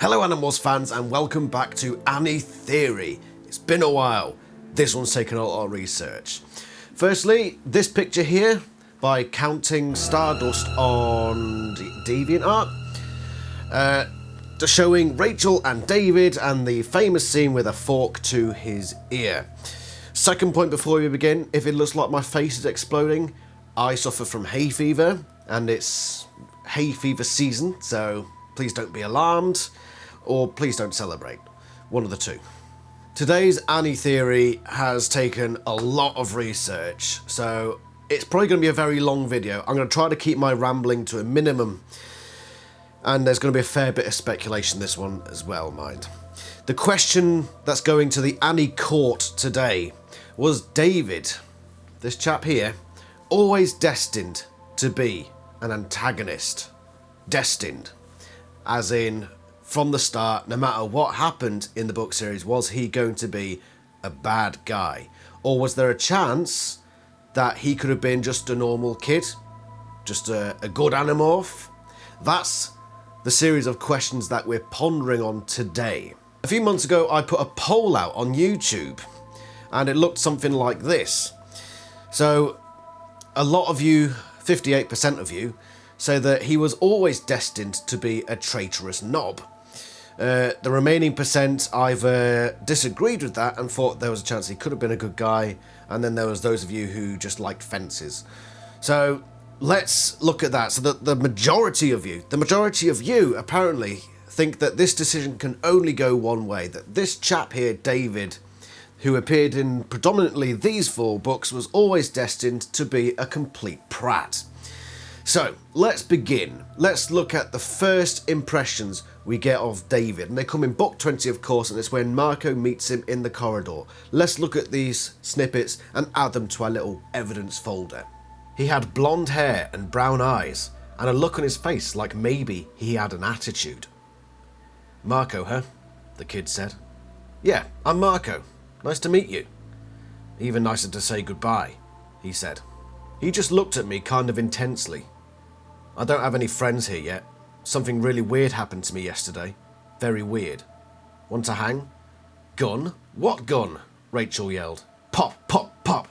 Hello Animorphs fans and welcome back to AniTheory. It's been a while. This one's taken a lot of research. Firstly, this picture here by Counting Stardust on DeviantArt. Showing Rachel and David and the famous scene with a fork to his ear. Second point before we begin, if it looks like my face is exploding, I suffer from hay fever and it's hay fever season, so please don't be alarmed. Or please don't celebrate. One of the two. Today's AniTheory has taken a lot of research, so it's probably going to be a very long video. I'm going to try to keep my rambling to a minimum, and there's going to be a fair bit of speculation this one as well, mind. The question that's going to the Ani court today was David, this chap here, always destined to be an antagonist? Destined. As in, from the start, no matter what happened in the book series, was he going to be a bad guy? Or was there a chance that he could have been just a normal kid? Just a good Animorph? That's the series of questions that we're pondering on today. A few months ago, I put a poll out on YouTube, and it looked something like this. So, a lot of you, 58% of you, say that he was always destined to be a traitorous knob. The remaining percent either disagreed with that and thought there was a chance he could have been a good guy, and then there was those of you who just liked fences. So let's look at that. So the majority of you apparently think that this decision can only go one way, that this chap here, David, who appeared in predominantly these 4 books, was always destined to be a complete prat. So, let's begin. Let's look at the first impressions we get of David. And they come in book 20, of course, and it's when Marco meets him in the corridor. Let's look at these snippets and add them to our little evidence folder. He had blonde hair and brown eyes, and a look on his face like maybe he had an attitude. Marco, huh? The kid said. Yeah, I'm Marco. Nice to meet you. Even nicer to say goodbye, he said. He just looked at me kind of intensely. I don't have any friends here yet. Something really weird happened to me yesterday. Very weird. Want to hang? Gun? What gun? Rachel yelled. Pop, pop, pop.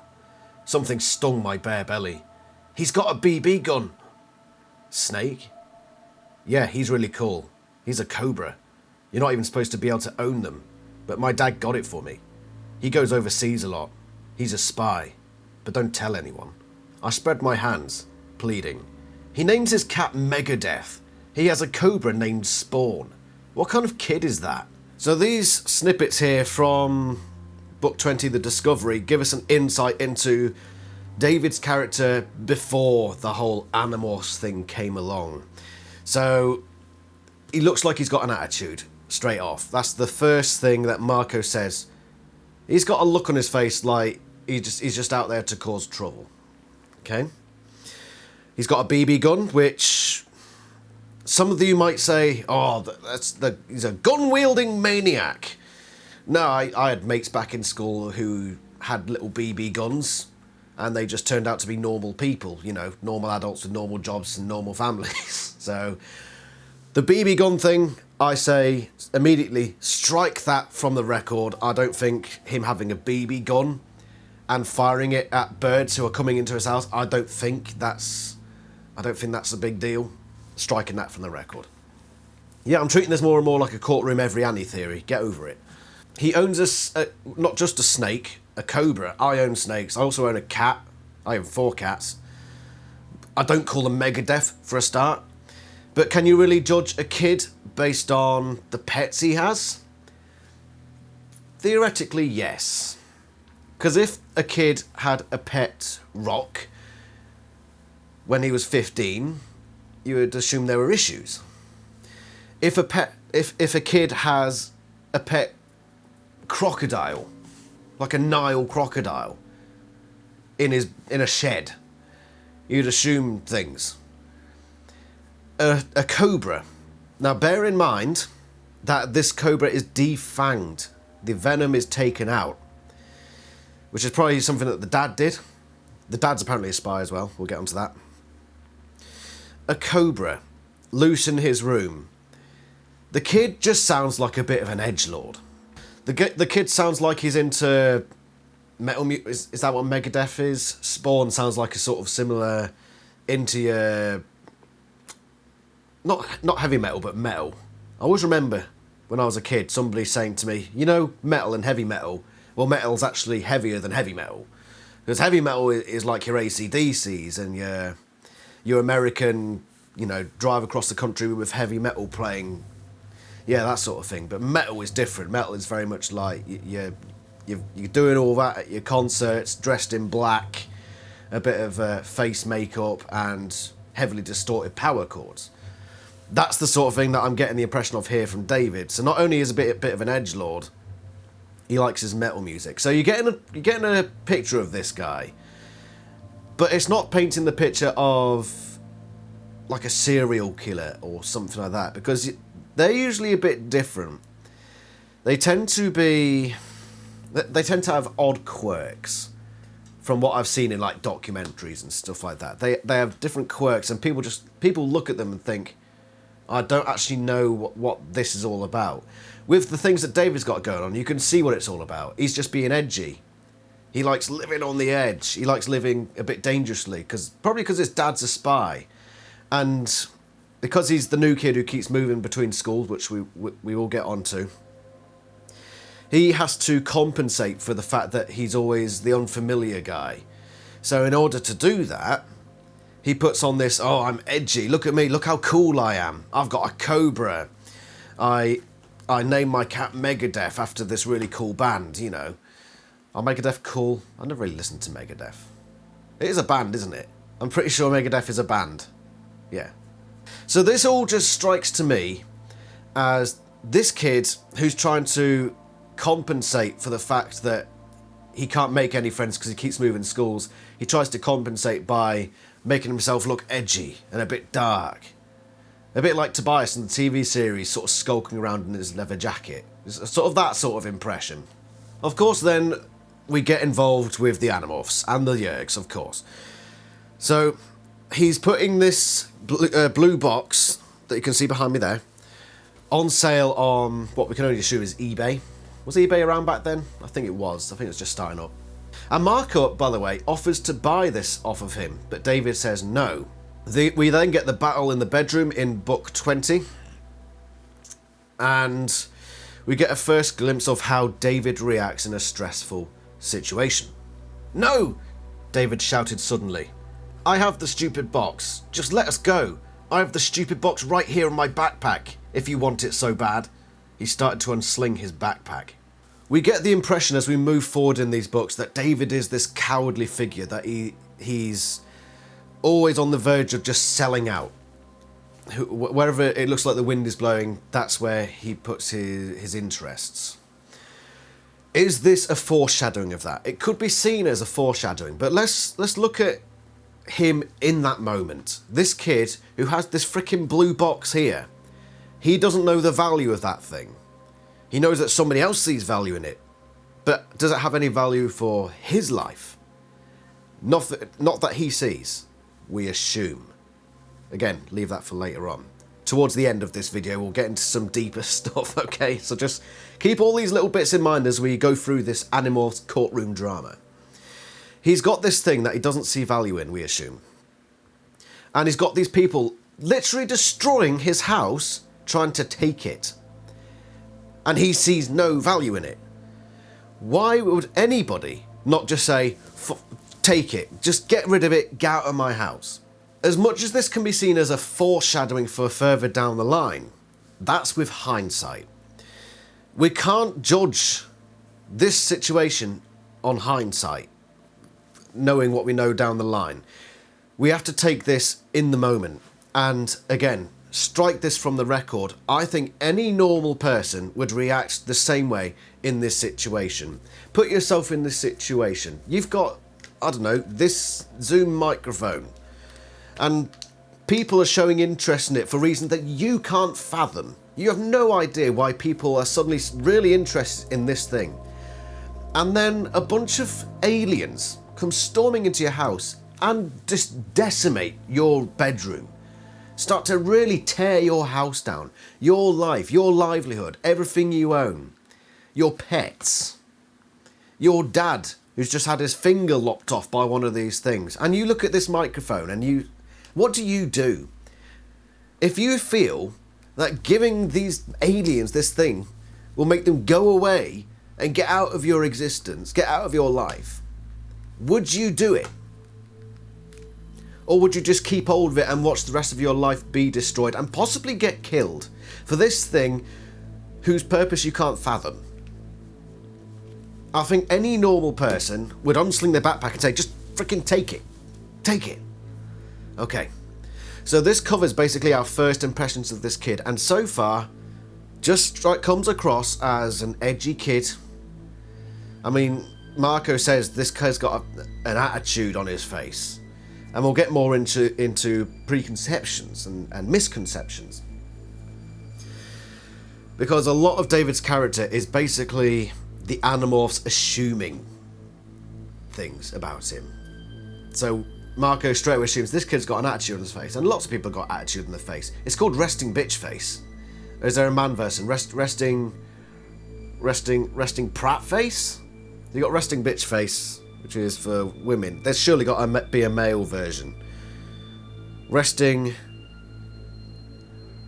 Something stung my bare belly. He's got a BB gun. Snake? Yeah, he's really cool. He's a cobra. You're not even supposed to be able to own them. But my dad got it for me. He goes overseas a lot. He's a spy. But don't tell anyone. I spread my hands, pleading. He names his cat Megadeth. He has a cobra named Spawn. What kind of kid is that? So these snippets here from book 20, The Discovery, give us an insight into David's character before the whole Animorphs thing came along. So he looks like he's got an attitude, straight off. That's the first thing that Marco says. He's got a look on his face like he's just out there to cause trouble. Okay? He's got a BB gun, which some of you might say, oh, he's a gun-wielding maniac. No, I had mates back in school who had little BB guns, and they just turned out to be normal people, you know, normal adults with normal jobs and normal families. So, the BB gun thing, I say immediately, strike that from the record. I don't think him having a BB gun and firing it at birds who are coming into his house, I don't think that's a big deal. Striking that from the record. Yeah, I'm treating this more and more like a courtroom every AniTheory. Get over it. He owns not just a snake, a cobra. I own snakes. I also own a cat. I own 4 cats. I don't call them Megadeth for a start. But can you really judge a kid based on the pets he has? Theoretically, yes. Because if a kid had a pet rock when he was 15, you would assume there were issues. If a kid has a pet crocodile, like a Nile crocodile, in a shed, you'd assume things. A cobra. Now bear in mind that this cobra is defanged. The venom is taken out, which is probably something that the dad did. The dad's apparently a spy as well. We'll get onto that. A cobra loose in his room. The kid just sounds like a bit of an edgelord. The kid sounds like he's into metal music. Is that what Megadeth is? Spawn sounds like a sort of similar into your... Not heavy metal, but metal. I always remember when I was a kid somebody saying to me, you know, metal and heavy metal, well, metal's actually heavier than heavy metal. Because heavy metal is like your AC/DCs and your American, you know, drive across the country with heavy metal playing. Yeah, that sort of thing. But metal is different. Metal is very much like you're doing all that at your concerts, dressed in black, a bit of face makeup and heavily distorted power chords. That's the sort of thing that I'm getting the impression of here from David. So not only is he a bit of an edgelord, he likes his metal music. So you're getting a picture of this guy, but it's not painting the picture of like a serial killer or something like that, because they're usually a bit different. They tend to have odd quirks from what I've seen in like documentaries and stuff like that. They have different quirks, and people look at them and think, I don't actually know what this is all about. With the things that David's got going on, you can see what it's all about. He's just being edgy. He likes living on the edge. He likes living a bit dangerously, probably because his dad's a spy. And because he's the new kid who keeps moving between schools, which we will get onto, he has to compensate for the fact that he's always the unfamiliar guy. So in order to do that, he puts on this, oh, I'm edgy, look at me, look how cool I am. I've got a cobra. I named my cat Megadeth after this really cool band, you know. Are Megadeth cool? I never really listened to Megadeth. It is a band, isn't it? I'm pretty sure Megadeth is a band. Yeah. So this all just strikes to me as this kid who's trying to compensate for the fact that he can't make any friends because he keeps moving schools. He tries to compensate by making himself look edgy and a bit dark. A bit like Tobias in the TV series, sort of skulking around in his leather jacket. It's sort of that sort of impression. Of course, then, we get involved with the Animorphs and the Yerks, of course. So, he's putting this blue box that you can see behind me there on sale on what we can only assume is eBay. Was eBay around back then? I think it was. I think it was just starting up. And Markup, by the way, offers to buy this off of him, but David says no. We then get the battle in the bedroom in book 20, and we get a first glimpse of how David reacts in a stressful situation. No! David shouted suddenly. I have the stupid box. Just let us go. I have the stupid box right here in my backpack, if you want it so bad. He started to unsling his backpack. We get the impression as we move forward in these books that David is this cowardly figure, that he's always on the verge of just selling out. Wherever it looks like the wind is blowing, that's where he puts his interests. Is this a foreshadowing of that? It could be seen as a foreshadowing, but let's look at him in that moment. This kid who has this freaking blue box here, he doesn't know the value of that thing. He knows that somebody else sees value in it, but does it have any value for his life? Not that he sees, we assume. Again, leave that for later on. Towards the end of this video, we'll get into some deeper stuff, okay? So just keep all these little bits in mind as we go through this Animorphs courtroom drama. He's got this thing that he doesn't see value in, we assume. And he's got these people literally destroying his house, trying to take it. And he sees no value in it. Why would anybody not just say, take it, just get rid of it, get out of my house? As much as this can be seen as a foreshadowing for further down the line, that's with hindsight. We can't judge this situation on hindsight, knowing what we know down the line. We have to take this in the moment. And again, strike this from the record. I think any normal person would react the same way in this situation. Put yourself in this situation. You've got, I don't know, this Zoom microphone, and people are showing interest in it for reasons that you can't fathom. You have no idea why people are suddenly really interested in this thing. And then a bunch of aliens come storming into your house and just decimate your bedroom. start to really tear your house down, your life, your livelihood, everything you own, your pets, your dad who's just had his finger lopped off by one of these things, and you look at this microphone and what do you do? If you feel that giving these aliens this thing will make them go away and get out of your existence, get out of your life, would you do it? Or would you just keep hold of it and watch the rest of your life be destroyed and possibly get killed for this thing whose purpose you can't fathom? I think any normal person would unsling their backpack and say, just freaking take it. Take it. Okay. So this covers basically our first impressions of this kid, and so far just comes across as an edgy kid. I mean, Marco says this kid's got an attitude on his face, and we'll get more into preconceptions and misconceptions, because a lot of David's character is basically the Animorphs assuming things about him. So Marco straight away assumes this kid's got an attitude on his face, and lots of people have got attitude on their face. It's called resting bitch face. Or is there a man version? Resting prat face? You got resting bitch face, which is for women. There's surely got to be a male version. Resting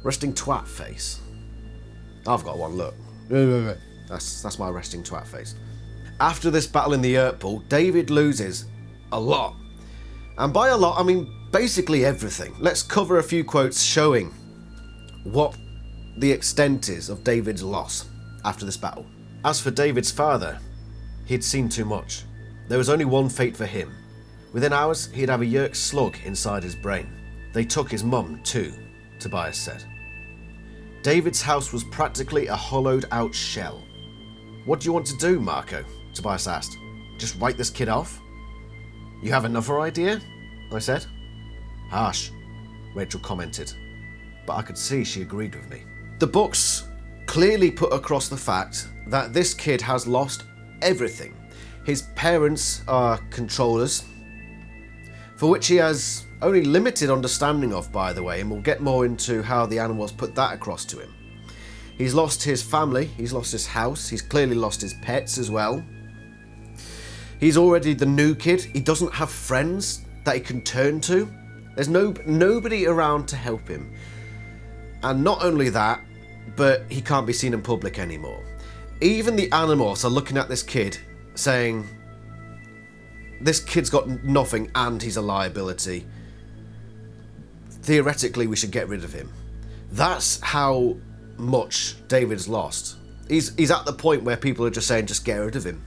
twat face. I've got one, look. That's my resting twat face. After this battle in the Earth Pool, David loses a lot. And by a lot, I mean basically everything. Let's cover a few quotes showing what the extent is of David's loss after this battle. As for David's father, he'd seen too much. There was only one fate for him. Within hours, he'd have a yerk slug inside his brain. They took his mum too, Tobias said. David's house was practically a hollowed out shell. What do you want to do, Marco? Tobias asked. Just write this kid off? You have another idea? I said. Harsh, Rachel commented, but I could see she agreed with me. The books clearly put across the fact that this kid has lost everything. His parents are controllers, for which he has only limited understanding of, by the way, and we'll get more into how the Animorphs put that across to him. He's lost his family, he's lost his house, he's clearly lost his pets as well. He's already the new kid, he doesn't have friends that he can turn to. There's nobody around to help him. And not only that, but he can't be seen in public anymore. Even the Animorphs are looking at this kid saying, this kid's got nothing and he's a liability. Theoretically, we should get rid of him. That's how much David's lost. He's at the point where people are just saying, just get rid of him.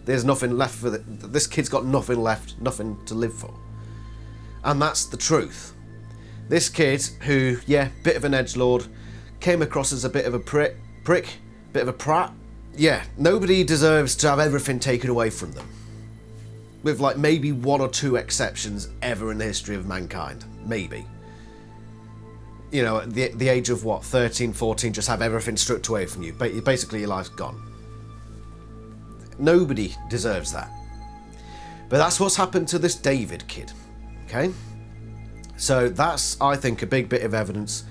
There's nothing left for this kid's got nothing left, nothing to live for. And that's the truth. This kid, who, yeah, bit of an edgelord, came across as a bit of a prick, bit of a prat. Yeah, nobody deserves to have everything taken away from them. With like maybe one or two exceptions ever in the history of mankind. Maybe. You know, at the age of what, 13, 14, just have everything stripped away from you. Basically your life's gone. Nobody deserves that. But that's what's happened to this David kid. Okay? So that's, I think, a big bit of evidence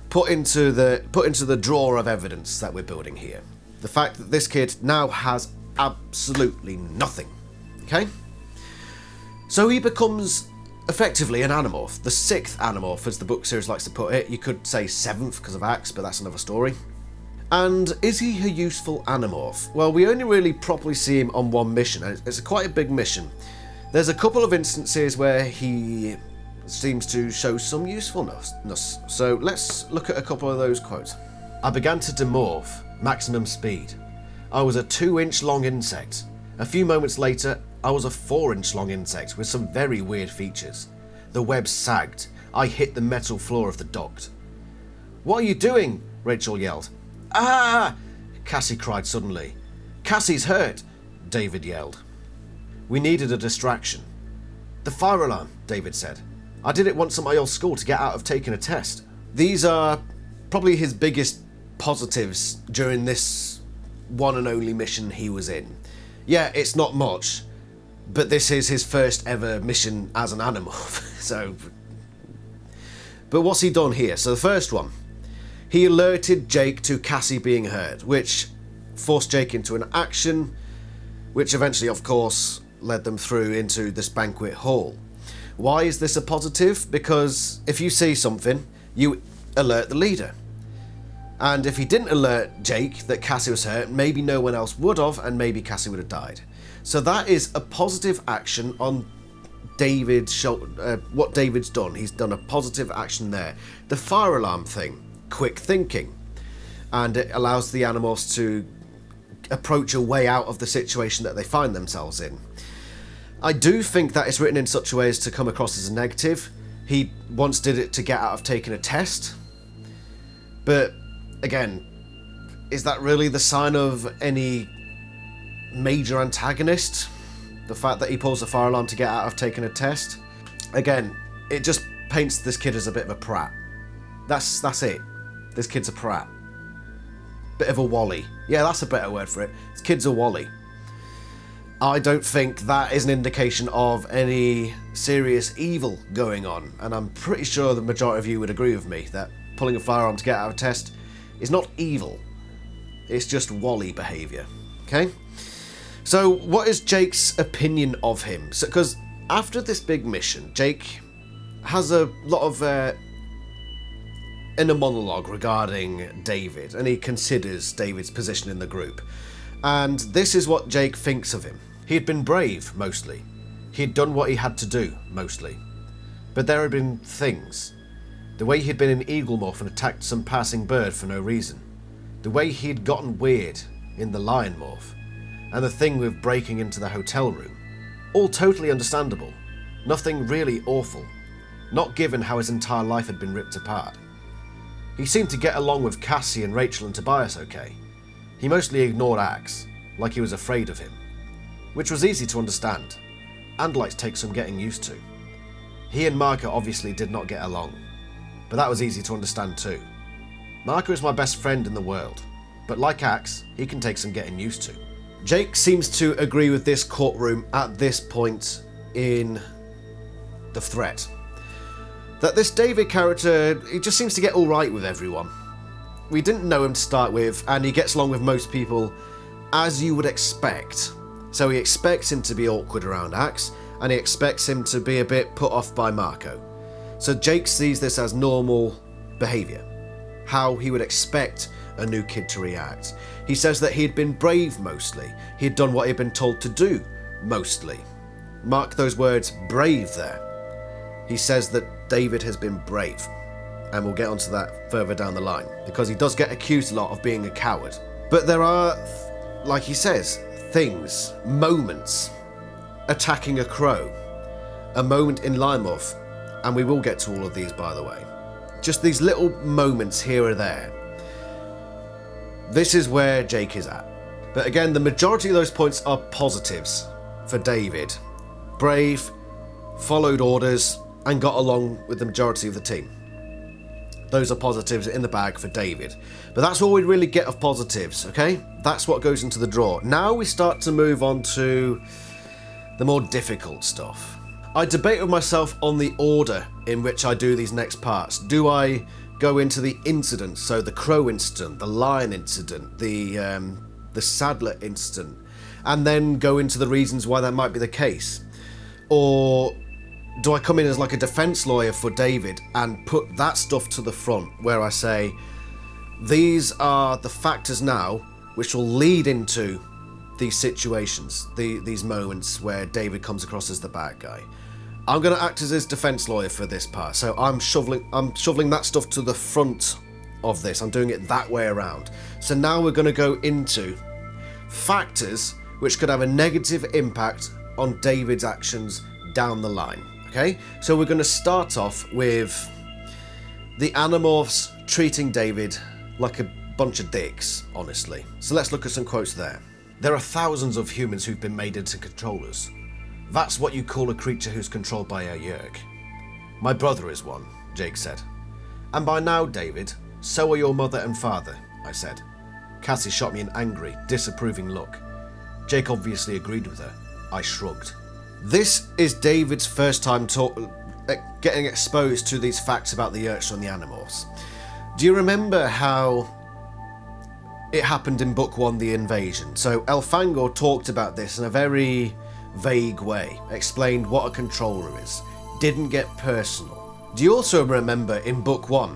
put into the drawer of evidence that we're building here. The fact that this kid now has absolutely nothing. Okay? So he becomes effectively an Animorph, the 6th Animorph, as the book series likes to put it. You could say 7th because of Axe, but that's another story. And is he a useful Animorph? Well, we only really properly see him on one mission, and it's quite a big mission. There's a couple of instances where he seems to show some usefulness. So let's look at a couple of those quotes. I began to demorph, maximum speed. I was a 2-inch long insect. A few moments later, I was a 4-inch long insect with some very weird features. The web sagged. I hit the metal floor of the duct. What are you doing? Rachel yelled. Ah! Cassie cried suddenly. Cassie's hurt, David yelled. We needed a distraction. The fire alarm, David said. I did it once at my old school to get out of taking a test. These are probably his biggest positives during this one and only mission he was in. Yeah, it's not much, but this is his first ever mission as an Animorph, so... But what's he done here? So the first one, he alerted Jake to Cassie being hurt, which forced Jake into an action, which eventually, of course, led them through into this banquet hall. Why is this a positive? Because if you see something, you alert the leader. And if he didn't alert Jake that Cassie was hurt, maybe no one else would have, and maybe Cassie would have died. So that is a positive action on David's shoulder. What David's done, he's done a positive action there. The fire alarm thing, quick thinking, and it allows the Animorphs to approach a way out of the situation that they find themselves in. I do think that it's written in such a way as to come across as a negative. He once did it to get out of taking a test, but again, is that really the sign of any major antagonist? The fact that he pulls a fire alarm to get out of taking a test? Again, it just paints this kid as a bit of a prat. That's it. This kid's a prat. Bit of a wally. Yeah, that's a better word for it. This kid's a wally. I don't think that is an indication of any serious evil going on, and I'm pretty sure the majority of you would agree with me that pulling a firearm to get out of a test is not evil. It's just wally behaviour. Okay? So what is Jake's opinion of him? Because after this big mission, Jake has a lot of inner monologue regarding David, and he considers David's position in the group. And this is what Jake thinks of him. He had been brave, mostly. He had done what he had to do, mostly. But there had been things. The way he'd been an eagle morph and attacked some passing bird for no reason. The way he'd gotten weird in the lion morph. And the thing with breaking into the hotel room. All totally understandable. Nothing really awful. Not given how his entire life had been ripped apart. He seemed to get along with Cassie and Rachel and Tobias okay. He mostly ignored Axe, like he was afraid of him. Which was easy to understand, and like to take some getting used to. He and Marco obviously did not get along, but that was easy to understand too. Marco is my best friend in the world, but like Axe, he can take some getting used to. Jake seems to agree with this courtroom at this point in the threat. That this David character, he just seems to get alright with everyone. We didn't know him to start with, and he gets along with most people as you would expect. So he expects him to be awkward around Axe, and he expects him to be a bit put off by Marco. So Jake sees this as normal behaviour, how he would expect a new kid to react. He says that he had been brave mostly, he had done what he had been told to do mostly. Mark those words, brave there. He says that David has been brave, and we'll get onto that further down the line, because he does get accused a lot of being a coward. But there are, like he says, things, moments, attacking a crow, a moment in Animorph, and we will get to all of these by the way. Just these little moments here or there. This is where Jake is at. But again, the majority of those points are positives for David. Brave, followed orders, and got along with the majority of the team. Those are positives in the bag for David. But that's all we really get of positives, okay? That's what goes into the drawer. Now we start to move on to the more difficult stuff. I debate with myself on the order in which I do these next parts. Do I go into the incidents, so the crow incident, the lion incident, the saddler incident, and then go into the reasons why that might be the case? Or do I come in as like a defense lawyer for David and put that stuff to the front, where I say, these are the factors now which will lead into these situations, these moments where David comes across as the bad guy. I'm going to act as his defense lawyer for this part, so I'm shoveling that stuff to the front of this. I'm doing it that way around. So now we're going to go into factors which could have a negative impact on David's actions down the line. Okay, so we're going to start off with the Animorphs treating David like a bunch of dicks, honestly. So let's look at some quotes there. There are thousands of humans who've been made into controllers. That's what you call a creature who's controlled by a yerk. My brother is one, Jake said. And by now, David, so are your mother and father, I said. Cassie shot me an angry, disapproving look. Jake obviously agreed with her. I shrugged. This is David's first time getting exposed to these facts about the Yeerks and the Animorphs. Do you remember how it happened in Book 1, The Invasion? So Elfangor talked about this in a very vague way, explained what a controller is, didn't get personal. Do you also remember in Book 1,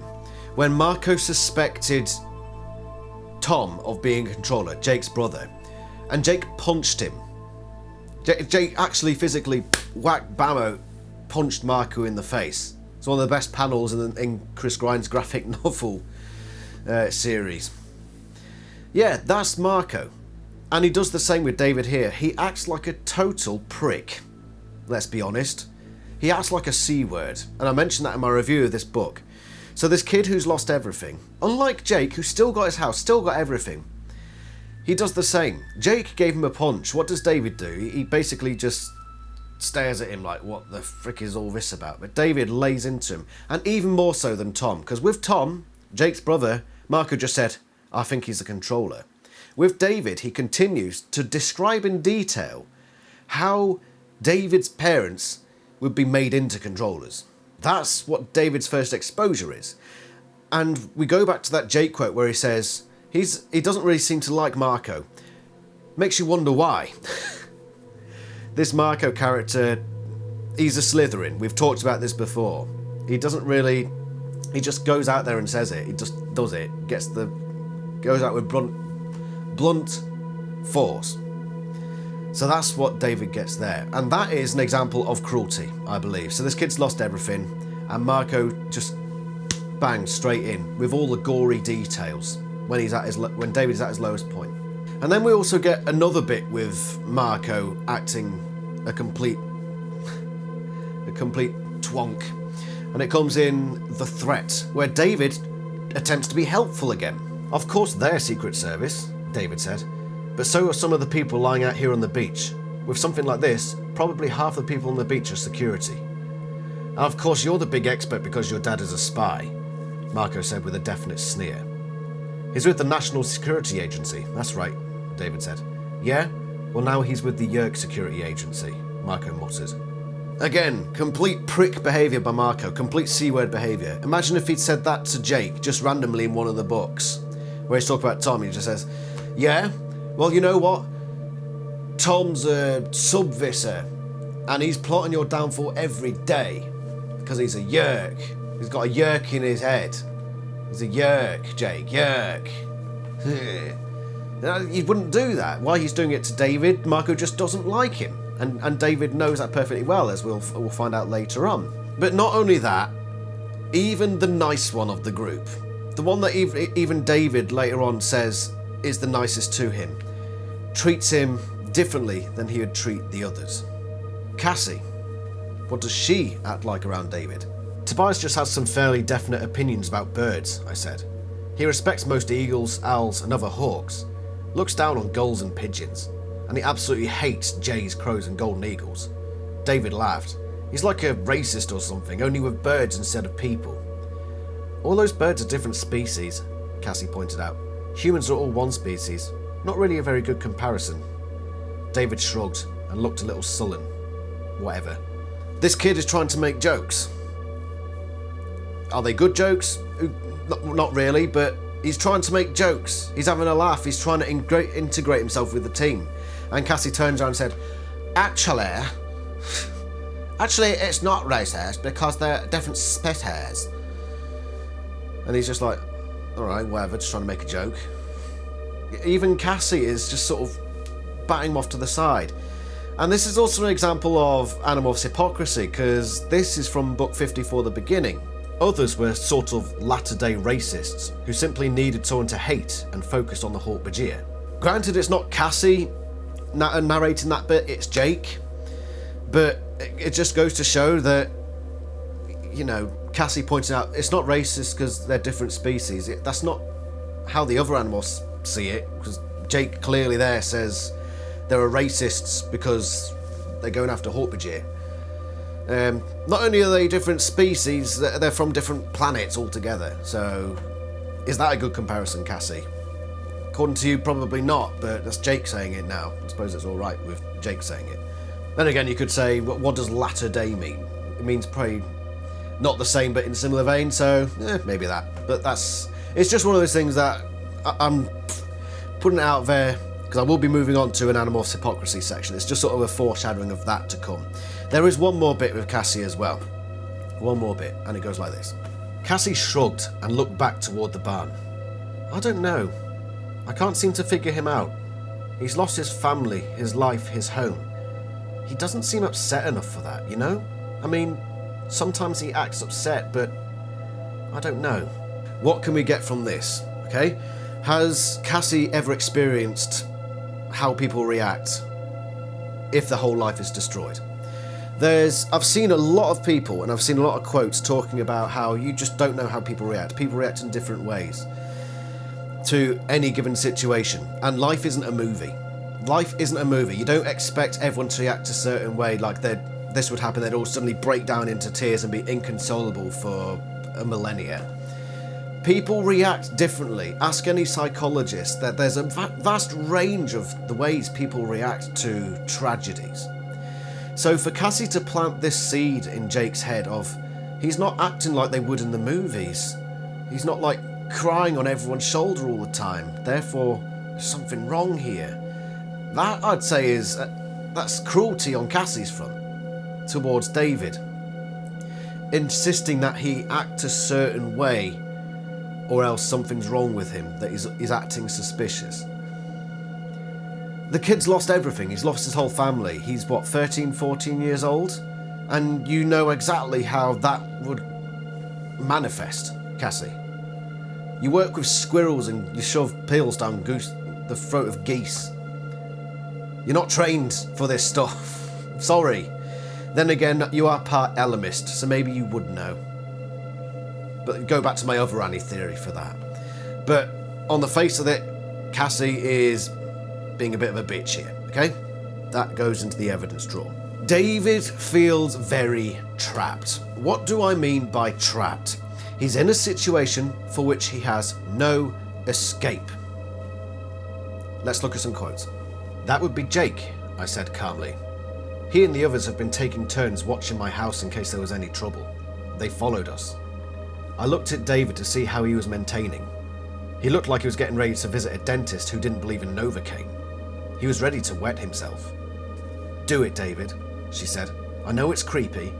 when Marco suspected Tom of being a controller, Jake's brother, and Jake punched him? Jake actually physically whacked Bammo, punched Marco in the face. It's one of the best panels in Chris Grind's graphic novel series. Yeah, that's Marco. And he does the same with David here. He acts like a total prick. Let's be honest. He acts like a C word. And I mentioned that in my review of this book. So this kid who's lost everything, unlike Jake, who's still got his house, still got everything, he does the same. Jake gave him a punch. What does David do? He basically just stares at him like, what the frick is all this about? But David lays into him, and even more so than Tom, because with Tom, Jake's brother, Marco just said, I think he's a controller. With David, he continues to describe in detail how David's parents would be made into controllers. That's what David's first exposure is. And we go back to that Jake quote where he says, he doesn't really seem to like Marco. Makes you wonder why. This Marco character, he's a Slytherin. We've talked about this before. He doesn't really... He just goes out there and says it. He just does it. Goes out with blunt force. So that's what David gets there. And that is an example of cruelty, I believe. So this kid's lost everything, and Marco just bangs straight in with all the gory details when David's at his lowest point. And then we also get another bit with Marco acting a complete twonk. And it comes in The Threat, where David attempts to be helpful again. Of course they're Secret Service, David said, but so are some of the people lying out here on the beach. With something like this, probably half the people on the beach are security. And of course you're the big expert because your dad is a spy, Marco said with a definite sneer. He's with the National Security Agency, that's right, David said. Yeah? Well, now he's with the Yeerk Security Agency, Marco muttered. Again, complete prick behaviour by Marco, complete C-word behaviour. Imagine if he'd said that to Jake, just randomly in one of the books, where he's talking about Tom, he just says, yeah? Well, you know what? Tom's a subvisor, and he's plotting your downfall every day, because he's a Yeerk. He's got a Yeerk in his head. He's a Yeerk, Jake, Yeerk. He wouldn't do that. Why he's doing it to David, Marco just doesn't like him. And David knows that perfectly well, as we'll find out later on. But not only that, even the nice one of the group, the one that even David later on says is the nicest to him, treats him differently than he would treat the others. Cassie, what does she act like around David? Tobias just has some fairly definite opinions about birds, I said. He respects most eagles, owls and other hawks, looks down on gulls and pigeons, and he absolutely hates jays, crows and golden eagles. David laughed. He's like a racist or something, only with birds instead of people. All those birds are different species, Cassie pointed out. Humans are all one species. Not really a very good comparison. David shrugged and looked a little sullen. Whatever. This kid is trying to make jokes. Are they good jokes? Not really, but he's trying to make jokes. He's having a laugh. He's trying to integrate himself with the team. And Cassie turns around and said, Actually, it's not racist because they're different species. And he's just like, alright, whatever, just trying to make a joke. Even Cassie is just sort of batting him off to the side. And this is also an example of Animorphs Hypocrisy, because this is from book 54, The Beginning. Others were sort of latter-day racists who simply needed someone to hate and focused on the Hawk-Bajir. Granted, it's not Cassie narrating that bit, it's Jake, but it just goes to show that, you know, Cassie pointed out it's not racist because they're different species. That's not how the other Animorphs see it, because Jake clearly there says there are racists because they're going after Hawk-Bajir. Not only are they different species, they're from different planets altogether. So, is that a good comparison, Cassie? According to you, probably not, but that's Jake saying it now. I suppose it's alright with Jake saying it. Then again, you could say, what does latter day mean? It means probably Not the same, but in similar vein, so maybe that. But it's just one of those things that I'm putting it out there, because I will be moving on to an Animorphs Hypocrisies section. It's just sort of a foreshadowing of that to come. There is one more bit with Cassie as well. One more bit, and it goes like this. Cassie shrugged and looked back toward the barn. I don't know. I can't seem to figure him out. He's lost his family, his life, his home. He doesn't seem upset enough for that, you know? I mean, sometimes he acts upset, but I don't know. What can we get from this, okay? Has Cassie ever experienced how people react if their whole life is destroyed? I've seen a lot of people, and I've seen a lot of quotes talking about how you just don't know how people react. People react in different ways to any given situation, and life isn't a movie. Life isn't a movie. You don't expect everyone to react a certain way, like this would happen, they'd all suddenly break down into tears and be inconsolable for a millennia. People react differently. Ask any psychologist. That there's a vast range of the ways people react to tragedies. So for Cassie to plant this seed in Jake's head of, he's not acting like they would in the movies. He's not like crying on everyone's shoulder all the time. Therefore, there's something wrong here. That, I'd say, that's cruelty on Cassie's front towards David. Insisting that he act a certain way, or else something's wrong with him, that he's acting suspicious. The kid's lost everything. He's lost his whole family. He's, 13, 14 years old? And you know exactly how that would manifest, Cassie. You work with squirrels and you shove pills down the throat of geese. You're not trained for this stuff. Sorry. Then again, you are part Ellimist, so maybe you would know. But go back to my other AniTheory for that. But on the face of it, Cassie is being a bit of a bitch here, okay? That goes into the evidence drawer. David feels very trapped. What do I mean by trapped? He's in a situation for which he has no escape. Let's look at some quotes. That would be Jake, I said calmly. He and the others have been taking turns watching my house in case there was any trouble. They followed us. I looked at David to see how he was maintaining. He looked like he was getting ready to visit a dentist who didn't believe in Novocaine. He was ready to wet himself. Do it, David, she said. I know it's creepy,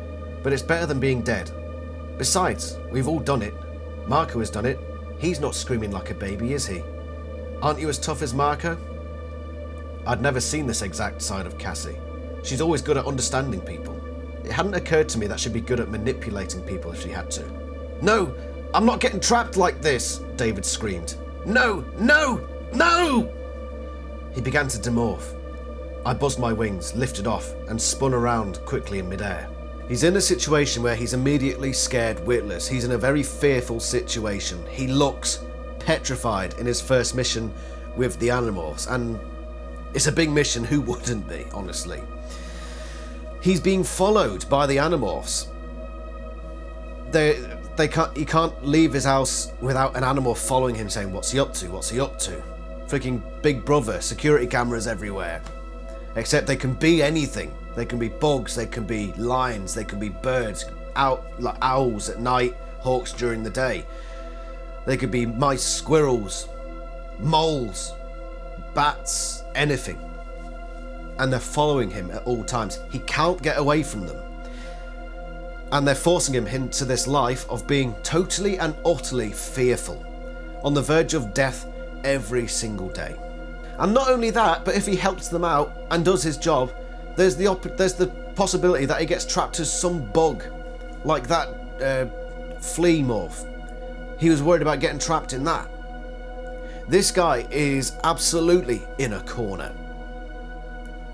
but it's better than being dead. Besides, we've all done it. Marco has done it. He's not screaming like a baby, is he? Aren't you as tough as Marco? I'd never seen this exact side of Cassie. She's always good at understanding people. It hadn't occurred to me that she'd be good at manipulating people if she had to. No, I'm not getting trapped like this, David screamed. No, no, no! He began to demorph. I buzzed my wings, lifted off, and spun around quickly in midair. He's in a situation where he's immediately scared witless. He's in a very fearful situation. He looks petrified in his first mission with the Animorphs, and it's a big mission, who wouldn't be, honestly? He's being followed by the Animorphs. He can't leave his house without an Animorph following him saying, what's he up to, what's he up to? Freaking Big Brother, security cameras everywhere. Except they can be anything. They can be bugs, they can be lions, they can be birds, like owls at night, hawks during the day. They could be mice, squirrels, moles, bats, anything. And they're following him at all times. He can't get away from them. And they're forcing him into this life of being totally and utterly fearful, on the verge of death every single day. And not only that, but if he helps them out and does his job, there's the possibility that he gets trapped as some bug, like that flea morph. He was worried about getting trapped in that. This guy is absolutely in a corner.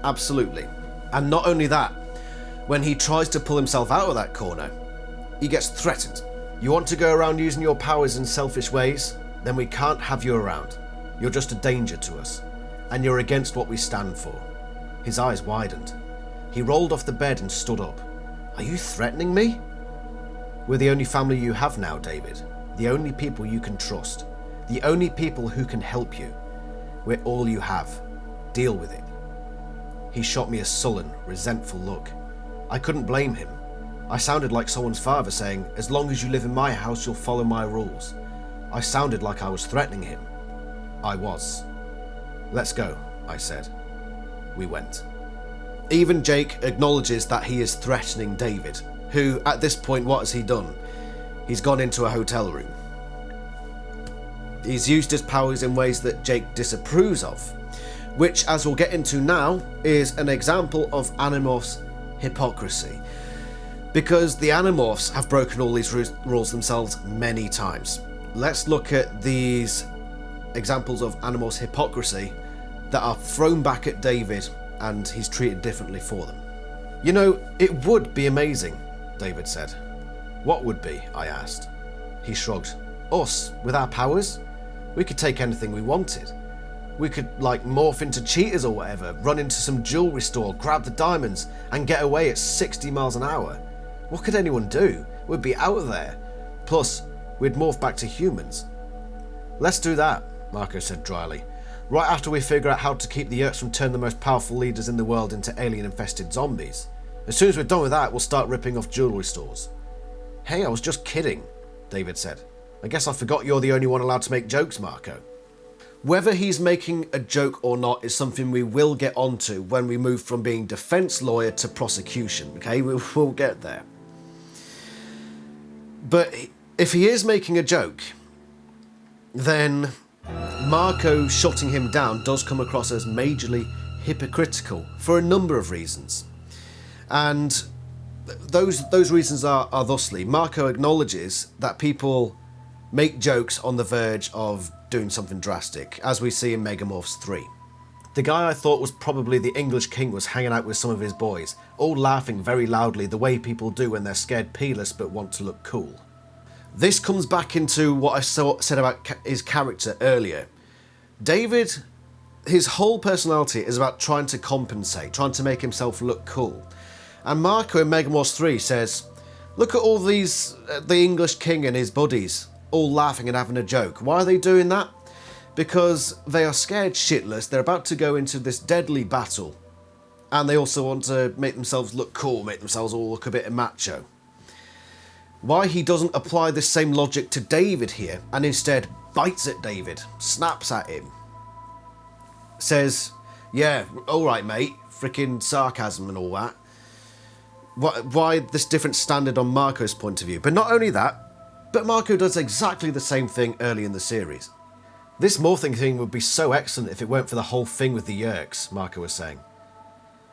Absolutely. And not only that, when he tries to pull himself out of that corner, he gets threatened. You want to go around using your powers in selfish ways? Then we can't have you around. You're just a danger to us, and you're against what we stand for. His eyes widened. He rolled off the bed and stood up. Are you threatening me? We're the only family you have now, David. The only people you can trust. The only people who can help you. We're all you have. Deal with it. He shot me a sullen, resentful look. I couldn't blame him. I sounded like someone's father saying, "As long as you live in my house, you'll follow my rules." I sounded like I was threatening him. I was. "Let's go," I said. We went. Even Jake acknowledges that he is threatening David, who, at this point, what has he done? He's gone into a hotel room. He's used his powers in ways that Jake disapproves of, which, as we'll get into now, is an example of Animorphs hypocrisy. Because the Animorphs have broken all these rules themselves many times. Let's look at these examples of Animorphs hypocrisy that are thrown back at David, and he's treated differently for them. "You know, it would be amazing," David said. "What would be?" I asked. He shrugged. "Us, with our powers? We could take anything we wanted. We could, morph into cheetahs or whatever, run into some jewellery store, grab the diamonds, and get away at 60 miles an hour. What could anyone do? We'd be out of there. Plus, we'd morph back to humans." "Let's do that," Marco said dryly. "Right after we figure out how to keep the Yeerks from turning the most powerful leaders in the world into alien-infested zombies. As soon as we're done with that, we'll start ripping off jewellery stores." "Hey, I was just kidding," David said. "I guess I forgot you're the only one allowed to make jokes, Marco." Whether he's making a joke or not is something we will get onto when we move from being defence lawyer to prosecution, okay? We'll get there. But if he is making a joke, then Marco shutting him down does come across as majorly hypocritical for a number of reasons. And those reasons are thusly. Marco acknowledges that people make jokes on the verge of doing something drastic, as we see in Megamorphs 3. The guy I thought was probably the English king was hanging out with some of his boys, all laughing very loudly the way people do when they're scared peeless but want to look cool. This comes back into what I said about his character earlier. David, his whole personality is about trying to compensate, trying to make himself look cool. And Marco in Megamorphs 3 says, "Look at all these, the English king and his buddies, all laughing and having a joke. Why are they doing that? Because they are scared shitless, they're about to go into this deadly battle, and they also want to make themselves look cool, make themselves all look a bit macho." Why he doesn't apply this same logic to David here, and instead bites at David, snaps at him, says, "Yeah, alright mate, freaking sarcasm and all that." Why this different standard on Marco's point of view? But not only that, but Marco does exactly the same thing early in the series. "This morphing thing would be so excellent if it weren't for the whole thing with the Yeerks," Marco was saying.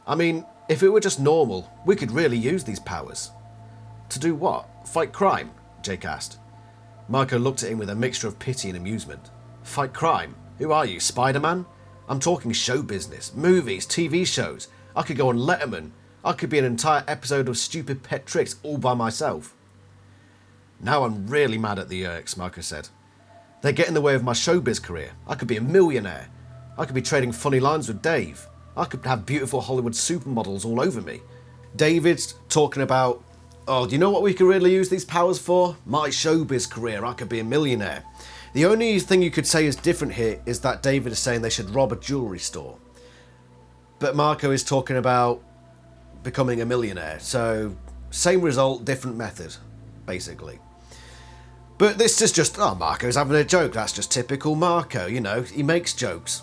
"I mean, if it were just normal, we could really use these powers." "To do what? Fight crime?" Jake asked. Marco looked at him with a mixture of pity and amusement. "Fight crime? Who are you, Spider-Man? I'm talking show business, movies, TV shows. I could go on Letterman. I could be an entire episode of Stupid Pet Tricks all by myself." "Now I'm really mad at the Yeerks," Marco said. "They get in the way of my showbiz career. I could be a millionaire. I could be trading funny lines with Dave. I could have beautiful Hollywood supermodels all over me." David's talking about, "Oh, do you know what we could really use these powers for? My showbiz career. I could be a millionaire." The only thing you could say is different here is that David is saying they should rob a jewellery store. But Marco is talking about becoming a millionaire. So, same result, different method, basically. But this is just, Marco's having a joke. That's just typical Marco, he makes jokes.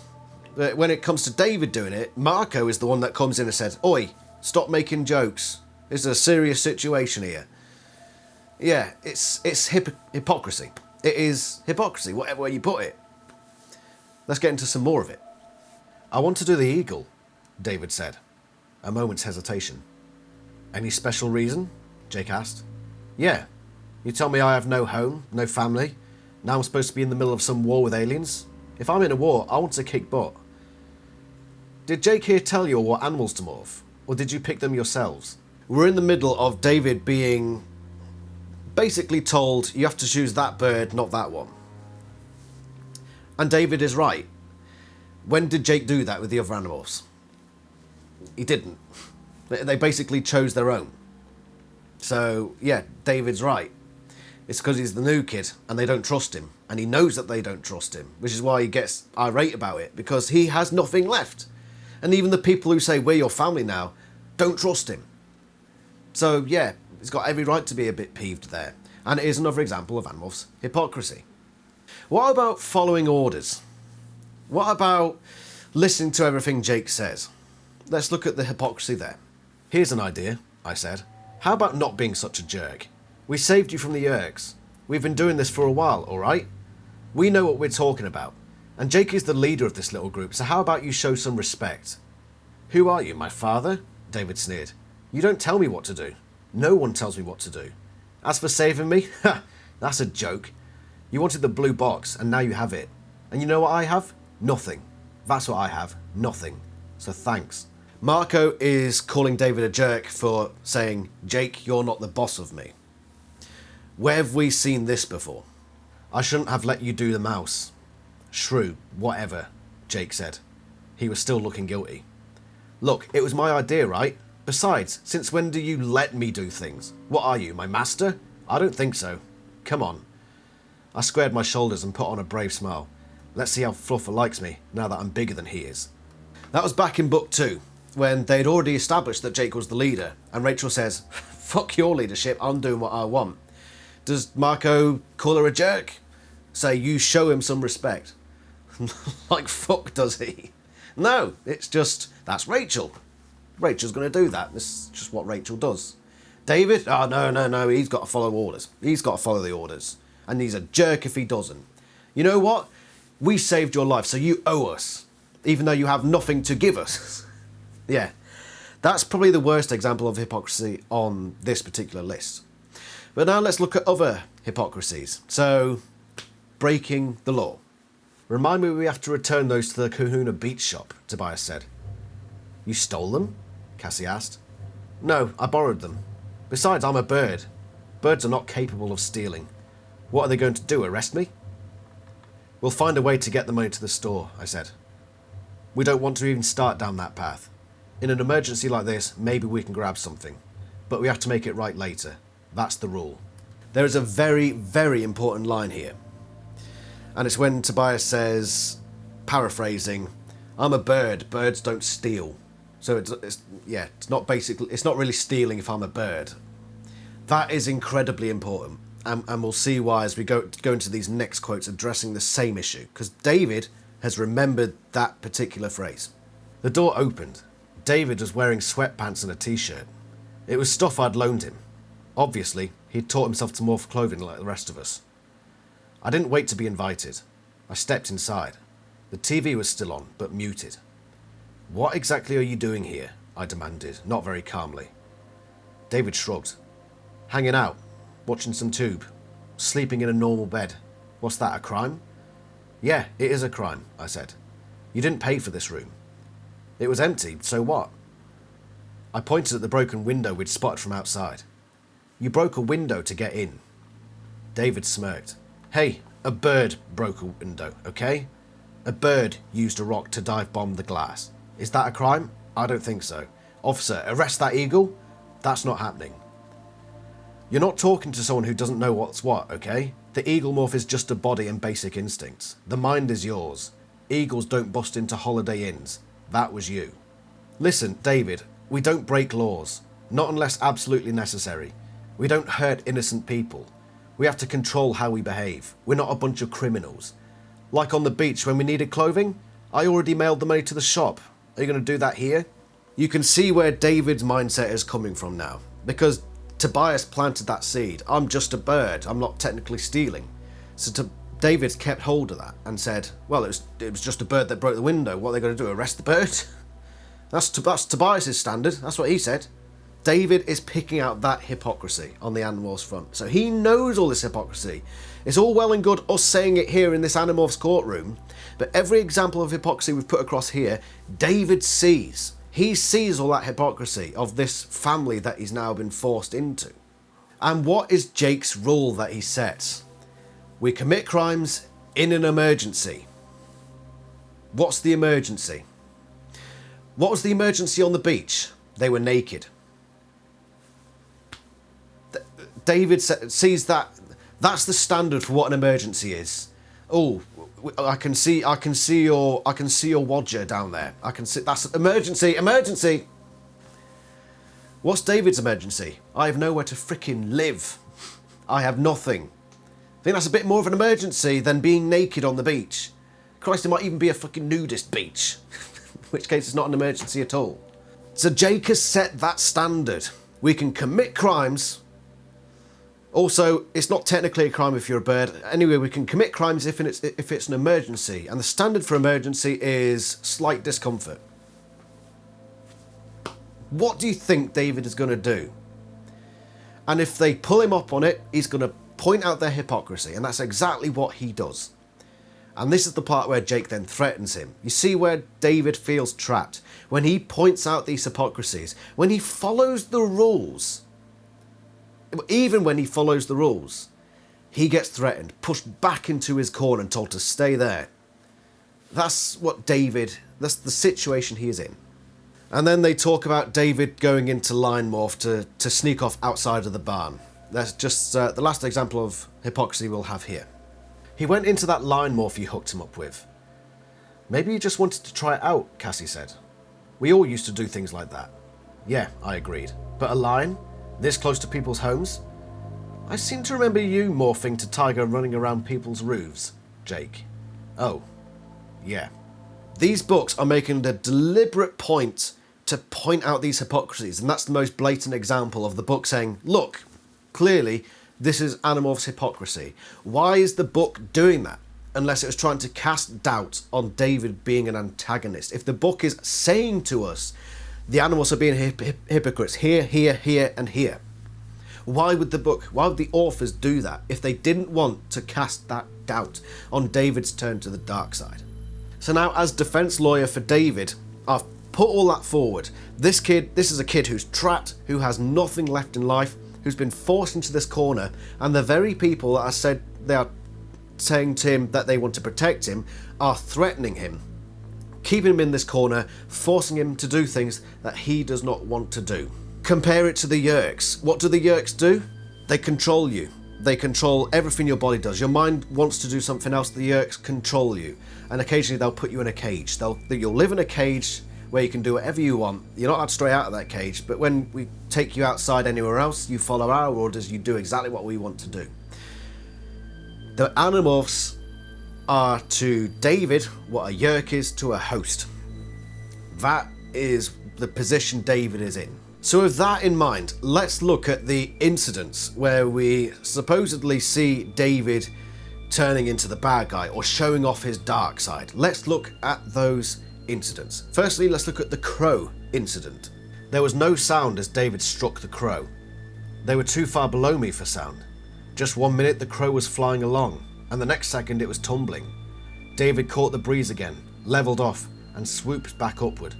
But when it comes to David doing it, Marco is the one that comes in and says, "Oi, stop making jokes. This is a serious situation here." Yeah, it's hypocrisy. It is hypocrisy, whatever way you put it. Let's get into some more of it. "I want to do the eagle," David said. A moment's hesitation. "Any special reason?" Jake asked. "Yeah. You tell me I have no home, no family. Now I'm supposed to be in the middle of some war with aliens. If I'm in a war, I want to kick butt." "Did Jake here tell you what animals to morph? Or did you pick them yourselves?" We're in the middle of David being basically told, you have to choose that bird, not that one. And David is right. When did Jake do that with the other Animorphs? He didn't. They basically chose their own. So, yeah, David's right. It's because he's the new kid and they don't trust him. And he knows that they don't trust him, which is why he gets irate about it, because he has nothing left. And even the people who say, "We're your family now," don't trust him. So, yeah, He's got every right to be a bit peeved there. And it is another example of Animorphs hypocrisy. What about following orders? What about listening to everything Jake says? Let's look at the hypocrisy there. Here's an idea, I said. How about not being such a jerk? We saved you from the Yerks. We've been doing this for a while, alright? We know what we're talking about. And Jake is the leader of this little group, so how about you show some respect? Who are you, my father? David sneered. You don't tell me what to do. No one tells me what to do. As for saving me, ha, that's a joke. You wanted the blue box, and now you have it. And you know what I have? Nothing. That's what I have. Nothing. So thanks. Marco is calling David a jerk for saying, Jake, you're not the boss of me. Where have we seen this before? I shouldn't have let you do the mouse. Shrew, whatever, Jake said. He was still looking guilty. Look, it was my idea, right? Besides, since when do you let me do things? What are you, my master? I don't think so. Come on. I squared my shoulders and put on a brave smile. Let's see how Fluffer likes me, now that I'm bigger than he is. That was back in book 2, when they'd already established that Jake was the leader, and Rachel says, fuck your leadership, I'm doing what I want. Does Marco call her a jerk? Say, you show him some respect. Like fuck does he? No, it's just, that's Rachel. Rachel's going to do that. This is just what Rachel does. David? Oh, no. He's got to follow orders. He's got to follow the orders. And he's a jerk if he doesn't. You know what? We saved your life, so you owe us. Even though you have nothing to give us. Yeah. That's probably the worst example of hypocrisy on this particular list. But now let's look at other hypocrisies. So, breaking the law. Remind me we have to return those to the Kahuna Beach shop, Tobias said. You stole them? Cassie asked. No, I borrowed them. Besides, I'm a bird. Birds are not capable of stealing. What are they going to do, arrest me? We'll find a way to get the money to the store, I said. We don't want to even start down that path. In an emergency like this, maybe we can grab something. But we have to make it right later. That's the rule. There is a very, very important line here. And it's when Tobias says, paraphrasing, I'm a bird, birds don't steal. So it's not really stealing if I'm a bird. That is incredibly important. And we'll see why as we go into these next quotes addressing the same issue. Because David has remembered that particular phrase. The door opened. David was wearing sweatpants and a t-shirt. It was stuff I'd loaned him. Obviously, he'd taught himself to morph clothing like the rest of us. I didn't wait to be invited. I stepped inside. The TV was still on, but muted. What exactly are you doing here? I demanded, not very calmly. David shrugged. Hanging out. Watching some tube. Sleeping in a normal bed. What's that, a crime? Yeah, it is a crime, I said. You didn't pay for this room. It was empty, so what? I pointed at the broken window we'd spotted from outside. You broke a window to get in. David smirked. Hey, a bird broke a window, okay? A bird used a rock to dive bomb the glass. Is that a crime? I don't think so. Officer, arrest that eagle? That's not happening. You're not talking to someone who doesn't know what's what, okay? The eagle morph is just a body and basic instincts. The mind is yours. Eagles don't bust into Holiday Inns. That was you. Listen, David, we don't break laws. Not unless absolutely necessary. We don't hurt innocent people. We have to control how we behave. We're not a bunch of criminals. Like on the beach when we needed clothing? I already mailed the money to the shop. Are you going to do that here? You can see where David's mindset is coming from now. Because Tobias planted that seed. I'm just a bird. I'm not technically stealing. So David kept hold of that and said, well, it was just a bird that broke the window. What are they going to do, arrest the bird? That's Tobias's standard. That's what he said. David is picking out that hypocrisy on the Animorphs front. So he knows all this hypocrisy. It's all well and good us saying it here in this Animorphs courtroom, but every example of hypocrisy we've put across here, David sees. He sees all that hypocrisy of this family that he's now been forced into. And what is Jake's rule that he sets? We commit crimes in an emergency. What's the emergency? What was the emergency on the beach? They were naked. David sees that. That's the standard for what an emergency is. Oh, I can see your Wodger down there. I can see that's emergency. What's David's emergency? I have nowhere to frickin' live. I have nothing. I think that's a bit more of an emergency than being naked on the beach. Christ, it might even be a fucking nudist beach. In which case it's not an emergency at all. So Jake has set that standard. We can commit crimes. Also, it's not technically a crime if you're a bird. Anyway, we can commit crimes if it's an emergency. And the standard for emergency is slight discomfort. What do you think David is going to do? And if they pull him up on it, he's going to point out their hypocrisy. And that's exactly what he does. And this is the part where Jake then threatens him. You see where David feels trapped. When he points out these hypocrisies. When he follows the rules. Even when he follows the rules. He gets threatened, pushed back into his corner and told to stay there. That's the situation he is in. And then they talk about David going into Animorph to sneak off outside of the barn. That's just the last example of hypocrisy we'll have here. He went into that Animorph you hooked him up with. Maybe he just wanted to try it out, Cassie said. We all used to do things like that. Yeah, I agreed. But a lion? This close to people's homes? I seem to remember you morphing to tiger and running around people's roofs, Jake. Oh, yeah. These books are making a deliberate point to point out these hypocrisies, and that's the most blatant example of the book saying, look, clearly this is Animorph's hypocrisy. Why is the book doing that? Unless it was trying to cast doubt on David being an antagonist. If the book is saying to us, the Animorphs are being hypocrites here, here, here, and here. Why would the authors do that if they didn't want to cast that doubt on David's turn to the dark side? So now, as defense lawyer for David, I've put all that forward. This is a kid who's trapped, who has nothing left in life, who's been forced into this corner, and the very people that they are saying to him that they want to protect him are threatening him, keeping him in this corner, forcing him to do things that he does not want to do. Compare it to the Yeerks. What do the Yeerks do? They control you. They control everything your body does. Your mind wants to do something else, the Yeerks control you. And occasionally they'll put you in a cage. You'll live in a cage where you can do whatever you want. You're not allowed to stray out of that cage, but when we take you outside anywhere else, you follow our orders, you do exactly what we want to do. The Animorphs are to David what a Yeerk is to a host. That is the position David is in. So with that in mind, let's look at the incidents where we supposedly see David turning into the bad guy or showing off his dark side. Let's look at those incidents. Firstly, let's look at the crow incident. There was no sound as David struck the crow. They were too far below me for sound. Just 1 minute the crow was flying along, and the next second it was tumbling. David caught the breeze again, levelled off, and swooped back upward.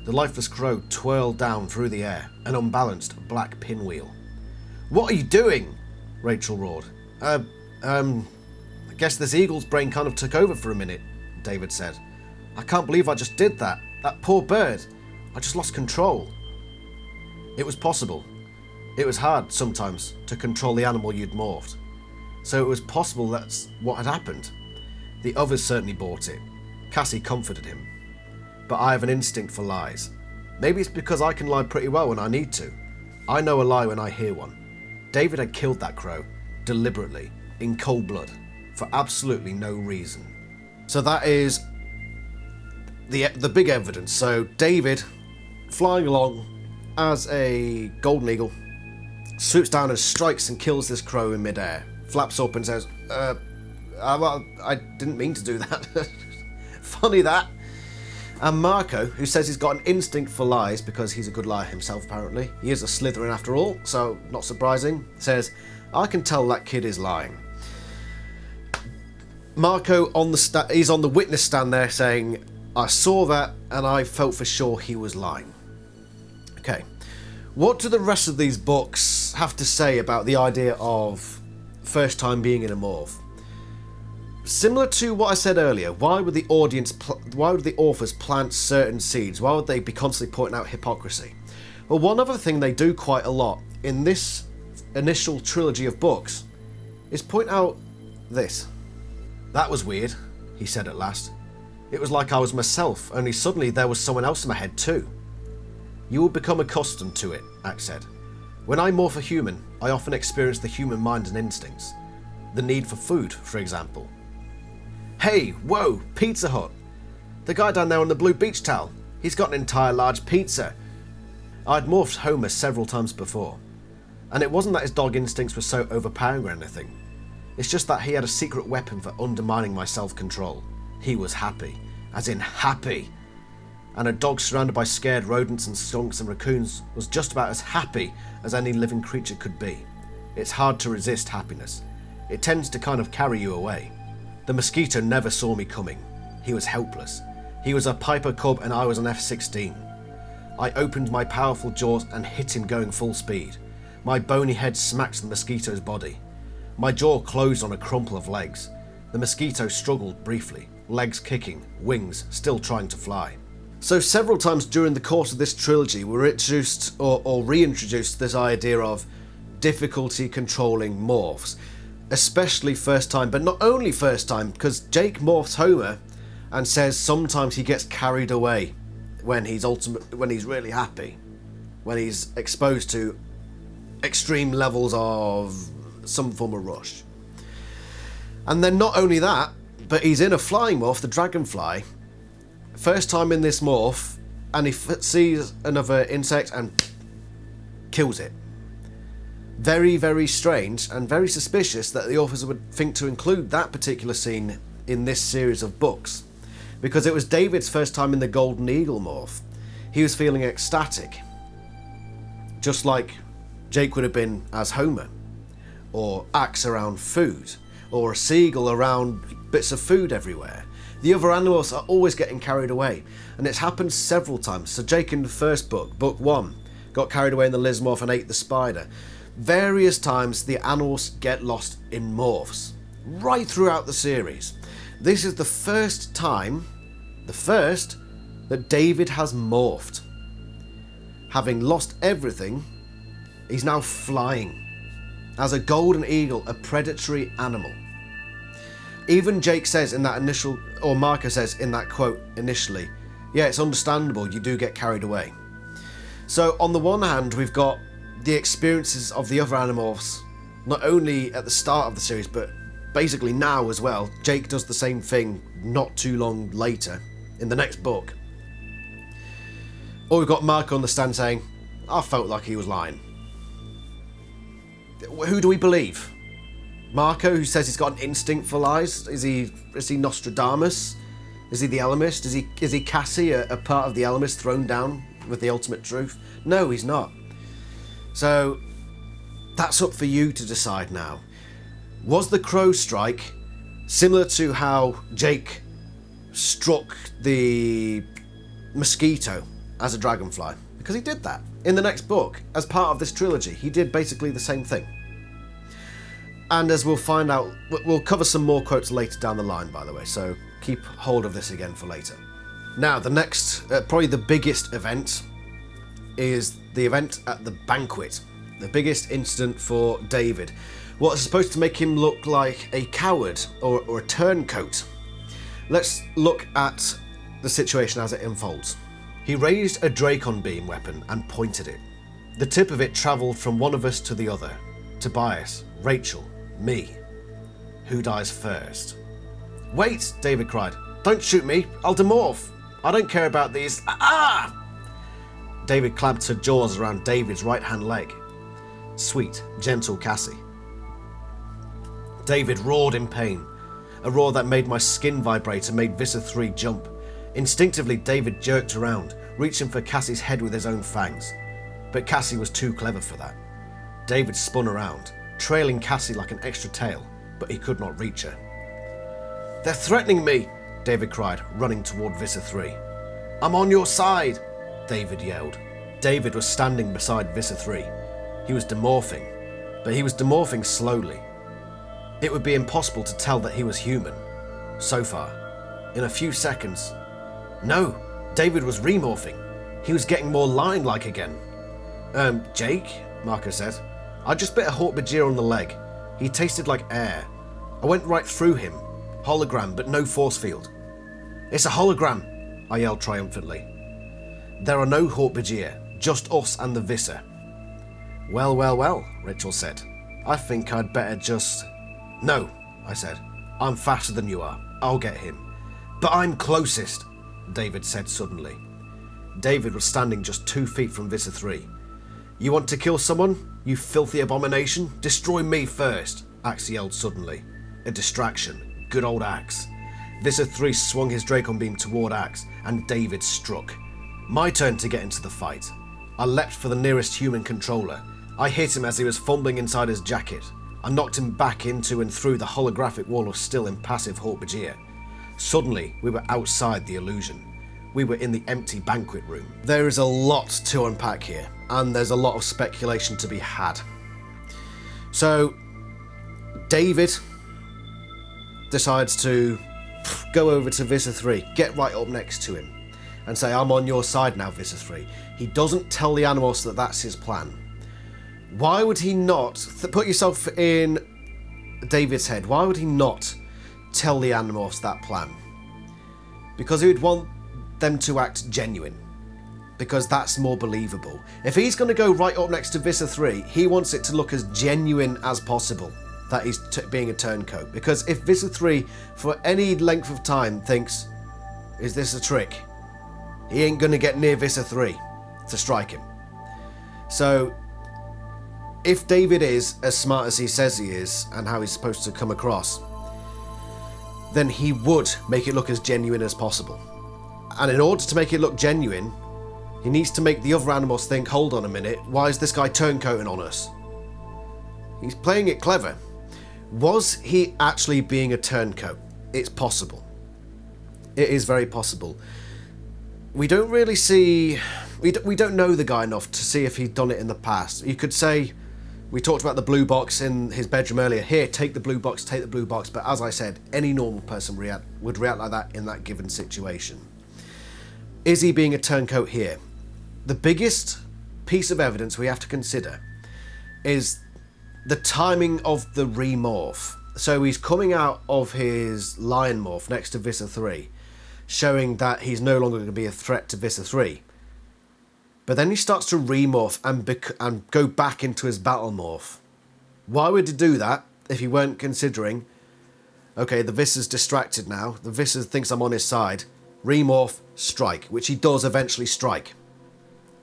The lifeless crow twirled down through the air, an unbalanced black pinwheel. "What are you doing?" Rachel roared. I guess this eagle's brain kind of took over for a minute," David said. "I can't believe I just did that. That poor bird. I just lost control." It was possible. It was hard, sometimes, to control the animal you'd morphed. So it was possible that's what had happened. The others certainly bought it. Cassie comforted him. But I have an instinct for lies. Maybe it's because I can lie pretty well when I need to. I know a lie when I hear one. David had killed that crow, deliberately, in cold blood, for absolutely no reason. So that is the big evidence. So David, flying along as a golden eagle, swoops down and strikes and kills this crow in midair. Flaps up and says, I didn't mean to do that. Funny that. And Marco, who says he's got an instinct for lies because he's a good liar himself apparently, he is a Slytherin after all, so not surprising, says, "I can tell that kid is lying." Marco he's on the witness stand there saying, "I saw that and I felt for sure he was lying." Okay, what do the rest of these books have to say about the idea of first time being in a morph? Similar to what I said earlier, why would the authors plant certain seeds? Why would they be constantly pointing out hypocrisy? Well, one other thing they do quite a lot in this initial trilogy of books is point out this. "That was weird," he said at last. "It was like I was myself, only suddenly there was someone else in my head too." You will become accustomed to it, Axe said. When I morph a human, I often experience the human mind and instincts. The need for food, for example. Hey, whoa, Pizza Hut. The guy down there on the blue beach towel. He's got an entire large pizza. I'd morphed Homer several times before. And it wasn't that his dog instincts were so overpowering or anything. It's just that he had a secret weapon for undermining my self-control. He was happy. As in happy. And a dog surrounded by scared rodents and skunks and raccoons was just about as happy as any living creature could be. It's hard to resist happiness. It tends to kind of carry you away. The mosquito never saw me coming. He was helpless. He was a Piper Cub and I was an F-16. I opened my powerful jaws and hit him going full speed. My bony head smacked the mosquito's body. My jaw closed on a crumple of legs. The mosquito struggled briefly, legs kicking, wings still trying to fly. So several times during the course of this trilogy we're introduced or reintroduced this idea of difficulty controlling morphs. Especially first time, but not only first time, because Jake morphs Homer and says sometimes he gets carried away when he's really happy, when he's exposed to extreme levels of some form of rush. And then not only that, but he's in a flying morph, the dragonfly, first time in this morph, and he sees another insect and kills it. Very, very strange and very suspicious that the authors would think to include that particular scene in this series of books, because it was David's first time in the golden eagle morph. He was feeling ecstatic, just like Jake would have been as Homer, or Axe around food, or a seagull around bits of food everywhere. The other animals are always getting carried away, and it's happened several times. So Jake in the first book, book 1, got carried away in the lizmorph and ate the spider. Various times the Animorphs get lost in morphs, right throughout the series. This is the first that David has morphed. Having lost everything, he's now flying. As a golden eagle, a predatory animal. Even Jake says in that initial, or Marco says in that quote initially, yeah, it's understandable, you do get carried away. So on the one hand, we've got the experiences of the other Animorphs, not only at the start of the series, but basically now as well. Jake does the same thing not too long later in the next book. Or we've got Marco on the stand saying, I felt like he was lying. Who do we believe? Marco, who says he's got an instinct for lies? Is he Nostradamus? Is he the Ellimist? Is he Cassie, a part of the Ellimist thrown down with the ultimate truth? No, he's not. So that's up for you to decide now. Was the crow strike similar to how Jake struck the mosquito as a dragonfly? Because he did that. In the next book, as part of this trilogy, he did basically the same thing. And as we'll find out, we'll cover some more quotes later down the line, by the way, so keep hold of this again for later. Now, the next, probably the biggest event, is the event at the banquet. The biggest incident for David. What is supposed to make him look like a coward or a turncoat. Let's look at the situation as it unfolds. He raised a Dracon beam weapon and pointed it. The tip of it travelled from one of us to the other. Tobias, Rachel, me. Who dies first? Wait, David cried. Don't shoot me, I'll demorph. I don't care about these. Ah! David clamped her jaws around David's right-hand leg. Sweet, gentle Cassie. David roared in pain, a roar that made my skin vibrate and made Visser 3 jump. Instinctively, David jerked around, reaching for Cassie's head with his own fangs. But Cassie was too clever for that. David spun around, trailing Cassie like an extra tail, but he could not reach her. They're threatening me, David cried, running toward Visser 3. I'm on your side, David yelled. David was standing beside Visser 3. He was demorphing, but he was demorphing slowly. It would be impossible to tell that he was human. So far. In a few seconds. No, David was remorphing. He was getting more lion-like again. Jake, Marco said. I just bit a Hawkbajir on the leg. He tasted like air. I went right through him. Hologram, but no force field. It's a hologram, I yelled triumphantly. There are no Hawkbajir, Just us and the Visser. Well, well, well, Rachel said. I think I'd better just... No, I said. I'm faster than you are. I'll get him. But I'm closest, David said suddenly. David was standing just 2 feet from Visser 3. You want to kill someone, you filthy abomination? Destroy me first, Axe yelled suddenly. A distraction. Good old Axe. Visser 3 swung his Dracon beam toward Axe, and David struck. My turn to get into the fight. I leapt for the nearest human controller. I hit him as he was fumbling inside his jacket. I knocked him back into and through the holographic wall of still impassive Hork-Bajir. Suddenly, we were outside the illusion. We were in the empty banquet room. There is a lot to unpack here, and there's a lot of speculation to be had. So, David decides to go over to Visser 3, get right up next to him, and say, I'm on your side now, Visser 3. He doesn't tell the Animorphs that that's his plan. Why would he not, put yourself in David's head, why would he not tell the Animorphs that plan? Because he would want them to act genuine. Because that's more believable. If he's going to go right up next to Visser 3, he wants it to look as genuine as possible that he's being a turncoat. Because if Visser 3, for any length of time, thinks, is this a trick? He ain't going to get near Visser 3 to strike him. So, if David is as smart as he says he is, and how he's supposed to come across, then he would make it look as genuine as possible. And in order to make it look genuine, he needs to make the other animals think, hold on a minute, why is this guy turncoating on us? He's playing it clever. Was he actually being a turncoat? It's possible. It is very possible. We don't really see... We don't know the guy enough to see if he'd done it in the past. You could say... We talked about the blue box in his bedroom earlier. Here, take the blue box, take the blue box. But as I said, any normal person would react like that in that given situation. Is he being a turncoat here? The biggest piece of evidence we have to consider is the timing of the remorph. So he's coming out of his lion morph next to Visser 3, showing that he's no longer going to be a threat to Visser 3. But then he starts to remorph and go back into his battle morph. Why would he do that if he weren't considering, okay, the Visser's distracted now, the Visser thinks I'm on his side, remorph, strike, which he does eventually strike.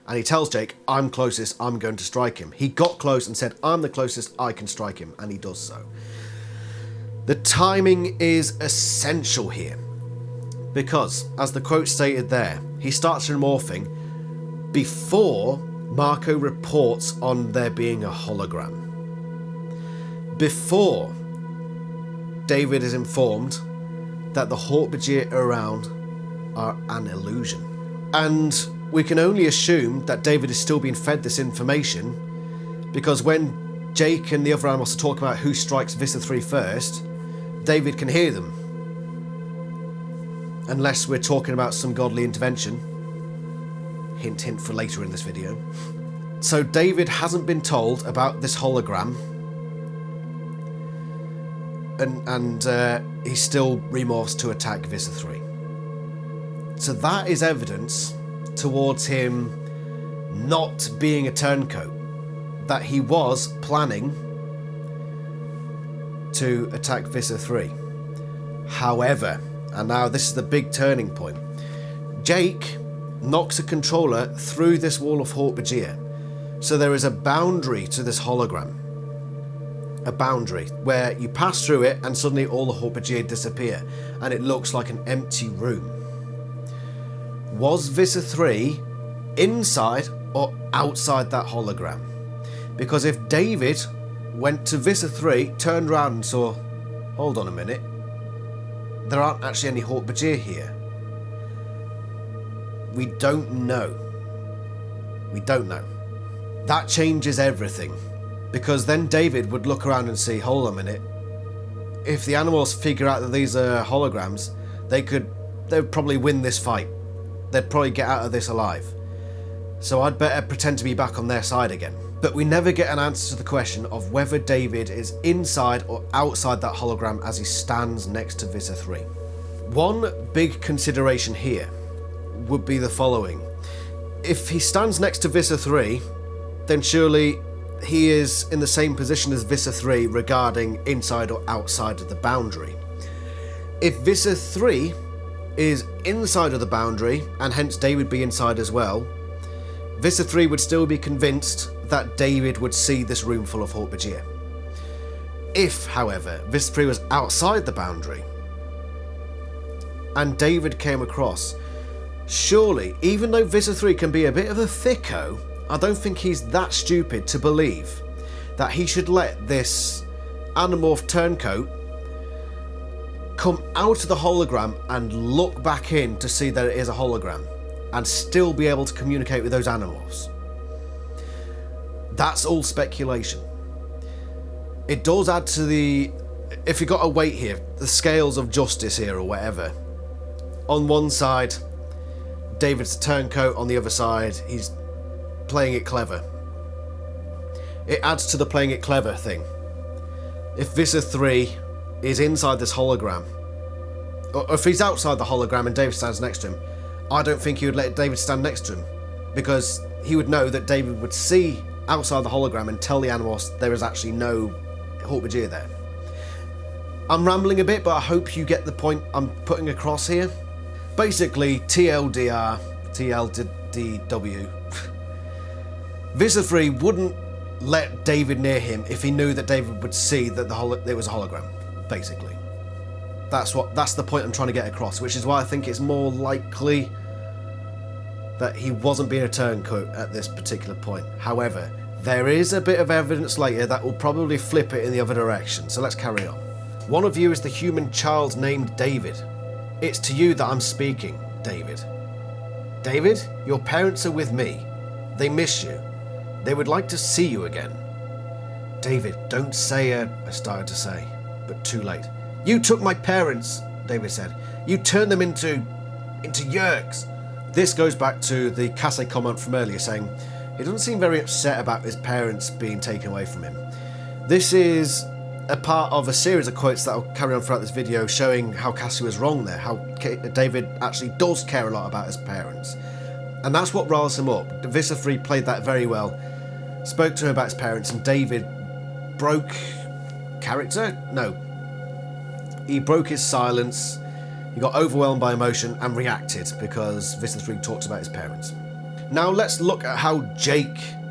And he tells Jake, I'm closest, I'm going to strike him. He got close and said, I'm the closest, I can strike him, and he does so. The timing is essential here, because, as the quote stated there, he starts remorphing before Marco reports on there being a hologram. Before David is informed that the Hork-Bajir around are an illusion. And we can only assume that David is still being fed this information because when Jake and the other animals are talking about who strikes Visser 3 first, David can hear them. Unless we're talking about some godly intervention. Hint, hint for later in this video. So David hasn't been told about this hologram, and he still remorphs to attack Visser 3. So that is evidence towards him not being a turncoat, that he was planning to attack Visser 3. However, and now this is the big turning point, Jake knocks a controller through this wall of Hork-Bajir. So there is a boundary to this hologram. A boundary where you pass through it and suddenly all the Hork-Bajir disappear and it looks like an empty room. Was Visser 3 inside or outside that hologram? Because if David went to Visser 3, turned around and saw, hold on a minute, there aren't actually any Hork-Bajir here. We don't know. We don't know. That changes everything. Because then David would look around and see, hold on a minute, if the animals figure out that these are holograms, they'd probably win this fight. They'd probably get out of this alive. So I'd better pretend to be back on their side again. But we never get an answer to the question of whether David is inside or outside that hologram as he stands next to Visser 3. One big consideration here would be the following. If he stands next to Visser 3, then surely he is in the same position as Visser 3 regarding inside or outside of the boundary. If Visser 3 is inside of the boundary, and hence David be inside as well, Visser 3 would still be convinced that David would see this room full of Hork-Bajir. If, however, Visser 3 was outside the boundary, and David came across, surely, even though Visser 3 can be a bit of a thicko, I don't think he's that stupid to believe that he should let this Animorph turncoat come out of the hologram and look back in to see that it is a hologram and still be able to communicate with those Animorphs. That's all speculation. It does add to the, if you got to weight here, the scales of justice here or whatever. On one side, David's a turncoat, on the other side, he's playing it clever. It adds to the playing it clever thing. If Visser 3 is inside this hologram, or if he's outside the hologram and David stands next to him, I don't think he would let David stand next to him, because he would know that David would see outside the hologram and tell the Animorphs there is actually no Hork-Bajir there. I'm rambling a bit, but I hope you get the point I'm putting across here. Basically, TLDR, TLDW, Visser 3 wouldn't let David near him if he knew that David would see that it was a hologram, basically. That's the point I'm trying to get across, which is why I think it's more likely that he wasn't being a turncoat at this particular point. However, there is a bit of evidence later that will probably flip it in the other direction, so let's carry on. One of you is the human child named David. It's to you that I'm speaking, David. David, your parents are with me. They miss you. They would like to see you again. David, don't say I started to say, but too late. You took my parents, David said. You turned them into yerks. This goes back to the Cassie comment from earlier saying he doesn't seem very upset about his parents being taken away from him. This is a part of a series of quotes that I'll carry on throughout this video showing how Cassie was wrong there, how David actually does care a lot about his parents. And that's what riles him up. Visser 3 played that very well, spoke to him about his parents, and David broke character? No. He broke his silence, he got overwhelmed by emotion and reacted because Visser 3 talked about his parents. Now let's look at how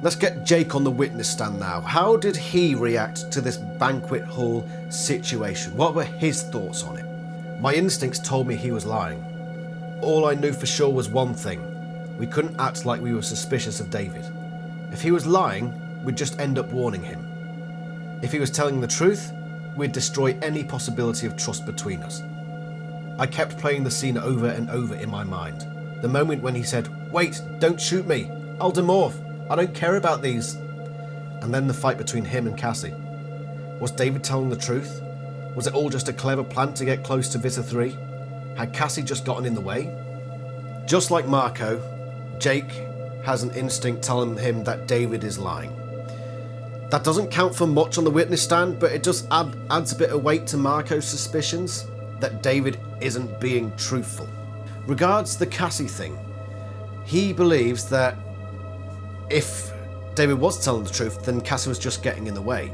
let's get Jake on the witness stand now. How did he react to this banquet hall situation? What were his thoughts on it? My instincts told me he was lying. All I knew for sure was one thing. We couldn't act like we were suspicious of David. If he was lying, we'd just end up warning him. If he was telling the truth, we'd destroy any possibility of trust between us. I kept playing the scene over and over in my mind. The moment when he said, "Wait, don't shoot me, I'll demorph, I don't care about these." And then the fight between him and Cassie. Was David telling the truth? Was it all just a clever plan to get close to Visser 3? Had Cassie just gotten in the way? Just like Marco, Jake has an instinct telling him that David is lying. That doesn't count for much on the witness stand, but it just adds a bit of weight to Marco's suspicions that David isn't being truthful. Regards the Cassie thing, he believes that if David was telling the truth, then Cassie was just getting in the way.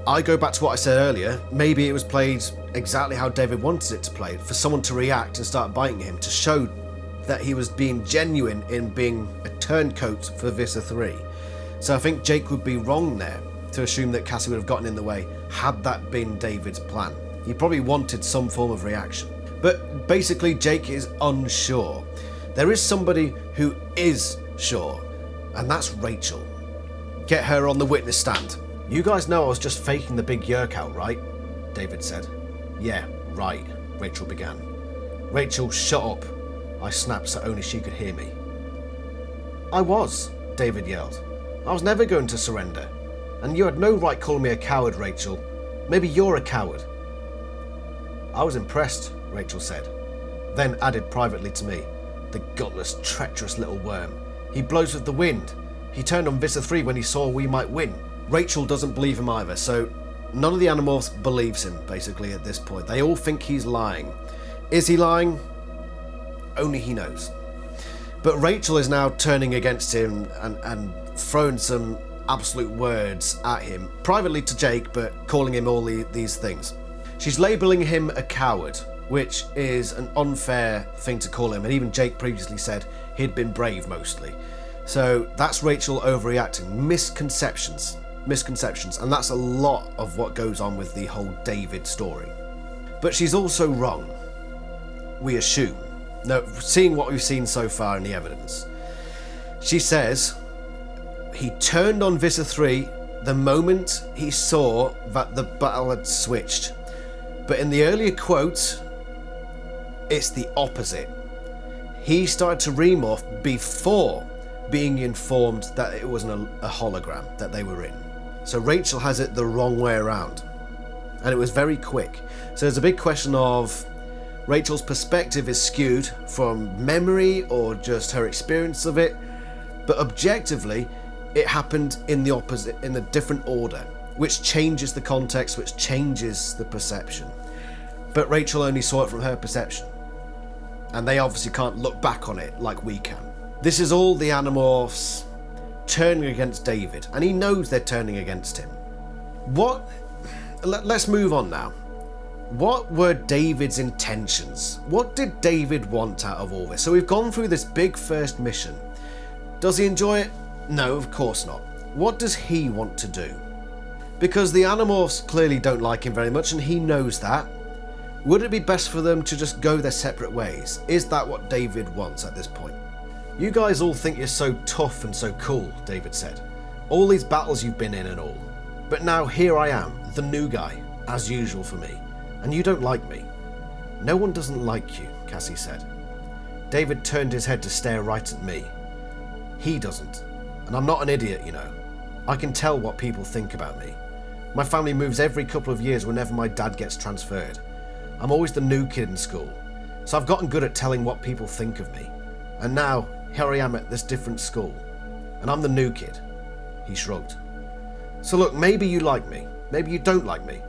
I go back to what I said earlier, maybe it was played exactly how David wanted it to play, for someone to react and start biting him, to show that he was being genuine in being a turncoat for Visser 3. So I think Jake would be wrong there to assume that Cassie would have gotten in the way had that been David's plan. He probably wanted some form of reaction. But basically Jake is unsure. There is somebody who is sure, and that's Rachel. Get her on the witness stand. You guys know I was just faking the big yerk out, right? David said. Yeah, right, Rachel began. Rachel, shut up, I snapped so only she could hear me. I was, David yelled. I was never going to surrender. And you had no right calling me a coward, Rachel. Maybe you're a coward. I was impressed, Rachel said, then added privately to me, the gutless, treacherous little worm. He blows with the wind. He turned on Visser 3 when he saw we might win. Rachel doesn't believe him either, so none of the Animorphs believes him, basically, at this point. They all think he's lying. Is he lying? Only he knows. But Rachel is now turning against him and throwing some absolute words at him, privately to Jake, but calling him all these things. She's labelling him a coward, which is an unfair thing to call him, and even Jake previously said he'd been brave mostly. So that's Rachel overreacting. Misconceptions, and that's a lot of what goes on with the whole David story. But she's also wrong, we assume. No, seeing what we've seen so far in the evidence. She says he turned on Visser 3 the moment he saw that the battle had switched. But in the earlier quote, it's the opposite. He started to remorph before being informed that it wasn't a hologram that they were in. So Rachel has it the wrong way around. And it was very quick. So there's a big question of Rachel's perspective is skewed from memory or just her experience of it. But objectively, it happened in the opposite, in a different order, which changes the context, which changes the perception. But Rachel only saw it from her perception. And they obviously can't look back on it like we can. This is all the Animorphs turning against David, and he knows they're turning against him. Let's move on now. What were David's intentions? What did David want out of all this? So we've gone through this big first mission. Does he enjoy it? No, of course not. What does he want to do? Because the Animorphs clearly don't like him very much, and he knows that. Would it be best for them to just go their separate ways? Is that what David wants at this point? You guys all think you're so tough and so cool, David said. All these battles you've been in and all. But now here I am, the new guy, as usual for me. And you don't like me. No one doesn't like you, Cassie said. David turned his head to stare right at me. He doesn't. And I'm not an idiot, you know. I can tell what people think about me. My family moves every couple of years whenever my dad gets transferred. I'm always the new kid in school, so I've gotten good at telling what people think of me. And now, here I am at this different school, and I'm the new kid. He shrugged. So look, maybe you like me, maybe you don't like me.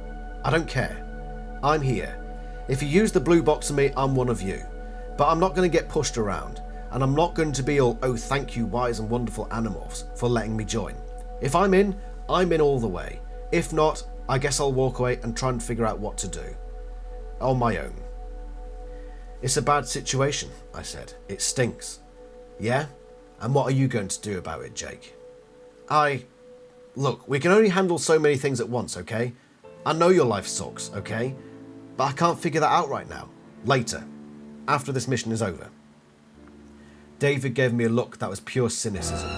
I don't care. I'm here. If you use the blue box on me, I'm one of you. But I'm not going to get pushed around, and I'm not going to be all, oh thank you wise and wonderful Animorphs for letting me join. If I'm in all the way. If not, I guess I'll walk away and try and figure out what to do. On my own. It's a bad situation, I said. It stinks. Yeah? And what are you going to do about it, Jake? Look, we can only handle so many things at once, okay? I know your life sucks, okay? But I can't figure that out right now. Later. After this mission is over. David gave me a look that was pure cynicism.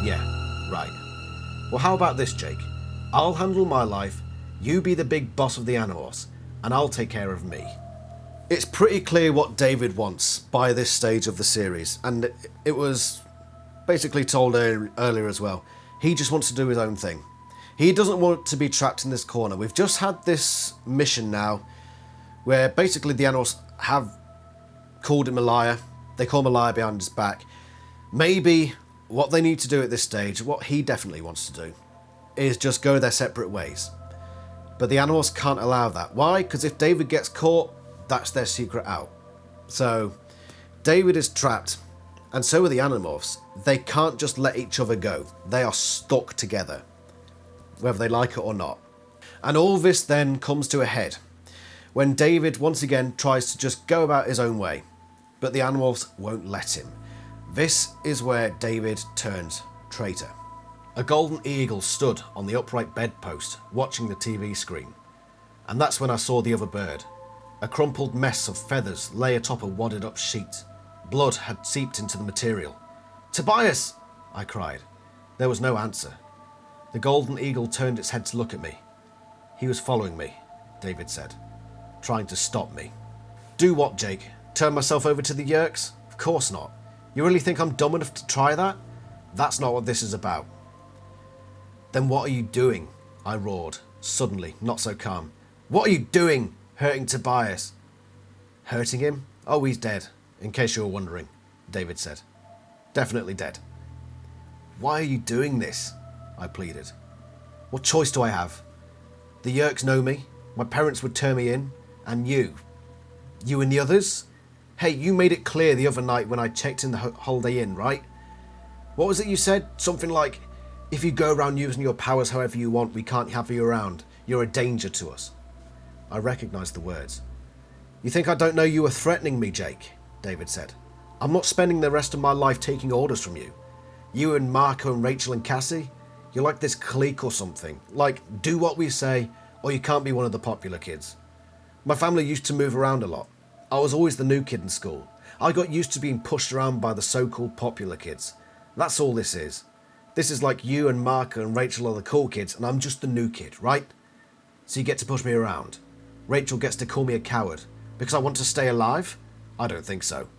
Yeah, right. Well, how about this, Jake? I'll handle my life, you be the big boss of the Animorphs, and I'll take care of me. It's pretty clear what David wants by this stage of the series, and it was basically told earlier as well. He just wants to do his own thing. He doesn't want to be trapped in this corner. We've just had this mission now where basically the Animorphs have called him a liar. They call him a liar behind his back. Maybe what they need to do at this stage, what he definitely wants to do, is just go their separate ways. But the Animorphs can't allow that. Why? Because if David gets caught, that's their secret out. So David is trapped, and so are the Animorphs. They can't just let each other go. They are stuck together, whether they like it or not. And all this then comes to a head when David once again tries to just go about his own way, but the Animorphs won't let him. This is where David turns traitor. A golden eagle stood on the upright bedpost, watching the TV screen. And that's when I saw the other bird. A crumpled mess of feathers lay atop a wadded up sheet. Blood had seeped into the material. "Tobias!" I cried. There was no answer. The golden eagle turned its head to look at me. He was following me, David said, trying to stop me. Do what, Jake? Turn myself over to the Yeerks? Of course not. You really think I'm dumb enough to try that? That's not what this is about. Then what are you doing? I roared, suddenly, not so calm. What are you doing, hurting Tobias? Hurting him? Oh, he's dead, in case you were wondering, David said. Definitely dead. Why are you doing this? I pleaded. What choice do I have? The Yeerks know me, my parents would turn me in, and you and the others? Hey, you made it clear the other night when I checked in the Holiday Inn, right? What was it you said? Something like, if you go around using your powers however you want, we can't have you around. You're a danger to us. I recognised the words. You think I don't know you were threatening me, Jake? David said. I'm not spending the rest of my life taking orders from you. You and Marco and Rachel and Cassie, you're like this clique or something. Like, do what we say, or you can't be one of the popular kids. My family used to move around a lot. I was always the new kid in school. I got used to being pushed around by the so-called popular kids. That's all this is. This is like you and Marco and Rachel are the cool kids, and I'm just the new kid, right? So you get to push me around. Rachel gets to call me a coward. Because I want to stay alive? I don't think so.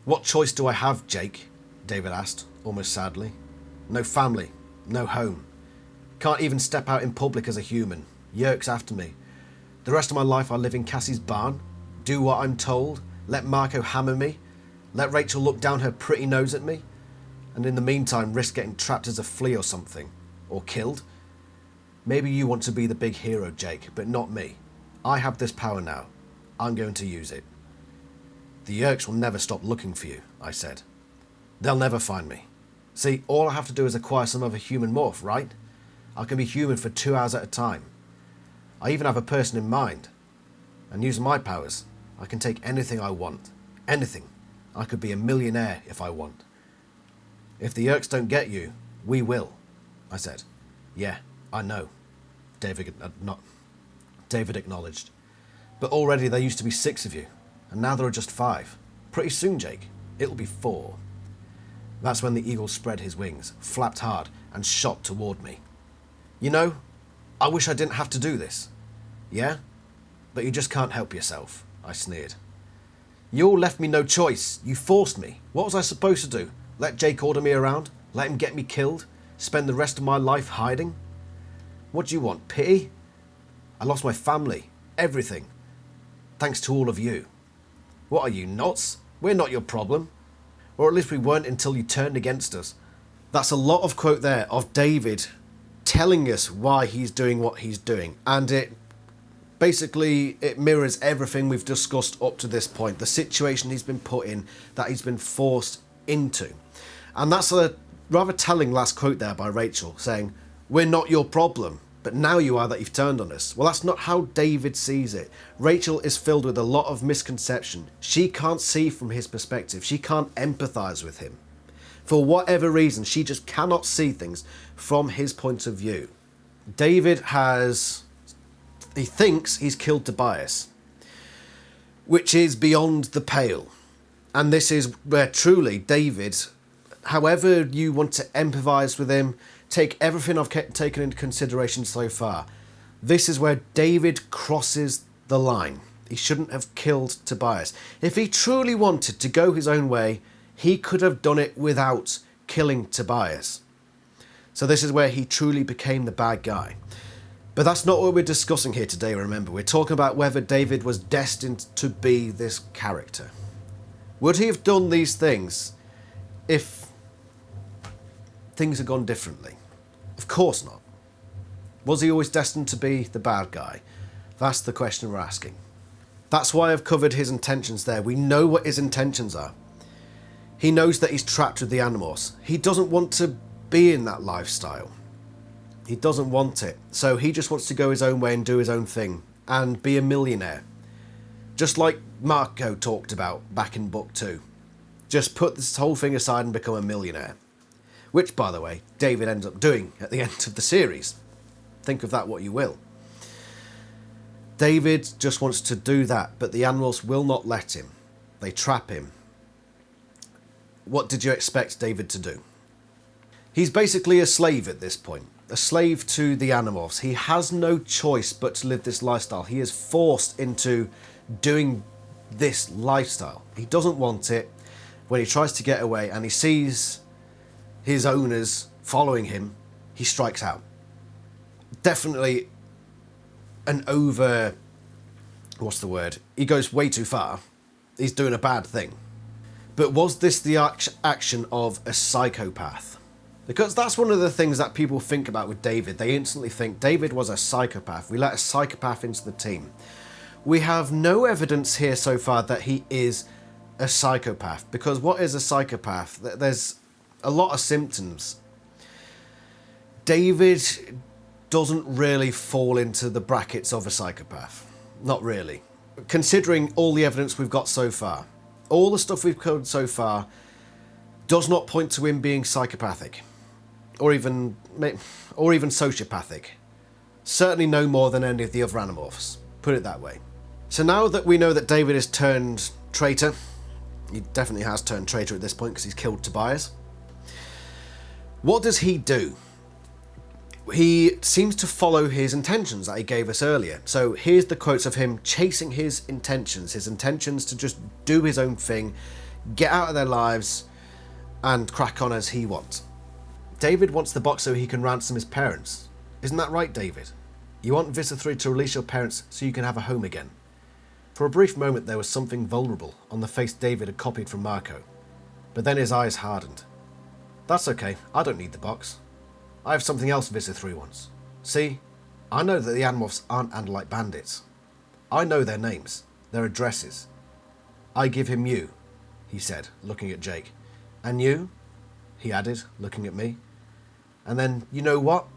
What choice do I have, Jake? David asked, almost sadly. No family. No home. Can't even step out in public as a human. Yerk's after me. The rest of my life I live in Cassie's barn. Do what I'm told. Let Marco hammer me. Let Rachel look down her pretty nose at me. And in the meantime risk getting trapped as a flea or something. Or killed. Maybe you want to be the big hero, Jake, but not me. I have this power now. I'm going to use it. The Yerks will never stop looking for you, I said. They'll never find me. See, all I have to do is acquire some other human morph, right? I can be human for 2 hours at a time. I even have a person in mind. And using my powers, I can take anything I want. Anything. I could be a millionaire if I want. If the Yerks don't get you, we will, I said. Yeah, I know. David acknowledged. But already there used to be 6 of you, and now there are just 5. Pretty soon, Jake, it'll be 4. That's when the eagle spread his wings, flapped hard, and shot toward me. You know, I wish I didn't have to do this. Yeah? But you just can't help yourself, I sneered. You all left me no choice. You forced me. What was I supposed to do? Let Jake order me around? Let him get me killed? Spend the rest of my life hiding? What do you want, pity? I lost my family, everything. Thanks to all of you. What are you, nuts? We're not your problem. Or at least we weren't until you turned against us. That's a lot of quote there of David telling us why he's doing what he's doing. And it mirrors everything we've discussed up to this point. The situation he's been put in, that he's been forced into. And that's a rather telling last quote there by Rachel, saying, we're not your problem. But now you are that you've turned on us. Well, that's not how David sees it. Rachel is filled with a lot of misconception. She can't see from his perspective. She can't empathise with him. For whatever reason, she just cannot see things from his point of view. David he thinks he's killed Tobias, which is beyond the pale. And this is where truly David, however you want to empathise with him, take everything I've taken into consideration so far, this is where David crosses the line. He shouldn't have killed Tobias. If he truly wanted to go his own way, he could have done it without killing Tobias. So this is where he truly became the bad guy. But that's not what we're discussing here today, remember. We're talking about whether David was destined to be this character. Would he have done these things if things had gone differently? Of course not. Was he always destined to be the bad guy? That's the question we're asking. That's why I've covered his intentions there. We know what his intentions are. He knows that he's trapped with the Animorphs. He doesn't want to be in that lifestyle. He doesn't want it. So he just wants to go his own way and do his own thing and be a millionaire. Just like Marco talked about back in book 2. Just put this whole thing aside and become a millionaire. Which, by the way, David ends up doing at the end of the series. Think of that what you will. David just wants to do that, but the Animorphs will not let him. They trap him. What did you expect David to do? He's basically a slave at this point. A slave to the Animorphs. He has no choice but to live this lifestyle. He is forced into doing this lifestyle. He doesn't want it. When he tries to get away and he sees his owners following him, he strikes out. Definitely an over... what's the word? He goes way too far. He's doing a bad thing. But was this the action of a psychopath? Because that's one of the things that people think about with David. They instantly think David was a psychopath. We let a psychopath into the team. We have no evidence here so far that he is a psychopath, because what is a psychopath? There's a lot of symptoms. David doesn't really fall into the brackets of a psychopath. Not really. Considering all the evidence we've got so far, all the stuff we've covered so far does not point to him being psychopathic, or even sociopathic. Certainly no more than any of the other Animorphs, put it that way. So now that we know that David has turned traitor, he definitely has turned traitor at this point because he's killed Tobias, what does he do? He seems to follow his intentions that he gave us earlier. So here's the quotes of him chasing his intentions to just do his own thing, get out of their lives, and crack on as he wants. David wants the box so he can ransom his parents. Isn't that right, David? You want Visser 3 to release your parents so you can have a home again. For a brief moment there was something vulnerable on the face David had copied from Marco, but then his eyes hardened. That's okay, I don't need the box. I have something else Visser 3 wants. See, I know that the Animorphs aren't Andalite bandits. I know their names, their addresses. I give him you, he said, looking at Jake. And you, he added, looking at me. And then, you know what?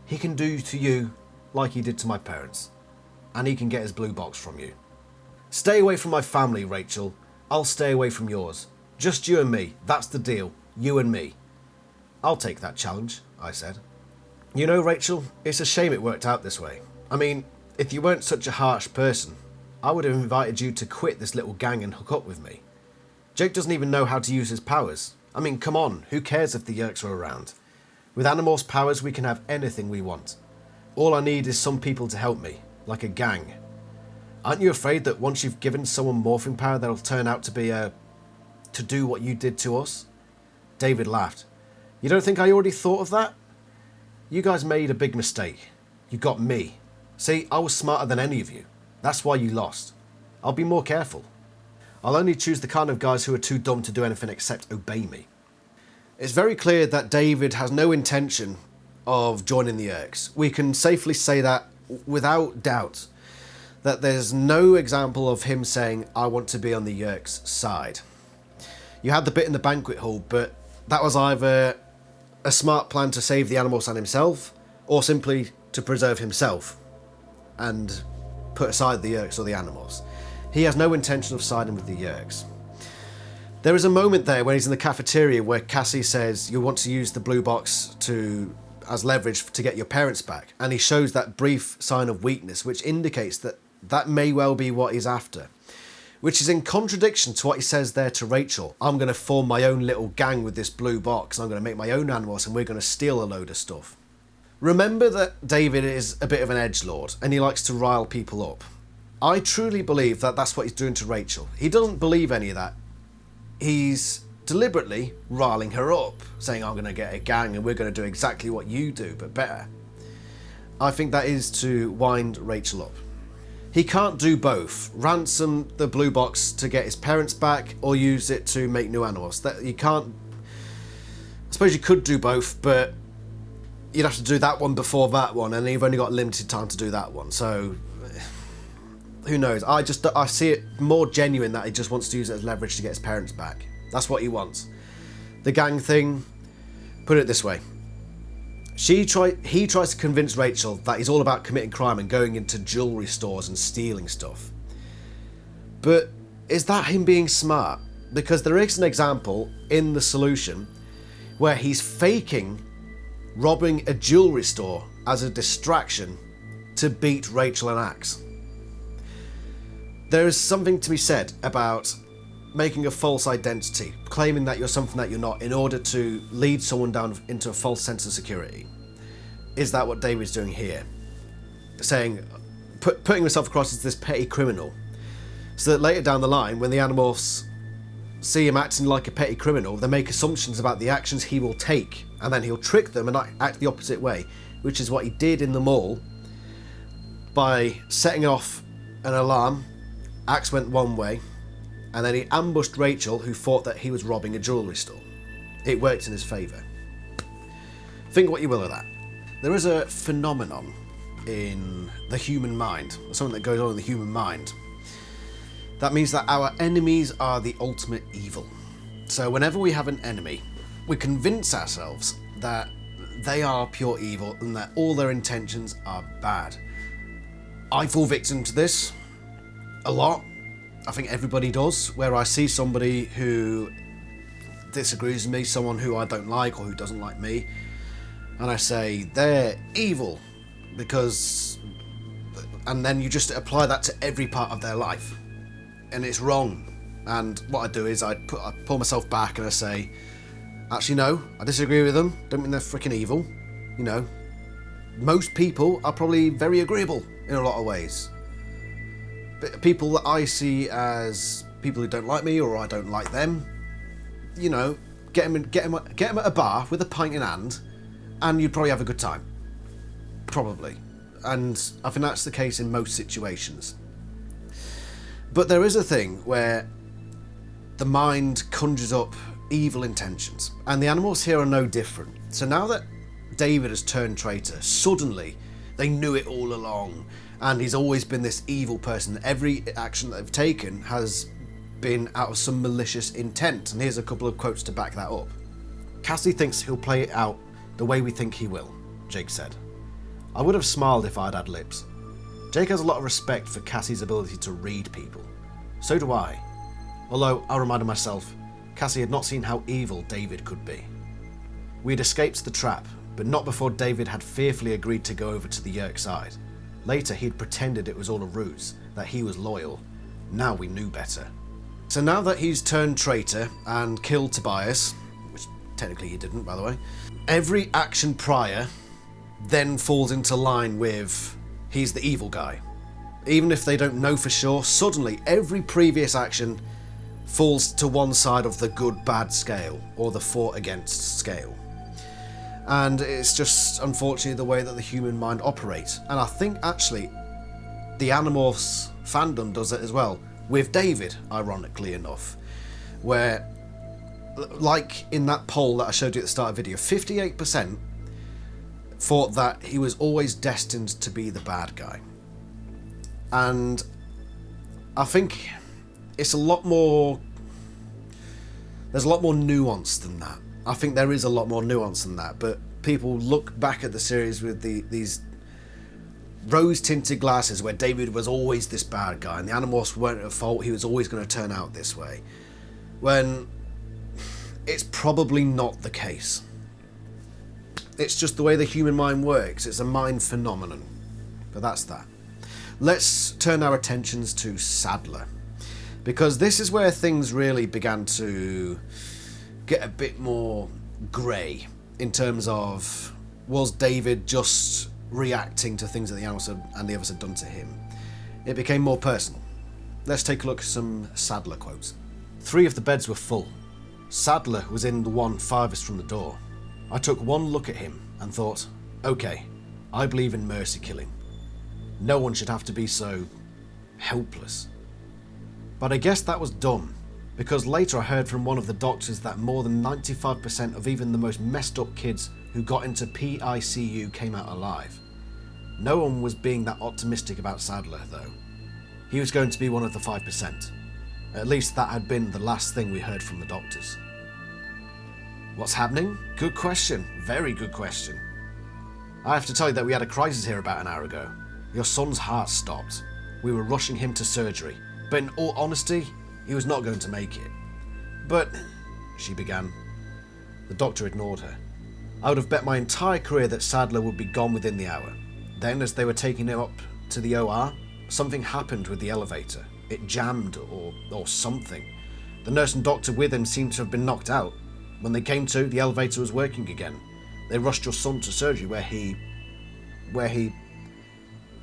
He can do to you like he did to my parents. And he can get his blue box from you. Stay away from my family, Rachel. I'll stay away from yours. Just you and me, that's the deal. You and me. I'll take that challenge, I said. You know, Rachel, it's a shame it worked out this way. I mean, if you weren't such a harsh person, I would have invited you to quit this little gang and hook up with me. Jake doesn't even know how to use his powers. I mean, come on, who cares if the Yeerks are around? With Animorphs powers, we can have anything we want. All I need is some people to help me, like a gang. Aren't you afraid that once you've given someone morphing power, they'll turn out to be to do what you did to us? David laughed. You don't think I already thought of that? You guys made a big mistake. You got me. See, I was smarter than any of you. That's why you lost. I'll be more careful. I'll only choose the kind of guys who are too dumb to do anything except obey me. It's very clear that David has no intention of joining the Yeerks. We can safely say that without doubt, that there's no example of him saying, I want to be on the Yeerks' side. You had the bit in the banquet hall, but that was either a smart plan to save the Animorphs and himself, or simply to preserve himself and put aside the Yeerks or the Animorphs. He has no intention of siding with the Yeerks. There is a moment there when he's in the cafeteria where Cassie says you want to use the blue box as leverage to get your parents back, and he shows that brief sign of weakness, which indicates that that may well be what he's after, which is in contradiction to what he says there to Rachel. I'm going to form my own little gang with this blue box, I'm going to make my own Animorphs, and we're going to steal a load of stuff. Remember that David is a bit of an edgelord, and he likes to rile people up. I truly believe that that's what he's doing to Rachel. He doesn't believe any of that. He's deliberately riling her up, saying, I'm going to get a gang and we're going to do exactly what you do, but better. I think that is to wind Rachel up. He can't do both. Ransom the blue box to get his parents back, or use it to make new Animorphs. That you can't... I suppose you could do both, but you'd have to do that one before that one, and you've only got limited time to do that one, so... Who knows? I see it more genuine that he just wants to use it as leverage to get his parents back. That's what he wants. The gang thing, put it this way. He tries to convince Rachel that he's all about committing crime and going into jewellery stores and stealing stuff. But is that him being smart? Because there is an example in the solution where he's faking robbing a jewellery store as a distraction to beat Rachel and Axe. There is something to be said about making a false identity, claiming that you're something that you're not in order to lead someone down into a false sense of security. Is that what David's doing here? Saying, putting himself across as this petty criminal, so that later down the line, when the Animorphs see him acting like a petty criminal, they make assumptions about the actions he will take, and then he'll trick them and act the opposite way, which is what he did in the mall by setting off an alarm. Axe went one way, and then he ambushed Rachel, who thought that he was robbing a jewellery store. It worked in his favour. Think what you will of that. There is a phenomenon in the human mind, something that goes on in the human mind, That means that our enemies are the ultimate evil. So whenever we have an enemy, we convince ourselves that they are pure evil and that all their intentions are bad. I fall victim to this a lot. I think everybody does, where I see somebody who disagrees with me, someone who I don't like or who doesn't like me, and I say they're evil because, and then you just apply that to every part of their life, and it's wrong. And what I do is I pull myself back and I say, actually no, I disagree with them, don't mean they're freaking evil. You know, most people are probably very agreeable in a lot of ways. But people that I see as people who don't like me or I don't like them, you know, get them at a bar with a pint in hand, and you'd probably have a good time. Probably. And I think that's the case in most situations. But there is a thing where the mind conjures up evil intentions, and the Animorphs here are no different. So now that David has turned traitor, suddenly they knew it all along, and he's always been this evil person. Every action that they've taken has been out of some malicious intent, and here's a couple of quotes to back that up. Cassie thinks he'll play it out the way we think he will, Jake said. I would have smiled if I'd had lips. Jake has a lot of respect for Cassie's ability to read people. So do I. Although, I reminded myself, Cassie had not seen how evil David could be. We had escaped the trap, but not before David had fearfully agreed to go over to the Yerk side. Later, he had pretended it was all a ruse, that he was loyal. Now we knew better. So now that he's turned traitor and killed Tobias, which technically he didn't, by the way, every action prior then falls into line with he's the evil guy. Even if they don't know for sure, suddenly every previous action falls to one side of the good-bad scale, or the for-against scale. And it's just, unfortunately, the way that the human mind operates. And I think, actually, the Animorphs fandom does it as well, with David, ironically enough, where, like in that poll that I showed you at the start of the video, 58% thought that he was always destined to be the bad guy. And I think it's a lot more, there's a lot more nuance than that. I think there is a lot more nuance than that, but people look back at the series with these rose-tinted glasses where David was always this bad guy and the Animorphs weren't at fault, he was always going to turn out this way, when it's probably not the case. It's just the way the human mind works. It's a mind phenomenon. But that's that. Let's turn our attentions to Saddler, because this is where things really began to get a bit more grey in terms of, was David just reacting to things that the Animorphs and the others had done to him? It became more personal. Let's take a look at some Saddler quotes. 3 of the beds were full. Saddler was in the one farthest from the door. I took one look at him and thought, okay, I believe in mercy killing. No one should have to be so helpless. But I guess that was dumb, because later I heard from one of the doctors that more than 95% of even the most messed up kids who got into PICU came out alive. No one was being that optimistic about Saddler, though. He was going to be one of the 5%. At least that had been the last thing we heard from the doctors. What's happening? Good question. Very good question. I have to tell you that we had a crisis here about an hour ago. Your son's heart stopped. We were rushing him to surgery, but in all honesty, he was not going to make it. But, she began. The doctor ignored her. I would have bet my entire career that Saddler would be gone within the hour. Then, as they were taking him up to the OR, something happened with the elevator. It jammed or something. The nurse and doctor with him seemed to have been knocked out. When they came to, the elevator was working again. They rushed your son to surgery where he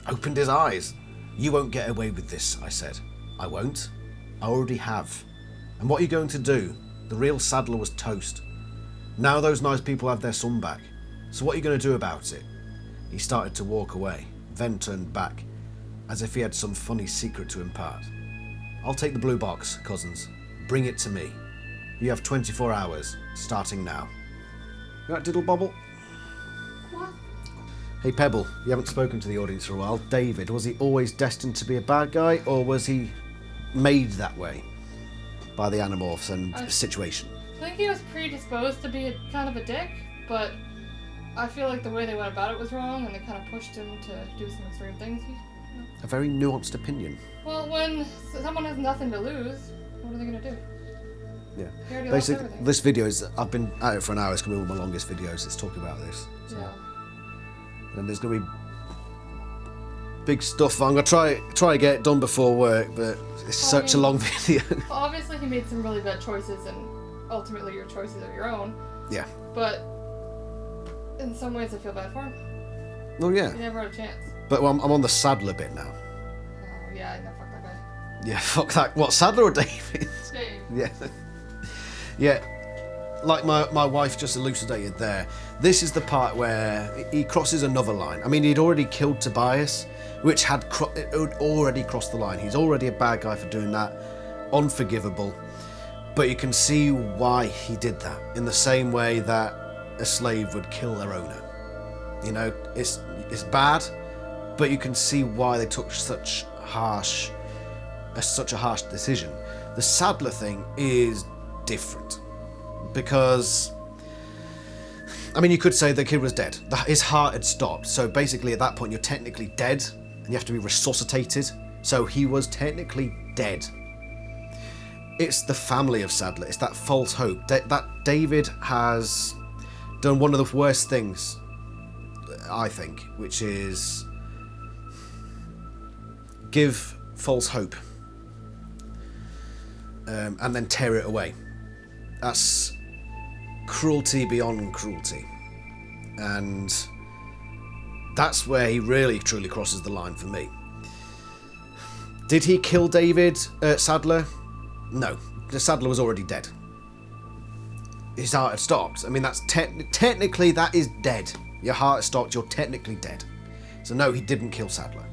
opened his eyes. You won't get away with this, I said. I won't. I already have. And what are you going to do? The real Saddler was toast. Now those nice people have their son back. So what are you going to do about it? He started to walk away, then turned back, as if he had some funny secret to impart. I'll take the blue box, cousins. Bring it to me. You have 24 hours, starting now. You right, Diddle Bobble? What? Hey Pebble, you haven't spoken to the audience for a while. David, was he always destined to be a bad guy, or was he made that way by the Animorphs and the situation. I think he was predisposed to be kind of a dick, but I feel like the way they went about it was wrong, and they kind of pushed him to do some extreme things. A very nuanced opinion. Well, when someone has nothing to lose, what are they going to do? Yeah. Basically, this video is, I've been at it for an hour, it's going to be one of my longest videos, it's talking about this. So. Yeah. And there's going to be big stuff. I'm going to try to get it done before work, but it's such a long video. Well, obviously he made some really bad choices, and ultimately your choices are your own. Yeah. But in some ways I feel bad for him. Well, yeah. He never had a chance. But I'm on the Saddler bit now. Oh, yeah, no, fuck that guy. Yeah, fuck that. What, Saddler or David? Dave. Yeah. Yeah. Like my wife just elucidated there, this is the part where he crosses another line. I mean, he'd already killed Tobias, which had already crossed the line. He's already a bad guy for doing that. Unforgivable. But you can see why he did that, in the same way that a slave would kill their owner. You know, it's bad, but you can see why they took such a harsh decision. The Saddler thing is different, because, I mean, you could say the kid was dead. His heart had stopped, so basically at that point you're technically dead, and you have to be resuscitated, so he was technically dead. It's the family of Saddler, it's that false hope. That David has done one of the worst things, I think, which is give false hope and then tear it away. That's cruelty beyond cruelty, and that's where he really truly crosses the line for me. Did he kill David Saddler? No, the Saddler was already dead. His heart had stopped. I mean, that's technically that is dead. Your heart has stopped, you're technically dead. So no, he didn't kill Saddler.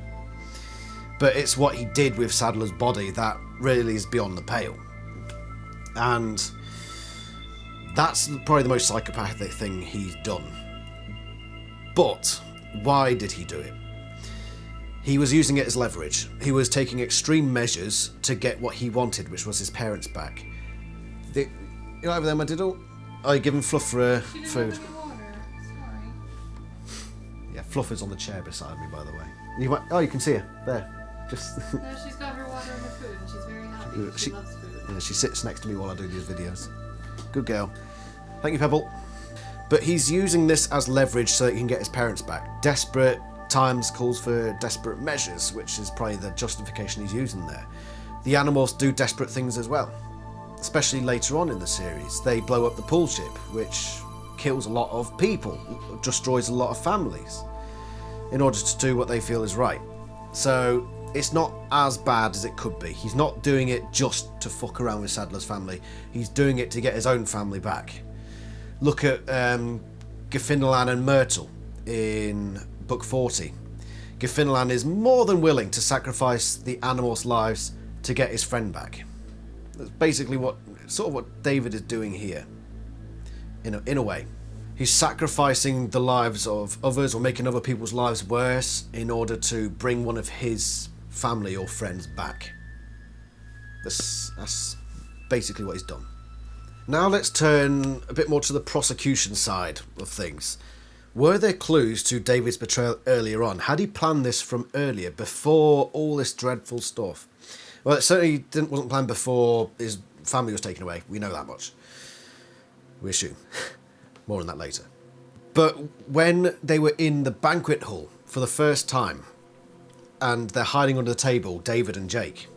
But it's what he did with Saddler's body that really is beyond the pale. And that's probably the most psychopathic thing he's done. But why did he do it? He was using it as leverage. He was taking extreme measures to get what he wanted, which was his parents back. You know over there, my diddle? Oh, you're giving Fluff for food. Yeah, Fluff is on the chair beside me, by the way. You can see her there. Just. No, she's got her water and her food, and she's very happy. She loves food. Yeah, she sits next to me while I do these videos. Good girl. Thank you, Pebble. But he's using this as leverage so that he can get his parents back. Desperate times calls for desperate measures, which is probably the justification he's using there. The Animorphs do desperate things as well, especially later on in the series. They blow up the pool ship, which kills a lot of people, destroys a lot of families, in order to do what they feel is right. So it's not as bad as it could be. He's not doing it just to fuck around with Saddler's family. He's doing it to get his own family back. Look at Gefinnilan and Myrtle in Book 40. Gefinnilan is more than willing to sacrifice the Animorphs' lives to get his friend back. That's basically what David is doing here, in a way. He's sacrificing the lives of others or making other people's lives worse in order to bring one of his family or friends back. That's basically what he's done. Now let's turn a bit more to the prosecution side of things. Were there clues to David's betrayal earlier on? Had he planned this from earlier, before all this dreadful stuff? Well, it certainly wasn't planned before his family was taken away. We know that much. We assume. More on that later. But when they were in the banquet hall for the first time, and they're hiding under the table, David and Jake,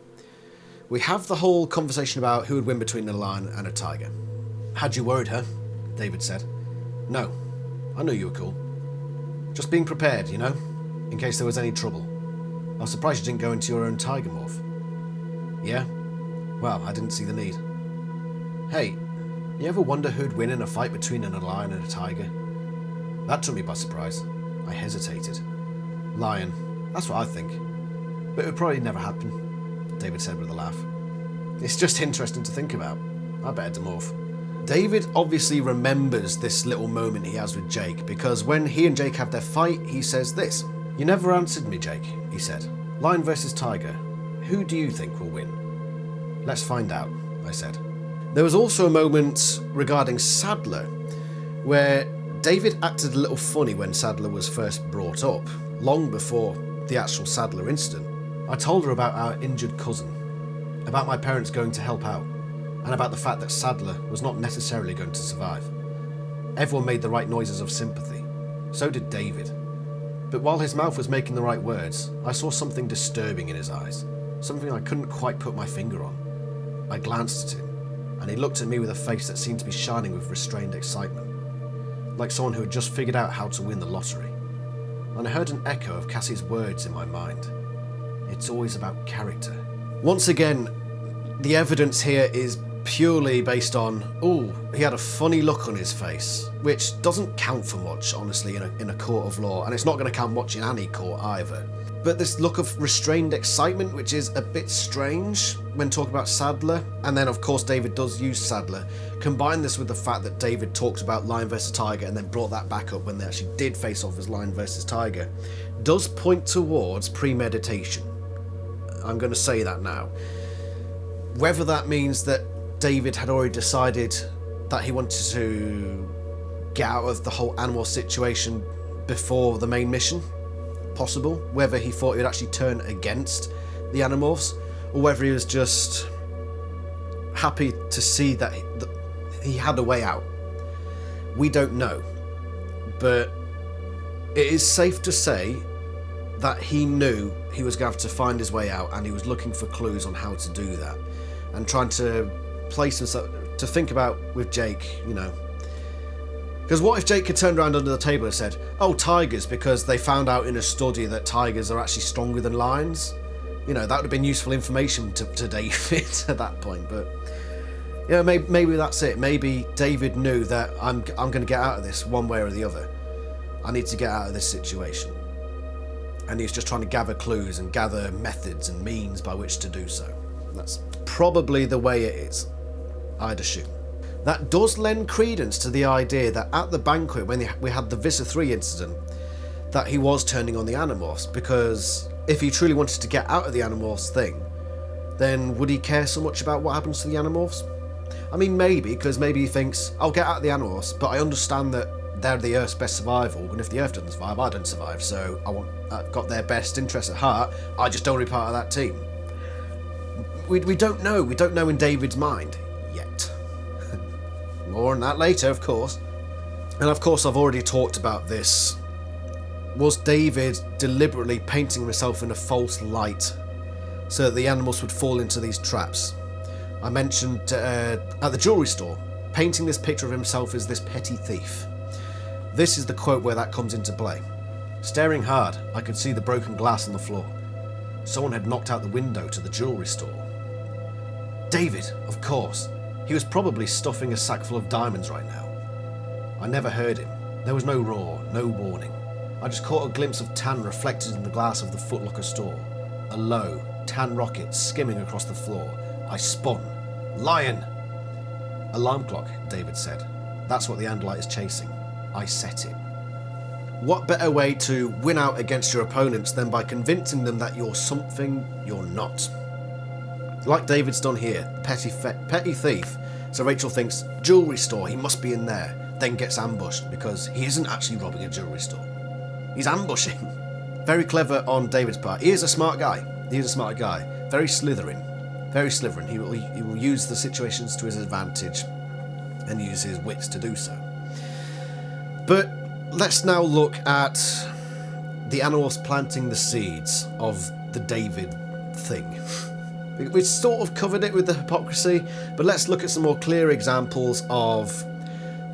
we have the whole conversation about who would win between a lion and a tiger. Had you worried her? David said. No. I knew you were cool. Just being prepared, you know? In case there was any trouble. I was surprised you didn't go into your own tiger morph. Yeah? Well, I didn't see the need. Hey, you ever wonder who'd win in a fight between a lion and a tiger? That took me by surprise. I hesitated. Lion. That's what I think. But it would probably never happen, David said with a laugh. It's just interesting to think about. I better demorph. David obviously remembers this little moment he has with Jake, because when he and Jake have their fight, he says this. You never answered me, Jake, he said. Lion versus tiger. Who do you think will win? Let's find out, I said. There was also a moment regarding Sadler, where David acted a little funny when Sadler was first brought up, long before the actual Sadler incident. I told her about our injured cousin, about my parents going to help out, and about the fact that Sadler was not necessarily going to survive. Everyone made the right noises of sympathy. So did David. But while his mouth was making the right words, I saw something disturbing in his eyes, something I couldn't quite put my finger on. I glanced at him, and he looked at me with a face that seemed to be shining with restrained excitement, like someone who had just figured out how to win the lottery. And I heard an echo of Cassie's words in my mind. It's always about character. Once again, the evidence here is purely based on, he had a funny look on his face, which doesn't count for much, honestly, in a court of law, and it's not going to count much in any court either. But this look of restrained excitement, which is a bit strange when talking about Sadler, and then of course David does use Sadler, combine this with the fact that David talked about Lion vs Tiger and then brought that back up when they actually did face off as Lion vs Tiger, does point towards premeditation. I'm going to say that now. Whether that means that David had already decided that he wanted to get out of the whole animal situation before the main mission, possible. Whether he thought he would actually turn against the Animorphs, or whether he was just happy to see that he had a way out. We don't know. But it is safe to say that he knew he was going to have to find his way out, and he was looking for clues on how to do that, and trying to place himself to think about with Jake, because what if Jake had turned around under the table and said, tigers, because they found out in a study that tigers are actually stronger than lions? That would have been useful information to David at that point. But maybe that's it. Maybe David knew that I'm going to get out of this one way or the other. I need to get out of this situation. And he's just trying to gather clues and gather methods and means by which to do so. That's probably the way it is, I'd assume. That does lend credence to the idea that at the banquet, when we had the Visa 3 incident, that he was turning on the Animorphs, because if he truly wanted to get out of the Animorphs thing, then would he care so much about what happens to the Animorphs? I mean, maybe, because maybe he thinks, I'll get out of the Animorphs, but I understand that they're the Earth's best survival, and if the Earth doesn't survive, I don't survive, so I've got their best interests at heart, I just don't want to be part of that team. We don't know. We don't know in David's mind yet. More on that later, of course. And of course, I've already talked about this. Was David deliberately painting himself in a false light so that the animals would fall into these traps? I mentioned at the jewellery store, painting this picture of himself as this petty thief. This is the quote where that comes into play. Staring hard, I could see the broken glass on the floor. Someone had knocked out the window to the jewellery store. David, of course. He was probably stuffing a sack full of diamonds right now. I never heard him. There was no roar, no warning. I just caught a glimpse of tan reflected in the glass of the Foot Locker store. A low, tan rocket skimming across the floor. I spun. Lion! Alarm clock, David said. That's what the Andalite is chasing. I set it. What better way to win out against your opponents than by convincing them that you're something you're not? Like David's done here, petty thief. So Rachel thinks, jewellery store, he must be in there, then gets ambushed because he isn't actually robbing a jewellery store. He's ambushing. Very clever on David's part. He is a smart guy. Very Slytherin. He will use the situations to his advantage and use his wits to do so. But let's now look at the Animorphs planting the seeds of the David thing. We sort of covered it with the hypocrisy, but let's look at some more clear examples of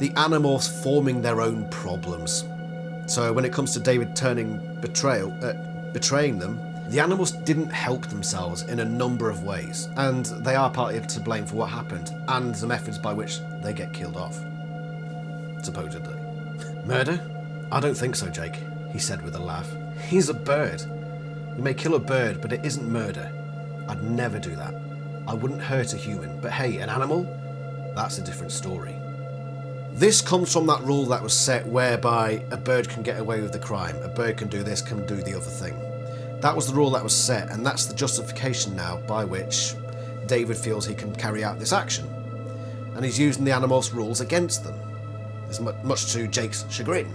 the Animorphs forming their own problems. So when it comes to David betraying them, the Animorphs didn't help themselves in a number of ways, and they are partly to blame for what happened, and the methods by which they get killed off. Supposedly. Murder? I don't think so, Jake, he said with a laugh. He's a bird. You may kill a bird, but it isn't murder. I'd never do that. I wouldn't hurt a human, but hey, an animal? That's a different story. This comes from that rule that was set whereby a bird can get away with the crime, a bird can do this, can do the other thing. That was the rule that was set, and that's the justification now by which David feels he can carry out this action. And he's using the Animorphs rules against them, as much to Jake's chagrin.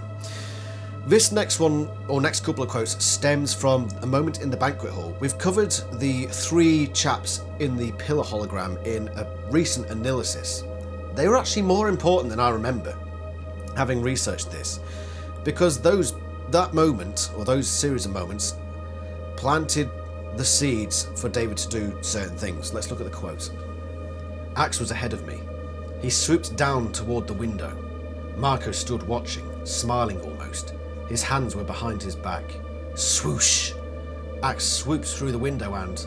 This next one, or next couple of quotes, stems from a moment in the banquet hall. We've covered the 3 chaps in the pillar hologram in a recent analysis. They were actually more important than I remember, having researched this, because that moment, or those series of moments, planted the seeds for David to do certain things. Let's look at the quote. Axe was ahead of me. He swooped down toward the window. Marco stood watching, smiling almost. His hands were behind his back. Swoosh! Axe swoops through the window and...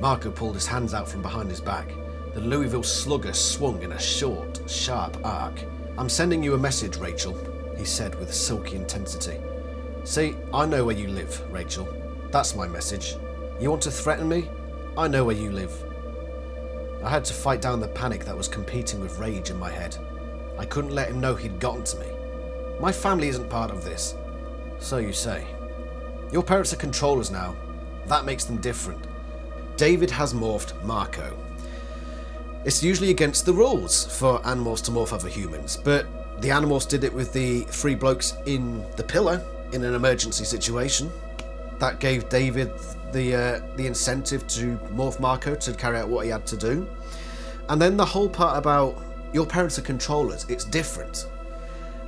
Marco pulled his hands out from behind his back. The Louisville slugger swung in a short, sharp arc. I'm sending you a message, Rachel, he said with silky intensity. See, I know where you live, Rachel. That's my message. You want to threaten me? I know where you live. I had to fight down the panic that was competing with rage in my head. I couldn't let him know he'd gotten to me. My family isn't part of this. So you say. Your parents are controllers now. That makes them different. David has morphed Marco. It's usually against the rules for Animorphs to morph other humans, but the Animorphs did it with the 3 blokes in the pillar in an emergency situation. That gave David the incentive to morph Marco to carry out what he had to do. And then the whole part about your parents are controllers, it's different.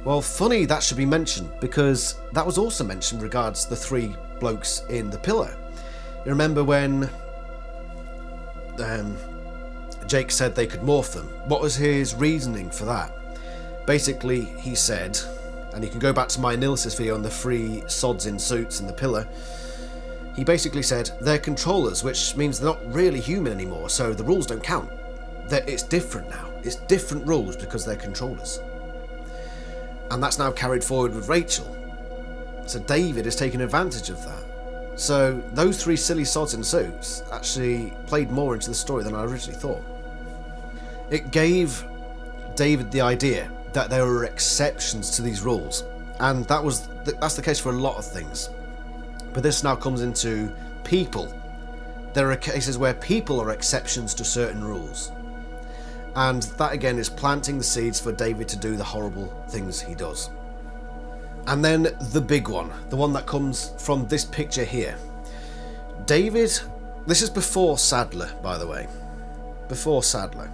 Well, funny that should be mentioned, because that was also mentioned regards the 3 blokes in the pillar. You remember when Jake said they could morph them? What was his reasoning for that? Basically, he said, and you can go back to my analysis video on the 3 sods in suits in the pillar, he basically said they're controllers, which means they're not really human anymore, so the rules don't count. It's different now. It's different rules because they're controllers. And that's now carried forward with Rachel. So David has taken advantage of that. So those 3 silly sods in suits actually played more into the story than I originally thought. It gave David the idea that there were exceptions to these rules, and that's the case for a lot of things. But this now comes into people. There are cases where people are exceptions to certain rules. And that again is planting the seeds for David to do the horrible things he does. And then the big one, the one that comes from this picture here. David, this is before Sadler, by the way. Before Sadler.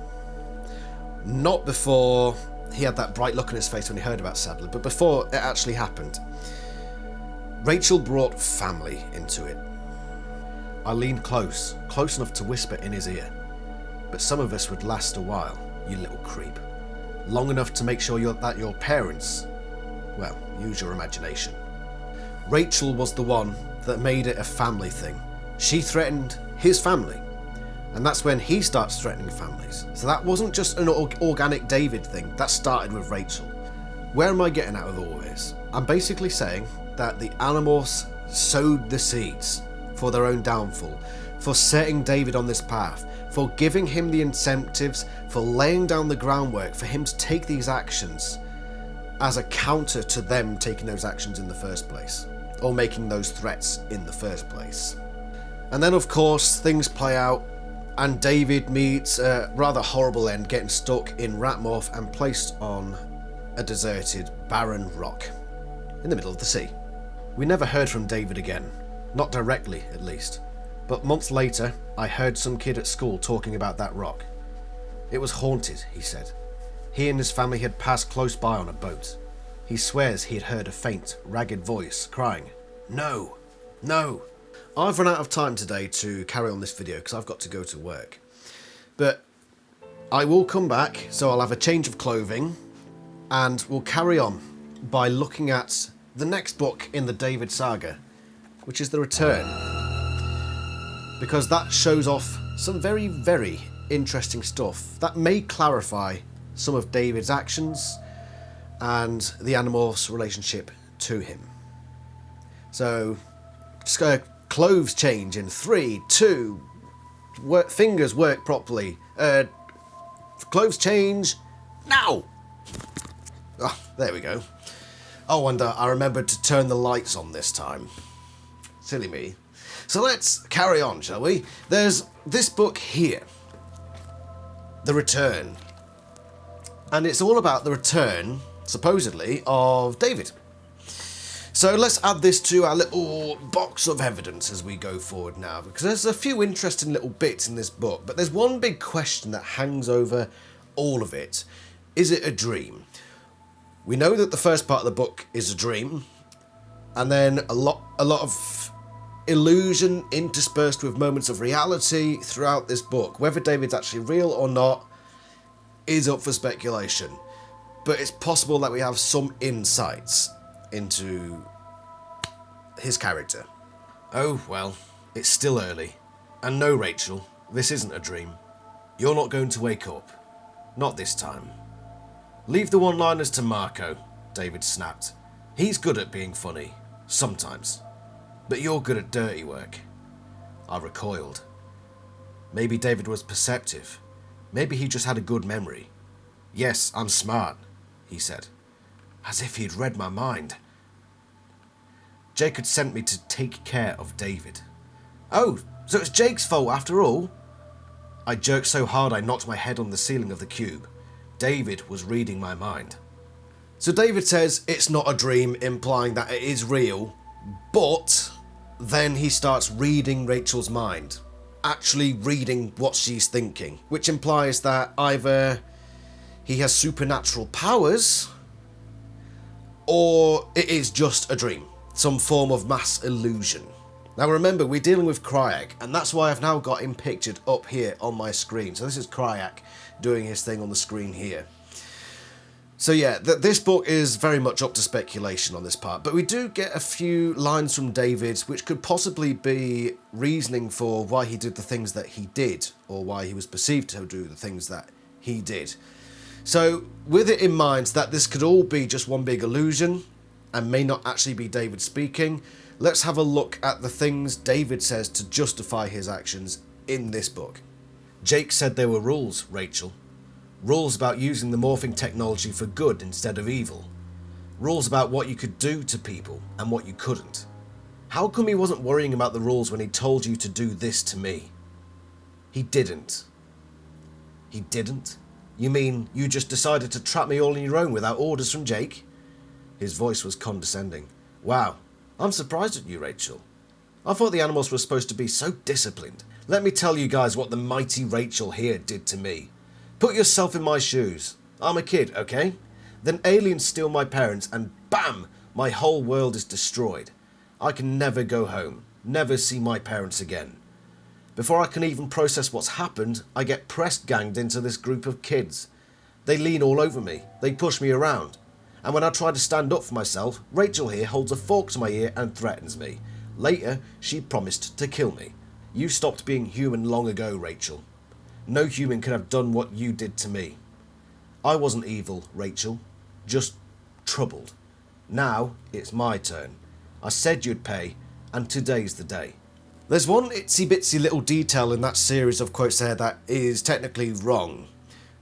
Not before he had that bright look on his face when he heard about Sadler, but before it actually happened. Rachel brought family into it. I leaned close enough to whisper in his ear. But some of us would last a while, you little creep. Long enough to make sure that your parents, well, use your imagination. Rachel was the one that made it a family thing. She threatened his family. And that's when he starts threatening families. So that wasn't just an organic David thing, that started with Rachel. Where am I getting out of all this? I'm basically saying that the Animorphs sowed the seeds for their own downfall, for setting David on this path, for giving him the incentives, for laying down the groundwork for him to take these actions as a counter to them taking those actions in the first place, or making those threats in the first place. And then of course things play out, and David meets a rather horrible end, getting stuck in Ratmorph and placed on a deserted, barren rock in the middle of the sea. We never heard from David again, not directly at least. But months later, I heard some kid at school talking about that rock. It was haunted, he said. He and his family had passed close by on a boat. He swears he had heard a faint, ragged voice crying, "No, no." I've run out of time today to carry on this video because I've got to go to work. But I will come back, so I'll have a change of clothing, and we'll carry on by looking at the next book in the David saga, which is The Return. Because that shows off some very, very interesting stuff that may clarify some of David's actions and the Animorphs' relationship to him. So, just go clothes change in 3, 2, fingers work properly. Clothes change now! Ah, there we go. Oh, and I remembered to turn the lights on this time. Silly me. So let's carry on, shall we? There's this book here, The Return. And it's all about the return, supposedly, of David. So let's add this to our little box of evidence as we go forward now, because there's a few interesting little bits in this book, but there's one big question that hangs over all of it. Is it a dream? We know that the first part of the book is a dream, and then a lot of illusion interspersed with moments of reality throughout this book. Whether David's actually real or not is up for speculation, but it's possible that we have some insights into his character. Oh, well, it's still early. And no, Rachel, this isn't a dream. You're not going to wake up. Not this time. Leave the one-liners to Marco, David snapped. He's good at being funny, sometimes. But you're good at dirty work. I recoiled. Maybe David was perceptive. Maybe he just had a good memory. Yes, I'm smart, he said. As if he'd read my mind. Jake had sent me to take care of David. Oh, so it's Jake's fault after all? I jerked so hard I knocked my head on the ceiling of the cube. David was reading my mind. So David says it's not a dream, implying that it is real, but then he starts reading Rachel's mind. Actually reading what she's thinking, which implies that either he has supernatural powers, or it is just a dream, some form of mass illusion. Now remember, we're dealing with Cryak, and that's why I've now got him pictured up here on my screen. So this is Cryak doing his thing on the screen here. So yeah, this book is very much up to speculation on this part, but we do get a few lines from David which could possibly be reasoning for why he did the things that he did, or why he was perceived to do the things that he did. So, with it in mind that this could all be just one big illusion, and may not actually be David speaking, let's have a look at the things David says to justify his actions in this book. Jake said there were rules, Rachel. Rules about using the morphing technology for good instead of evil. Rules about what you could do to people and what you couldn't. How come he wasn't worrying about the rules when he told you to do this to me? He didn't. He didn't? You mean you just decided to trap me all on your own without orders from Jake? His voice was condescending. Wow, I'm surprised at you, Rachel. I thought the Animorphs were supposed to be so disciplined. Let me tell you guys what the mighty Rachel here did to me. Put yourself in my shoes. I'm a kid, okay? Then aliens steal my parents and BAM! My whole world is destroyed. I can never go home, never see my parents again. Before I can even process what's happened, I get press-ganged into this group of kids. They lean all over me, they push me around. And when I try to stand up for myself, Rachel here holds a fork to my ear and threatens me. Later, she promised to kill me. You stopped being human long ago, Rachel. No human could have done what you did to me. I wasn't evil, Rachel. Just troubled. Now, it's my turn. I said you'd pay, and today's the day. There's one itsy-bitsy little detail in that series of quotes there that is technically wrong.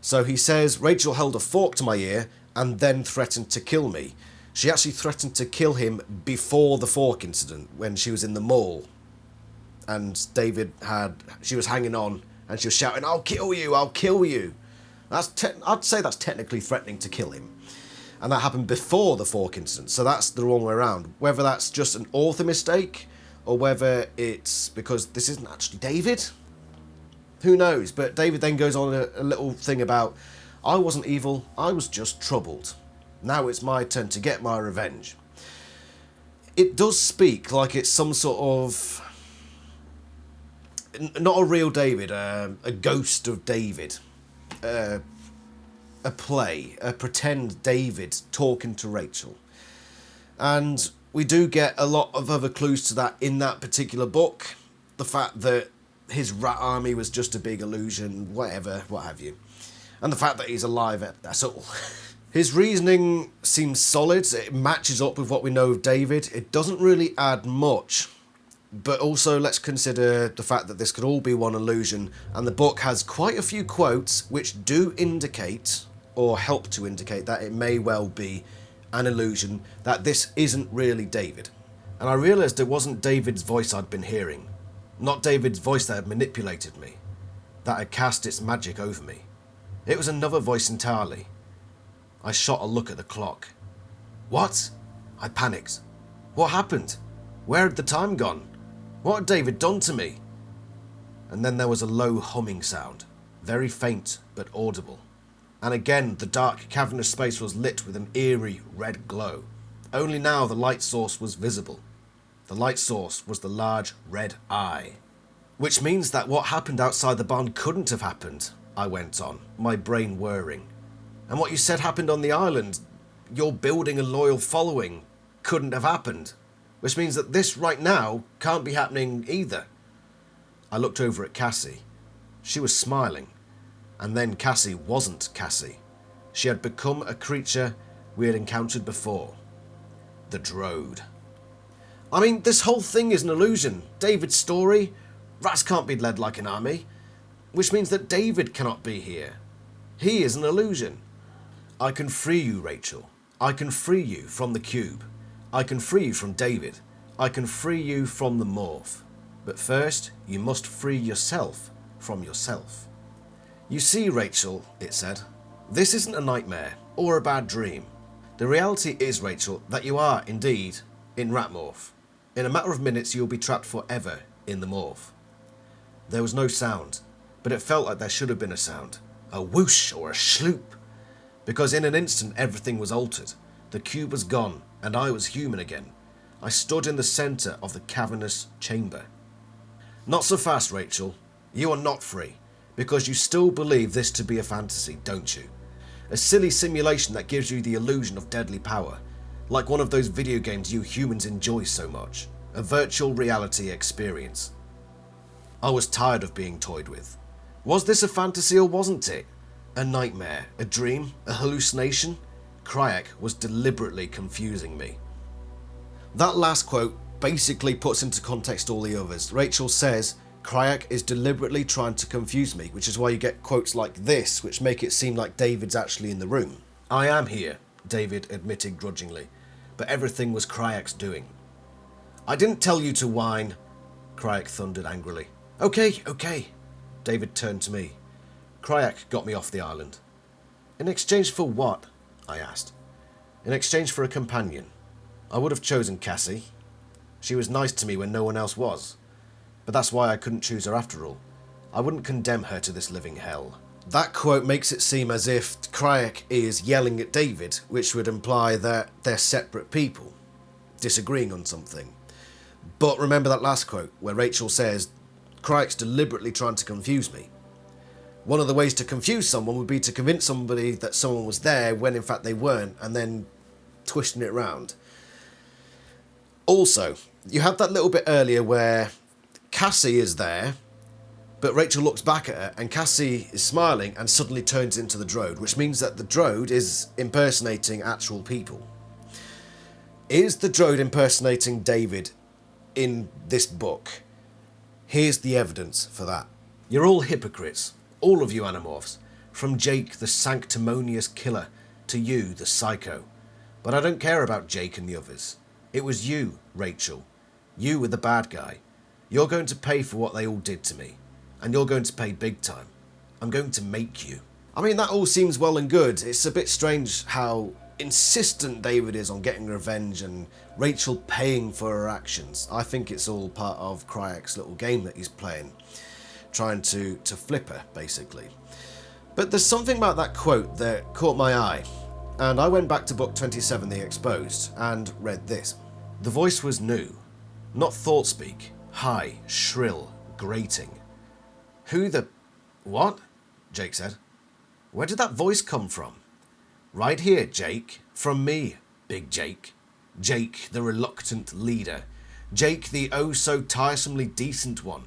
So he says, Rachel held a fork to my ear and then threatened to kill me. She actually threatened to kill him before the fork incident, when she was in the mall. And she was hanging on, and she was shouting, I'll kill you, I'll kill you. I'd say that's technically threatening to kill him. And that happened before the fork incident, so that's the wrong way around. Whether that's just an author mistake, or whether it's because this isn't actually David, who knows? But David then goes on a little thing about, I wasn't evil, I was just troubled. Now it's my turn to get my revenge. It does speak like it's some sort of, not a real David, a ghost of David. A play, a pretend David talking to Rachel. And we do get a lot of other clues to that in that particular book. The fact that his rat army was just a big illusion, whatever, what have you. And the fact that he's alive, that's all. His reasoning seems solid, it matches up with what we know of David. It doesn't really add much. But also let's consider the fact that this could all be one illusion, and the book has quite a few quotes which do indicate, or help to indicate, that it may well be an illusion, that this isn't really David. And I realised it wasn't David's voice I'd been hearing. Not David's voice that had manipulated me, that had cast its magic over me. It was another voice entirely. I shot a look at the clock. What? I panicked. What happened? Where had the time gone? What had David done to me? And then there was a low humming sound, very faint but audible. And again the dark cavernous space was lit with an eerie red glow. Only now the light source was visible. The light source was the large red eye. Which means that what happened outside the barn couldn't have happened, I went on, my brain whirring. And what you said happened on the island, your building a loyal following, couldn't have happened. Which means that this right now can't be happening either. I looked over at Cassie. She was smiling. And then Cassie wasn't Cassie. She had become a creature we had encountered before. The Drode. I mean, this whole thing is an illusion. David's story. Rats can't be led like an army. Which means that David cannot be here. He is an illusion. I can free you, Rachel. I can free you from the cube. I can free you from David. I can free you from the morph. But first, you must free yourself from yourself. You see, Rachel, it said, this isn't a nightmare or a bad dream. The reality is, Rachel, that you are, indeed, in Ratmorph. In a matter of minutes, you'll be trapped forever in the morph. There was no sound, but it felt like there should have been a sound. A whoosh or a sloop. Because in an instant, everything was altered. The cube was gone, and I was human again. I stood in the centre of the cavernous chamber. Not so fast, Rachel. You are not free, because you still believe this to be a fantasy, don't you? A silly simulation that gives you the illusion of deadly power, like one of those video games you humans enjoy so much. A virtual reality experience. I was tired of being toyed with. Was this a fantasy or wasn't it? A nightmare, a dream, a hallucination? Kryak was deliberately confusing me. That last quote basically puts into context all the others. Rachel says, Kryak is deliberately trying to confuse me, which is why you get quotes like this, which make it seem like David's actually in the room. I am here, David admitted grudgingly, but everything was Kryak's doing. I didn't tell you to whine, Kryak thundered angrily. Okay, David turned to me. Kryak got me off the island. In exchange for what? I asked. In exchange for a companion. I would have chosen Cassie. She was nice to me when no one else was. But that's why I couldn't choose her after all. I wouldn't condemn her to this living hell. That quote makes it seem as if Kryak is yelling at David, which would imply that they're separate people, disagreeing on something. But remember that last quote, where Rachel says, Kryak's deliberately trying to confuse me. One of the ways to confuse someone would be to convince somebody that someone was there when in fact they weren't, and then twisting it around. Also, you have that little bit earlier where Cassie is there, but Rachel looks back at her and Cassie is smiling and suddenly turns into the Drode, which means that the Drode is impersonating actual people. Is the Drode impersonating David in this book? Here's the evidence for that. You're all hypocrites, all of you Animorphs, from Jake the sanctimonious killer to you the psycho. But I don't care about Jake and the others. It was you, Rachel. You were the bad guy. You're going to pay for what they all did to me. And you're going to pay big time. I'm going to make you. I mean, that all seems well and good. It's a bit strange how insistent David is on getting revenge and Rachel paying for her actions. I think it's all part of Kryak's little game that he's playing. Trying to flip her, basically. But there's something about that quote that caught my eye. And I went back to book 27, The Exposed, and read this. The voice was new. Not thought speak. High, shrill, grating. Who the... What? Jake said. Where did that voice come from? Right here, Jake. From me, Big Jake. Jake, the reluctant leader. Jake, the oh-so-tiresomely decent one.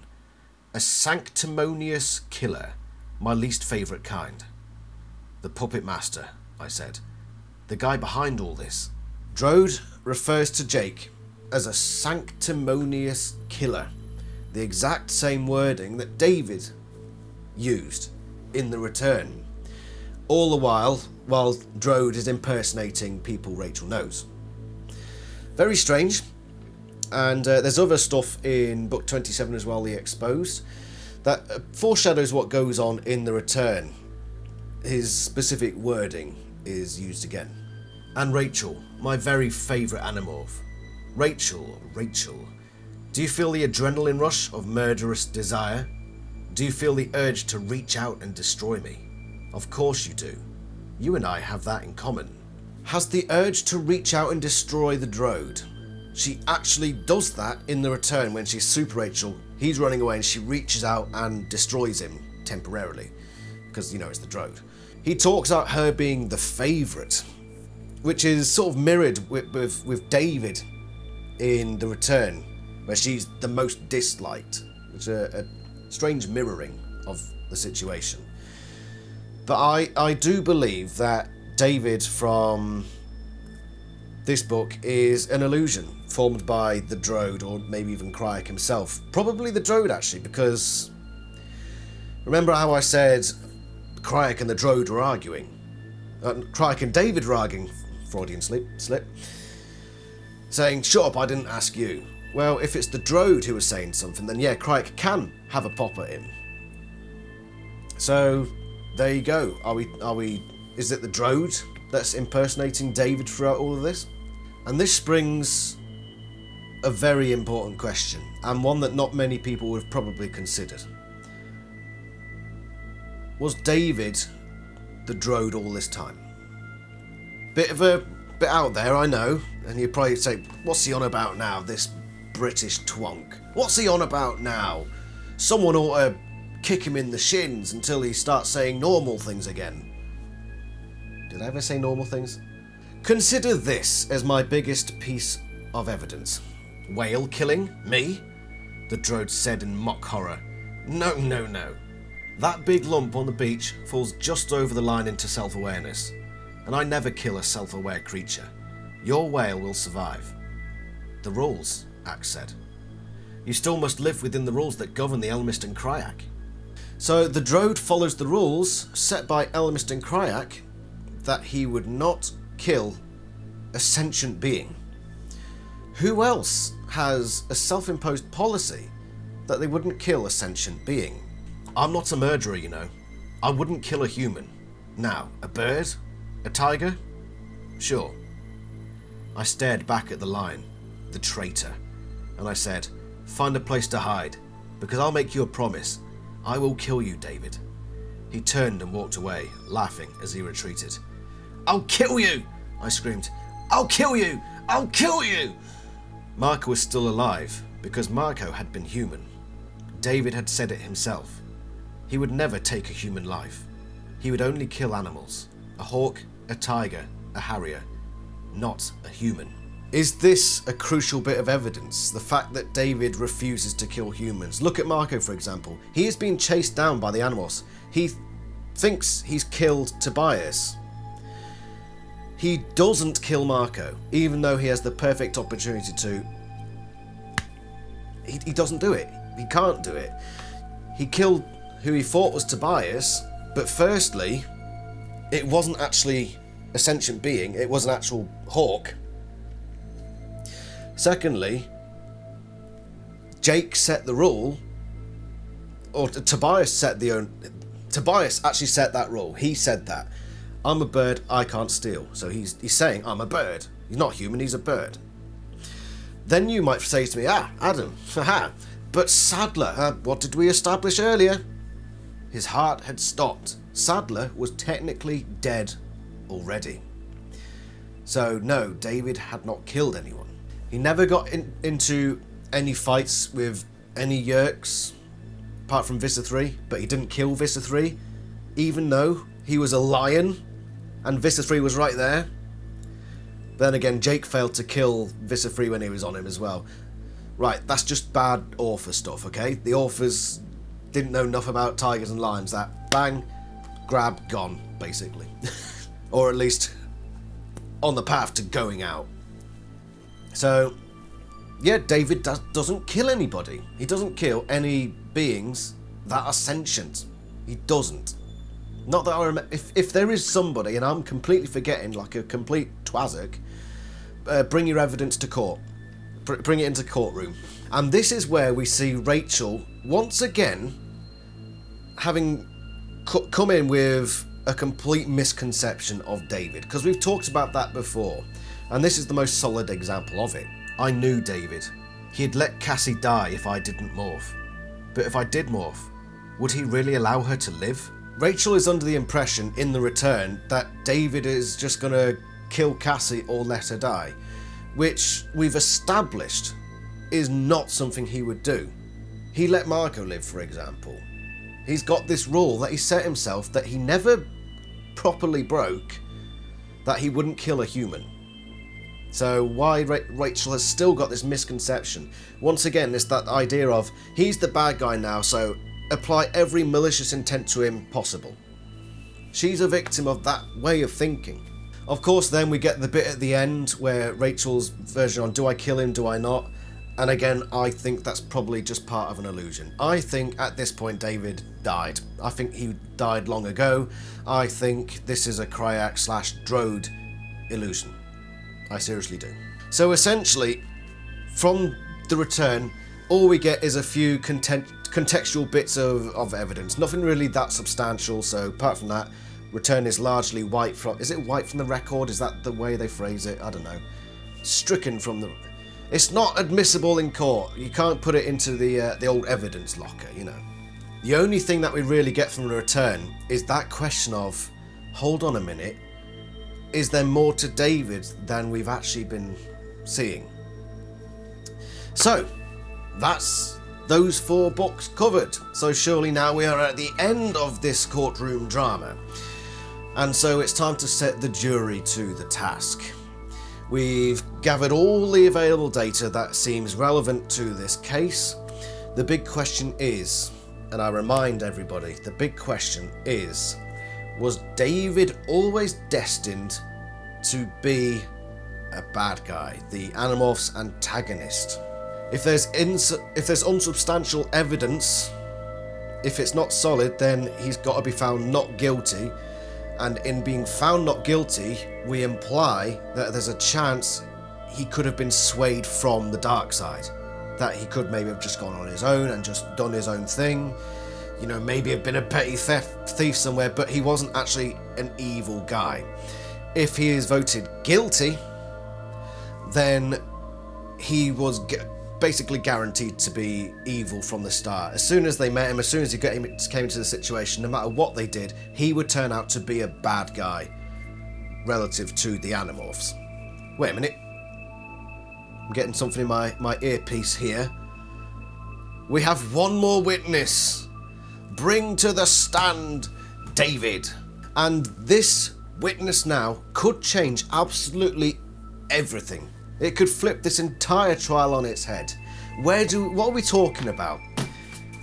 A sanctimonious killer. My least favourite kind. The puppet master, I said. The guy behind all this. Drode refers to Jake as a sanctimonious killer. The exact same wording that David used in The Return. All the while Drode is impersonating people Rachel knows. Very strange. And there's other stuff in book 27 as well, The Exposed, that foreshadows what goes on in The Return. his specific wording is used again. And Rachel, my very favourite Animorph. Rachel, do you feel the adrenaline rush of murderous desire? Do you feel the urge to reach out and destroy me? Of course you do. You and I have that in common. Has the urge to reach out and destroy the Drode. She actually does that in the return when she's Super Rachel. He's running away and she reaches out and destroys him temporarily. Because, you know, it's the Drode. He talks about her being the favourite, which is sort of mirrored with David in the return, where she's the most disliked, which is a strange mirroring of the situation. But I do believe that David from this book is an illusion formed by the Drode, or maybe even Crayak himself. Probably the Drode, actually, because remember how I said Crayak and the Drode were arguing? Crayak and David were arguing, Freudian slip, saying, shut up, I didn't ask you. Well, if it's the Drode who was saying something, then yeah, Crayak can have a pop at him. So, there you go. Is it the Drode that's impersonating David throughout all of this? And this springs a very important question, and one that not many people would have probably considered. Was David the Drode all this time? Bit out there, I know, and you'd probably say, what's he on about now, this British twonk? What's he on about now? Someone ought to kick him in the shins until he starts saying normal things again. Did I ever say normal things? Consider this as my biggest piece of evidence. Whale killing? Me? The Drode said in mock horror. No. That big lump on the beach falls just over the line into self-awareness. And I never kill a self-aware creature. Your whale will survive. The rules, Axe said. You still must live within the rules that govern the Ellimist and Crayak. So the Drode follows the rules set by Ellimist and Crayak that he would not kill a sentient being. Who else has a self-imposed policy that they wouldn't kill a sentient being? I'm not a murderer, you know. I wouldn't kill a human. Now, a bird? A tiger? Sure. I stared back at the lion, the traitor, and I said, find a place to hide, because I'll make you a promise. I will kill you, David. He turned and walked away, laughing as he retreated. I'll kill you! I screamed. I'll kill you! I'll kill you! Marco was still alive, because Marco had been human. David had said it himself. He would never take a human life. He would only kill animals. A hawk, a tiger, a harrier. Not a human. Is this a crucial bit of evidence? The fact that David refuses to kill humans. Look at Marco, for example. He is being chased down by the Animorphs. He thinks he's killed Tobias. He doesn't kill Marco, even though he has the perfect opportunity to. He doesn't do it. He can't do it. He killed who he thought was Tobias, but firstly, it wasn't actually a sentient being, it was an actual hawk. Secondly, Jake set the rule, or Tobias actually set that rule. He said that. I'm a bird, I can't steal. So he's saying, I'm a bird. He's not human, he's a bird. Then you might say to me, Adam, haha, but Sadler, what did we establish earlier? His heart had stopped. Sadler was technically dead already. So no, David had not killed anyone. He never got into any fights with any Yerks, apart from Vista 3, but he didn't kill Vista 3, even though he was a lion, and Vista 3 was right there. Then again, Jake failed to kill Vista 3 when he was on him as well. Right, that's just bad author stuff, okay? The authors didn't know enough about tigers and lions. That bang, grab, gone, basically. Or at least on the path to going out. So, yeah, David doesn't kill anybody. He doesn't kill any beings that are sentient. He doesn't. Not that I remember. If there is somebody, and I'm completely forgetting, like a complete twazzock, bring your evidence to court. Bring it into courtroom. And this is where we see Rachel, once again, having come in with a complete misconception of David, because we've talked about that before, and this is the most solid example of it. I knew David. He'd let Cassie die if I didn't morph. But if I did morph, would he really allow her to live? Rachel is under the impression in the return that David is just gonna kill Cassie or let her die, which we've established is not something he would do. He let Margot live, for example. He's got this rule that he set himself that he never properly broke, that he wouldn't kill a human. So why Rachel has still got this misconception. Once again, it's that idea of, he's the bad guy now, so apply every malicious intent to him possible. She's a victim of that way of thinking. Of course, then we get the bit at the end where Rachel's version on, do I kill him, do I not? And again, I think that's probably just part of an illusion. I think at this point David died. I think he died long ago. I think this is a Kryak/Drode illusion. I seriously do. So essentially, from the return, all we get is a few contextual bits of evidence. Nothing really that substantial, so apart from that, return is largely white from... Is it white from the record? Is that the way they phrase it? I don't know. Stricken from the... It's not admissible in court. You can't put it into the old evidence locker, you know. The only thing that we really get from the return is that question of, hold on a minute, is there more to David than we've actually been seeing? So, that's those 4 books covered. So surely now we are at the end of this courtroom drama. And so it's time to set the jury to the task. We've gathered all the available data that seems relevant to this case. The big question is, and I remind everybody, the big question is, was David always destined to be a bad guy, the Animorphs antagonist? If there's unsubstantial evidence, if it's not solid, then he's got to be found not guilty. And in being found not guilty, we imply that there's a chance he could have been swayed from the dark side. That he could maybe have just gone on his own and just done his own thing. You know, maybe have been a petty thief somewhere, but he wasn't actually an evil guy. If he is voted guilty, then he was basically guaranteed to be evil from the start. As soon as they met him, as soon as he came into the situation, no matter what they did, he would turn out to be a bad guy relative to the Animorphs. Wait a minute. I'm getting something in my earpiece here. We have one more witness. Bring to the stand David. And this witness now could change absolutely everything. It could flip this entire trial on its head. What are we talking about?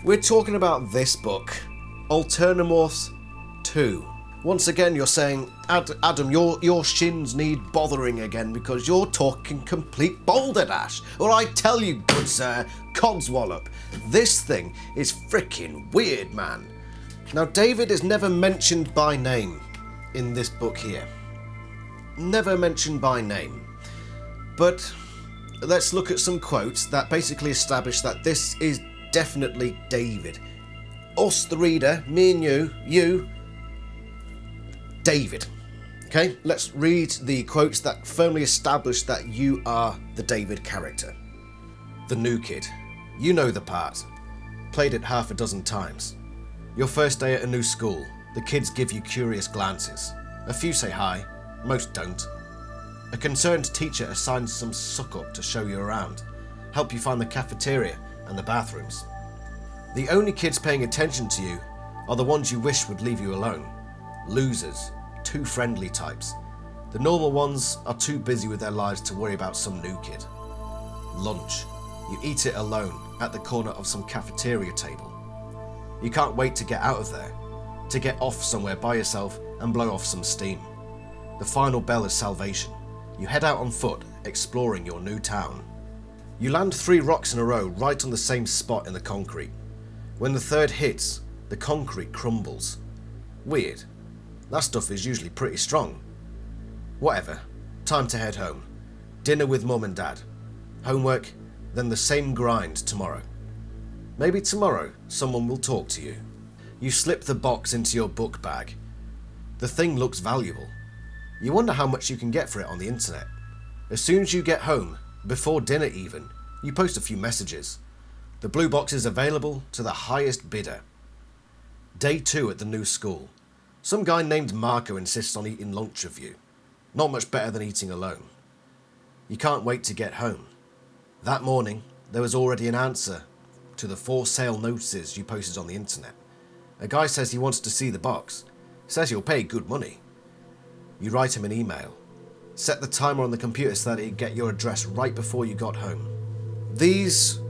We're talking about this book, Animorphs 2. Once again, you're saying, Adam, your shins need bothering again because you're talking complete balderdash. Or I tell you, good sir, codswallop, this thing is freaking weird, man. Now, David is never mentioned by name in this book here. Never mentioned by name. But let's look at some quotes that basically establish that this is definitely David. Us, the reader, me and you, David. Okay, let's read the quotes that firmly establish that you are the David character. The new kid. You know the part. Played it half a dozen times. Your first day at a new school. The kids give you curious glances. A few say hi, most don't. A concerned teacher assigns some suck-up to show you around, help you find the cafeteria and the bathrooms. The only kids paying attention to you are the ones you wish would leave you alone. Losers, too friendly types. The normal ones are too busy with their lives to worry about some new kid. Lunch. You eat it alone at the corner of some cafeteria table. You can't wait to get out of there, to get off somewhere by yourself and blow off some steam. The final bell is salvation. You head out on foot, exploring your new town. You land 3 rocks in a row right on the same spot in the concrete. When the third hits, the concrete crumbles. Weird. That stuff is usually pretty strong. Whatever. Time to head home. Dinner with mum and dad. Homework, then the same grind tomorrow. Maybe tomorrow someone will talk to you. You slip the box into your book bag. The thing looks valuable. You wonder how much you can get for it on the internet. As soon as you get home, before dinner even, you post a few messages. The blue box is available to the highest bidder. Day 2 at the new school. Some guy named Marco insists on eating lunch with you. Not much better than eating alone. You can't wait to get home. That morning, there was already an answer to the for sale notices you posted on the internet. A guy says he wants to see the box. Says he'll pay good money. You write him an email. Set the timer on the computer so that he'd get your address right before you got home. These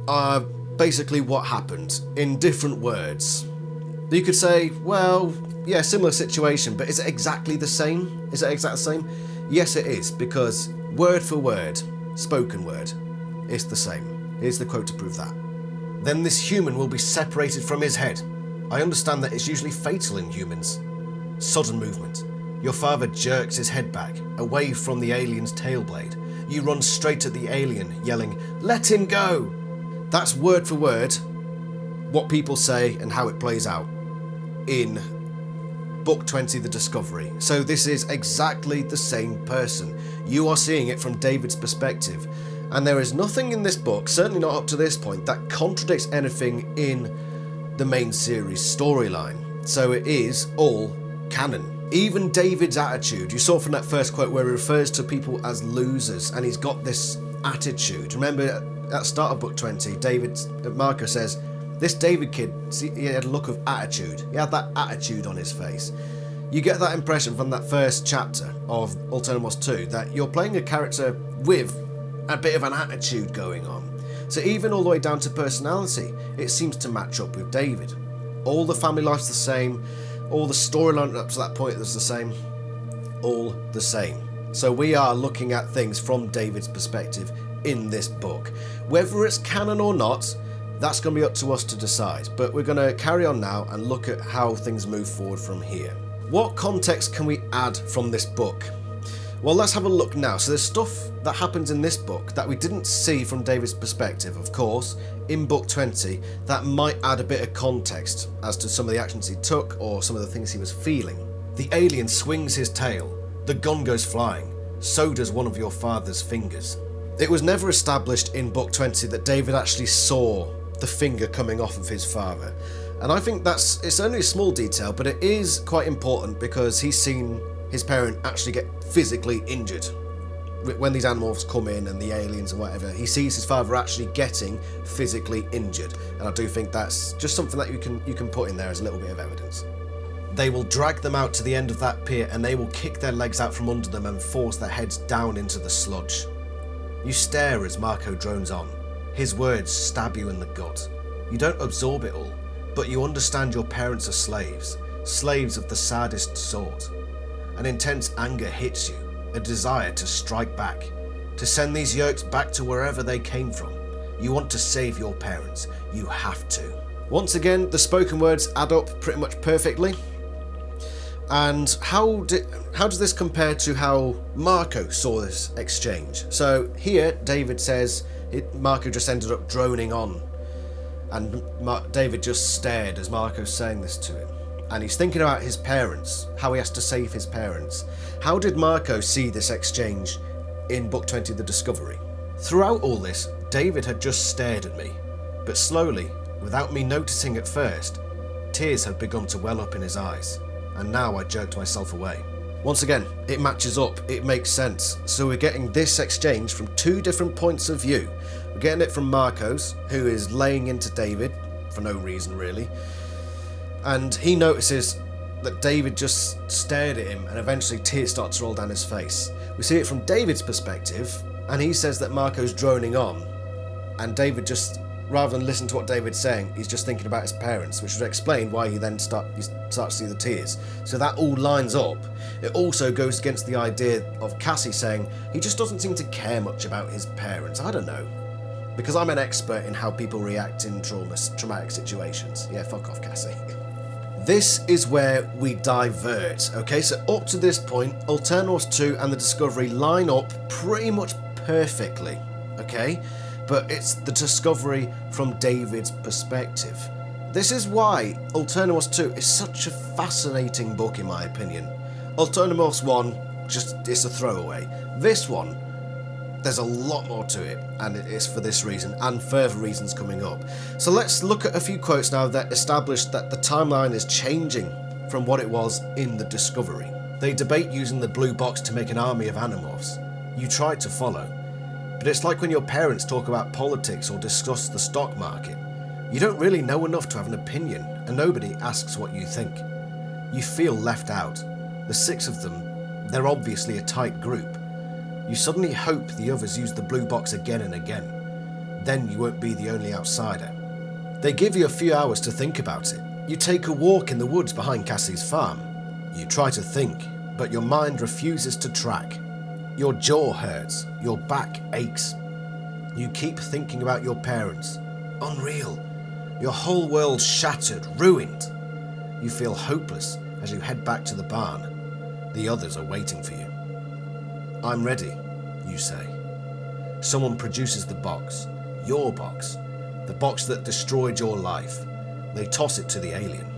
are basically what happened, in different words. You could say, well, yeah, similar situation, but is it exactly the same? Is it exactly the same? Yes, it is, because word for word, spoken word, it's the same. Here's the quote to prove that. Then this human will be separated from his head. I understand that it's usually fatal in humans. Sudden movement. Your father jerks his head back, away from the alien's tail blade. You run straight at the alien, yelling, "Let him go!" That's word for word what people say and how it plays out in Book 20, The Discovery. So this is exactly the same person. You are seeing it from David's perspective. And there is nothing in this book, certainly not up to this point, that contradicts anything in the main series storyline. So it is all canon. Even David's attitude, you saw from that first quote where he refers to people as losers, and he's got this attitude. Remember at the start of Book 20, Marco says, this David kid, see, he had a look of attitude. He had that attitude on his face. You get that impression from that first chapter of Animorphs 2, that you're playing a character with a bit of an attitude going on. So even all the way down to personality, it seems to match up with David. All the family life's the same, all the storyline up to that point is the same, all the same. So we are looking at things from David's perspective in this book. Whether it's canon or not, that's going to be up to us to decide. But we're going to carry on now and look at how things move forward from here. What context can we add from this book? Well, let's have a look now. So there's stuff that happens in this book that we didn't see from David's perspective, of course, in Book 20, that might add a bit of context as to some of the actions he took or some of the things he was feeling. The alien swings his tail. The gun goes flying. So does one of your father's fingers. It was never established in Book 20 that David actually saw the finger coming off of his father. And I think it's only a small detail, but it is quite important because he's seen his parent actually get physically injured. When these Animorphs come in and the aliens and whatever, he sees his father actually getting physically injured. And I do think that's just something that you can put in there as a little bit of evidence. They will drag them out to the end of that pier and they will kick their legs out from under them and force their heads down into the sludge. You stare as Marco drones on. His words stab you in the gut. You don't absorb it all, but you understand your parents are slaves of the saddest sort. An intense anger hits you, a desire to strike back, to send these yokes back to wherever they came from. You want to save your parents. You have to. Once again, the spoken words add up pretty much perfectly. And how does this compare to how Marco saw this exchange? So here, David says Marco just ended up droning on. And David just stared as Marco's saying this to him. And he's thinking about his parents, how he has to save his parents. How did Marco see this exchange in Book 20, The Discovery? Throughout all this, David had just stared at me. But slowly, without me noticing at first, tears had begun to well up in his eyes. And now I jerked myself away. Once again, it matches up, it makes sense. So we're getting this exchange from two different points of view. We're getting it from Marco's, who is laying into David, for no reason really. And he notices that David just stared at him and eventually tears start to roll down his face. We see it from David's perspective, and he says that Marco's droning on. And David just, rather than listen to what David's saying, he's just thinking about his parents, which would explain why he then starts to see the tears. So that all lines up. It also goes against the idea of Cassie saying he just doesn't seem to care much about his parents. I don't know. Because I'm an expert in how people react in traumatic situations. Yeah, fuck off, Cassie. This is where we divert. Okay, so up to this point, Animorphs 2 and the Discovery line up pretty much perfectly. Okay? But it's the Discovery from David's perspective. This is why Ultramorphs 2 is such a fascinating book in my opinion. Ultramorphs 1, it's a throwaway. This one, there's a lot more to it, and it's for this reason, and further reasons coming up. So let's look at a few quotes now that establish that the timeline is changing from what it was in the Discovery. They debate using the blue box to make an army of Animorphs. You try to follow, but it's like when your parents talk about politics or discuss the stock market. You don't really know enough to have an opinion, and nobody asks what you think. You feel left out. The 6 of them, they're obviously a tight group. You suddenly hope the others use the blue box again and again. Then you won't be the only outsider. They give you a few hours to think about it. You take a walk in the woods behind Cassie's farm. You try to think, but your mind refuses to track. Your jaw hurts, your back aches. You keep thinking about your parents. Unreal. Your whole world's shattered, ruined. You feel hopeless as you head back to the barn. The others are waiting for you. I'm ready, you say. Someone produces the box, your box, the box that destroyed your life. They toss it to the alien.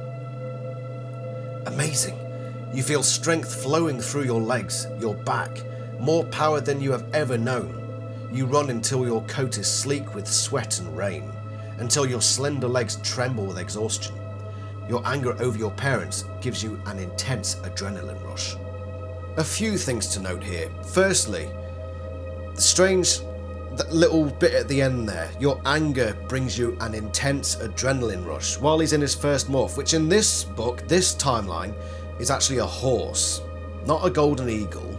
Amazing. You feel strength flowing through your legs, your back, more power than you have ever known. You run until your coat is sleek with sweat and rain, until your slender legs tremble with exhaustion. Your anger over your parents gives you an intense adrenaline rush. A few things to note here. Firstly, that little bit at the end there. Your anger brings you an intense adrenaline rush while he's in his first morph, which in this book, this timeline, is actually a horse, not a golden eagle.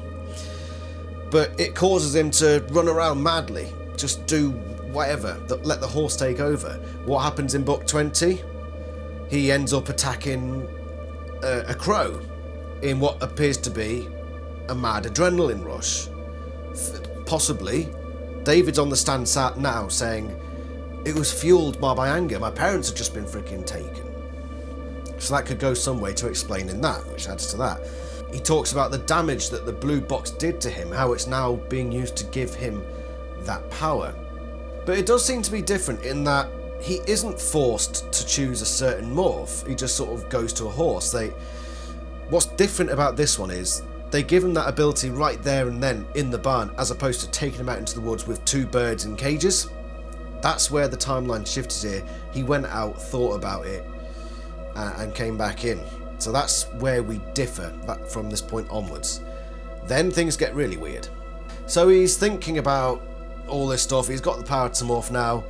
But it causes him to run around madly, just do whatever, let the horse take over. What happens in book 20? He ends up attacking a crow in what appears to be a mad adrenaline rush. Possibly. David's on the stand sat now saying, it was fueled by my anger, my parents had just been freaking taken. So that could go some way to explaining that, which adds to that. He talks about the damage that the blue box did to him, how it's now being used to give him that power. But it does seem to be different in that he isn't forced to choose a certain morph, he just sort of goes to a horse. What's different about this one is they give him that ability right there and then in the barn, as opposed to taking him out into the woods with 2 birds in cages. That's where the timeline shifted here. He went out, thought about it, and came back in. So that's where we differ from this point onwards. Then things get really weird. So he's thinking about all this stuff. He's got the power to morph now.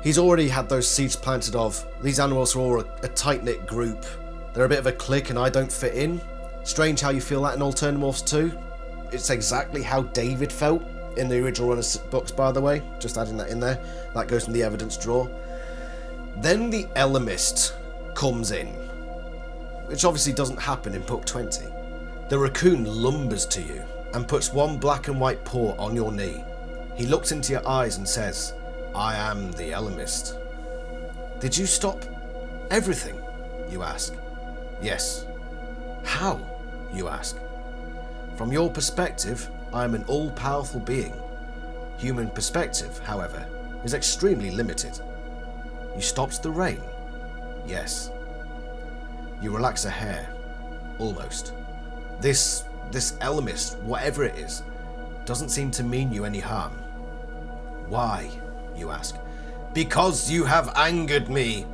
He's already had those seeds planted of, these animals are all a tight-knit group. They're a bit of a clique and I don't fit in. Strange how you feel that in Ultramorphs 2. It's exactly how David felt in the original run of books, by the way. Just adding that in there. That goes from the evidence drawer. Then the Ellimist comes in, which obviously doesn't happen in book 20. The raccoon lumbers to you and puts one black and white paw on your knee. He looks into your eyes and says, I am the Ellimist. Did you stop everything? You ask. Yes. How? You ask. From your perspective, I am an all-powerful being. Human perspective, however, is extremely limited. You stopped the rain? Yes. You relax a hair. Almost. This Ellimist, whatever it is, doesn't seem to mean you any harm. Why? You ask. Because you have angered me.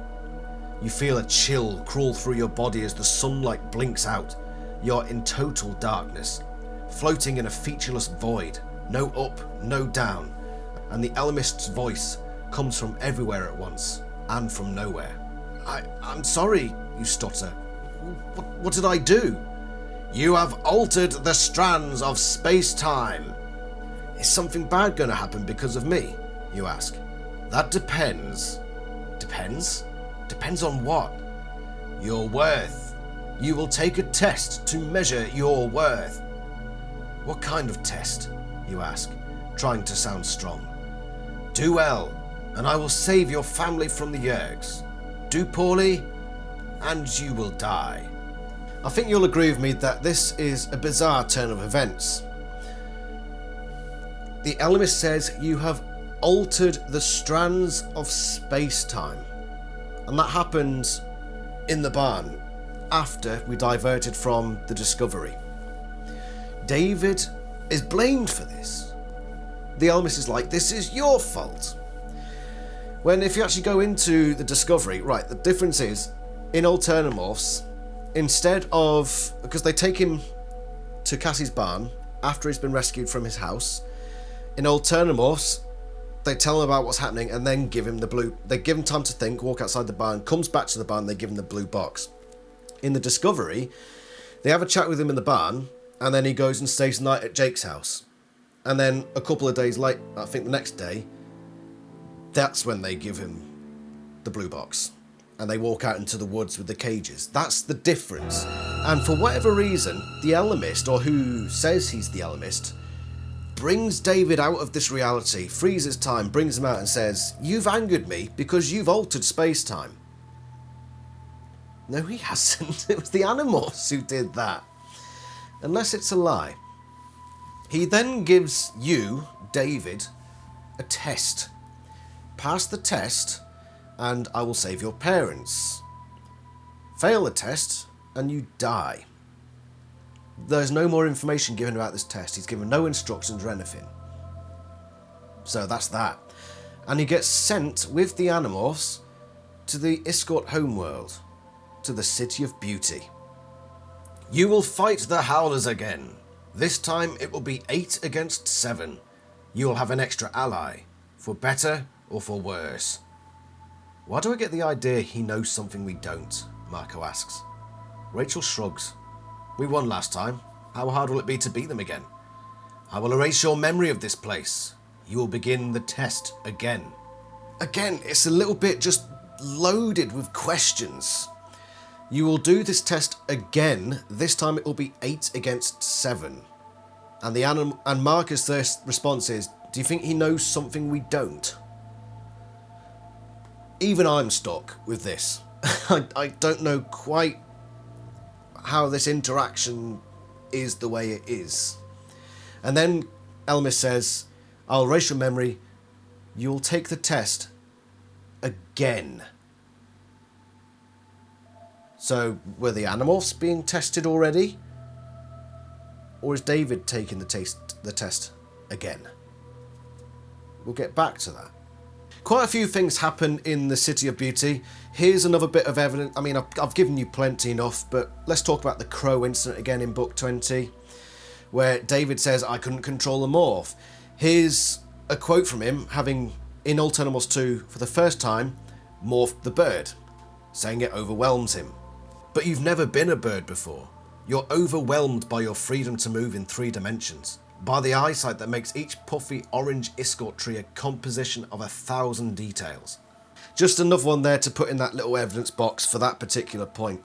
You feel a chill crawl through your body as the sunlight blinks out. You're in total darkness, floating in a featureless void, no up, no down, and the Ellimist's voice comes from everywhere at once, and from nowhere. I'm sorry, you stutter. What did I do? You have altered the strands of space-time. Is something bad going to happen because of me? You ask. That depends. Depends? Depends on what? Your worth. You will take a test to measure your worth. What kind of test? You ask, trying to sound strong. Do well, and I will save your family from the Yergs. Do poorly, and you will die. I think you'll agree with me that this is a bizarre turn of events. The Ellimist says you have altered the strands of space-time. And that happened in the barn after we diverted from the discovery. David is blamed for this. The Ellimist is like, this is your fault. When if you actually go into the discovery, right, the difference is, in Old Animorphs, instead of, because they take him to Cassie's barn after he's been rescued from his house, in Old Animorphs, they tell him about what's happening and then give him the blue, they give him time to think, walk outside the barn, comes back to the barn, they give him the blue box. In the discovery, they have a chat with him in the barn, and then he goes and stays the night at Jake's house. And then a couple of days later, I think the next day, that's when they give him the blue box. And they walk out into the woods with the cages. That's the difference. And for whatever reason, the Ellimist, or who says he's the Ellimist, brings David out of this reality, freezes time, brings him out and says, you've angered me because you've altered space-time. No, he hasn't. It was the Animorphs who did that. Unless it's a lie. He then gives you, David, a test. Pass the test, and I will save your parents. Fail the test, and you die. There's no more information given about this test. He's given no instructions or anything. So that's that. And he gets sent with the Animorphs to the Iskort homeworld, to the City of Beauty. You will fight the Howlers again. This time it will be 8 against 7. You will have an extra ally, for better or for worse. Why do I get the idea he knows something we don't? Marco asks. Rachel shrugs. We won last time. How hard will it be to beat them again? I will erase your memory of this place. You will begin the test again. Again, it's a little bit just loaded with questions. You will do this test again. This time it will be 8 against 7. And Marcus' first response is, do you think he knows something we don't? Even I'm stuck with this. I don't know quite how this interaction is the way it is. And then Ellimist says, I'll erase your memory. You'll take the test again. So, were the Animorphs being tested already? Or is David taking the test again? We'll get back to that. Quite a few things happen in the City of Beauty. Here's another bit of evidence. I mean, I've given you plenty enough, but let's talk about the crow incident again in book 20, where David says, I couldn't control a morph. Here's a quote from him, having, in Old Animorphs 2, for the first time, morphed the bird, saying it overwhelms him. But you've never been a bird before. You're overwhelmed by your freedom to move in 3 dimensions, by the eyesight that makes each puffy orange Iskort tree a composition of 1,000 details. Just another one there to put in that little evidence box for that particular point.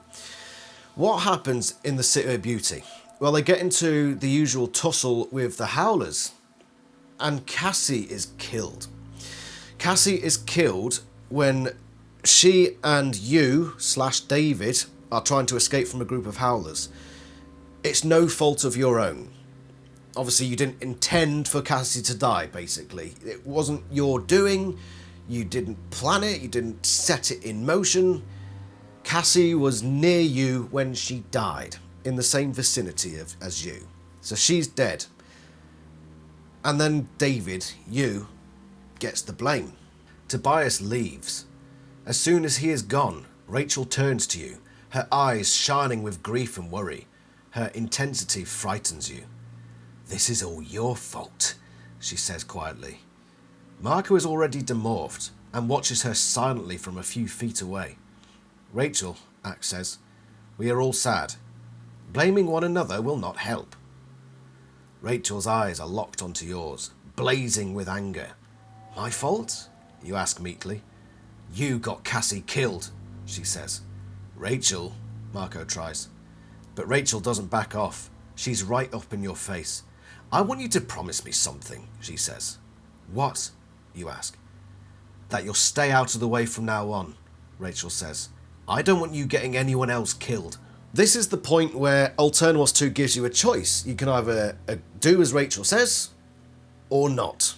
What happens in the City of Beauty? Well, they get into the usual tussle with the Howlers, and Cassie is killed. Cassie is killed when she and you/David are trying to escape from a group of Howlers. It's no fault of your own. Obviously, you didn't intend for Cassie to die, basically. It wasn't your doing. You didn't plan it. You didn't set it in motion. Cassie was near you when she died, in the same vicinity as you. So she's dead. And then David, you, gets the blame. Tobias leaves. As soon as he is gone, Rachel turns to you, her eyes shining with grief and worry. Her intensity frightens you. This is all your fault, she says quietly. Marco is already demorphed and watches her silently from a few feet away. Rachel, Axe says, we are all sad. Blaming one another will not help. Rachel's eyes are locked onto yours, blazing with anger. My fault? You ask meekly. You got Cassie killed, she says. Rachel, Marco tries. But Rachel doesn't back off. She's right up in your face. I want you to promise me something, she says. What? You ask. That you'll stay out of the way from now on, Rachel says. I don't want you getting anyone else killed. This is the point where Old Animorphs 2 gives you a choice. You can either do as Rachel says, or not.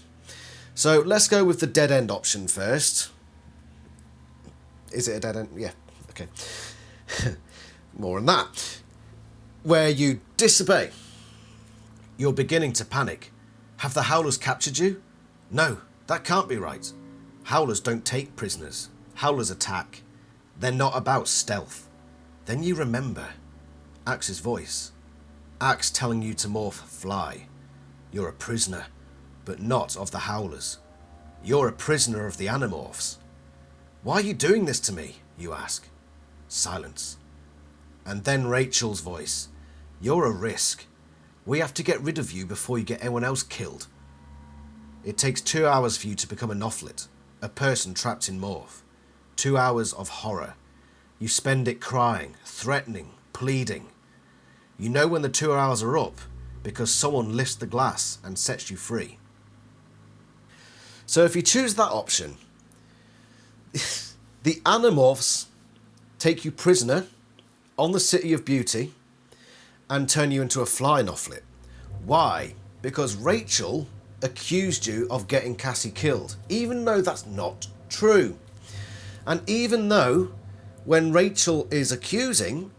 So let's go with the dead end option first. Is it a dead end? Yeah, okay. More on that. Where you disobey. You're beginning to panic. Have the Howlers captured you? No, that can't be right. Howlers don't take prisoners. Howlers attack. They're not about stealth. Then you remember Axe's voice. Axe telling you to morph fly. You're a prisoner, but not of the Howlers. You're a prisoner of the Animorphs. Why are you doing this to me? You ask. Silence. And then Rachel's voice. You're a risk. We have to get rid of you before you get anyone else killed. It takes 2 hours for you to become a Nothlit, a person trapped in Morph. 2 hours of horror. You spend it crying, threatening, pleading. You know when the 2 hours are up because someone lifts the glass and sets you free. So if you choose that option, the Animorphs take you prisoner on the City of Beauty and turn you into a fly Nothlit. Why? Because Rachel accused you of getting Cassie killed, even though that's not true. And even though when Rachel is accusing,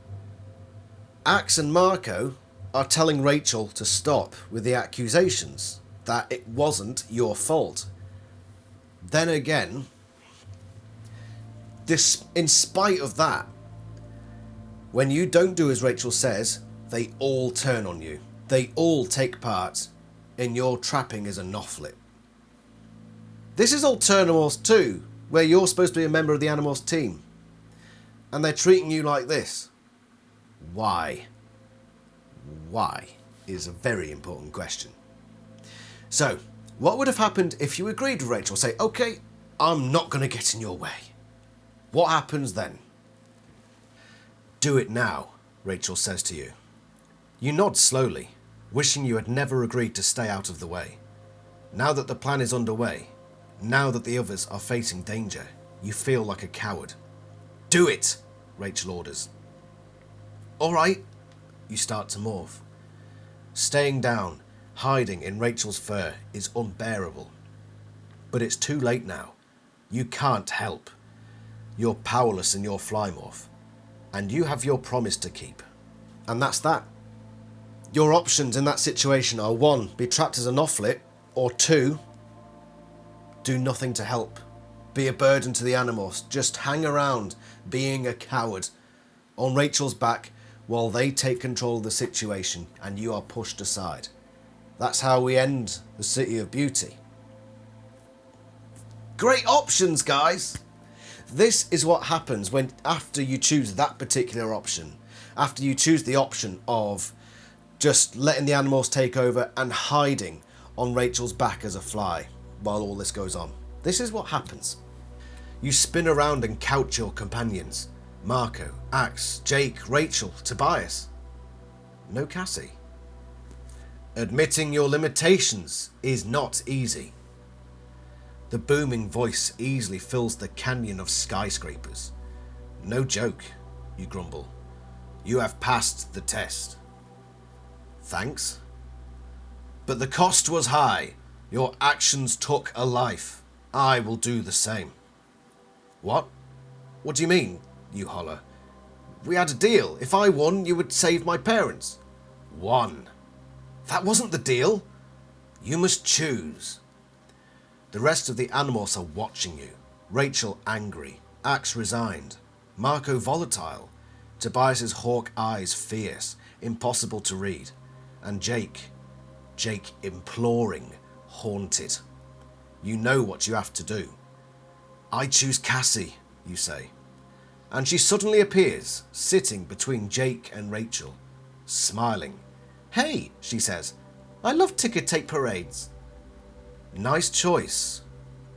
Axe and Marco are telling Rachel to stop with the accusations, that it wasn't your fault. Then again, this, in spite of that, when you don't do as Rachel says, they all turn on you. They all take part in your trapping as a Nothlit. This is Animorphs 2, where you're supposed to be a member of the Animorphs team. And they're treating you like this. Why? Why is a very important question. So, what would have happened if you agreed with Rachel? Say, okay, I'm not going to get in your way. What happens then? Do it now, Rachel says to you. You nod slowly, wishing you had never agreed to stay out of the way. Now that the plan is underway, now that the others are facing danger, you feel like a coward. Do it, Rachel orders. All right, you start to morph. Staying down, hiding in Rachel's fur is unbearable. But it's too late now. You can't help. You're powerless in your fly morph, and you have your promise to keep. And that's that. Your options in that situation are 1, be trapped as a Nothlit, or 2, do nothing to help. Be a burden to the Animorphs. Just hang around being a coward on Rachel's back while they take control of the situation and you are pushed aside. That's how we end the City of Beauty. Great options, guys! This is what happens when after you choose that particular option. After you choose the option of just letting the Animorphs take over and hiding on Rachel's back as a fly while all this goes on. This is what happens. You spin around and couch your companions. Marco, Axe, Jake, Rachel, Tobias. No Cassie. Admitting your limitations is not easy. The booming voice easily fills the canyon of skyscrapers. No joke, you grumble. You have passed the test. Thanks. But the cost was high. Your actions took a life. I will do the same. What? What do you mean? You holler. We had a deal. If I won, you would save my parents. Won. That wasn't the deal. You must choose. The rest of the Animorphs are watching you. Rachel angry. Axe resigned. Marco volatile. Tobias's hawk eyes fierce, impossible to read. And Jake imploring, haunted. You know what you have to do. I choose Cassie, you say. And she suddenly appears, sitting between Jake and Rachel, smiling. Hey, she says, I love ticker tape parades. Nice choice.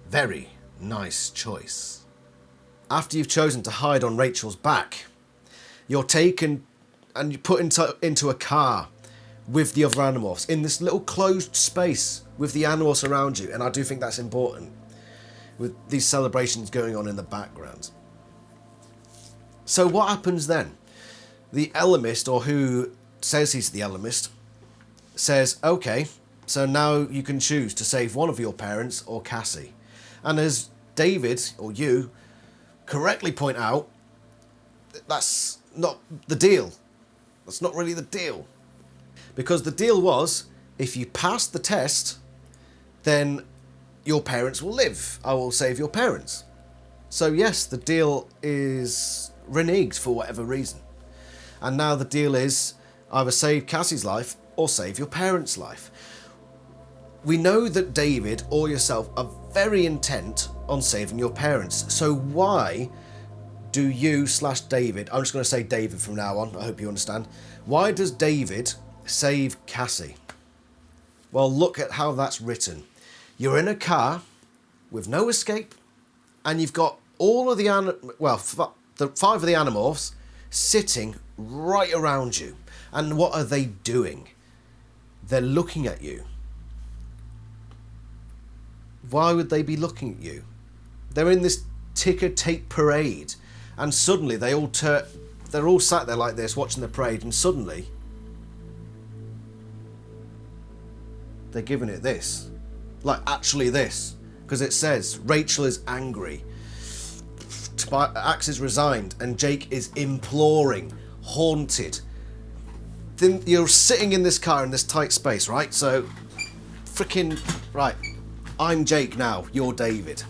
Very nice choice. After you've chosen to hide on Rachel's back, you're taken and you put into a car with the other Animorphs in this little closed space with the Animorphs around you, and I do think that's important with these celebrations going on in the background. So what happens then? The Ellimist, or who says he's the Ellimist, says, okay, so now you can choose to save one of your parents or Cassie. And as David, or you, correctly point out that that's not the deal. That's not really the deal. Because the deal was, if you pass the test, then your parents will live. I will save your parents. So yes, the deal is reneged for whatever reason. And now the deal is either save Cassie's life or save your parents' life. We know that David or yourself are very intent on saving your parents. So why do you/David, I'm just going to say David from now on, I hope you understand. Why does David save Cassie? Well, look at how that's written. You're in a car with no escape, and you've got all of the 5 of the Animorphs sitting right around you. And what are they doing? They're looking at you. Why would they be looking at you? They're in this ticker tape parade, and suddenly they're all sat there like this watching the parade, and suddenly they're giving it this. Like, actually this. Because it says, Rachel is angry. Axe is resigned. And Jake is imploring. Haunted. Then you're sitting in this car in this tight space, right? So, freaking... Right. I'm Jake now. You're David.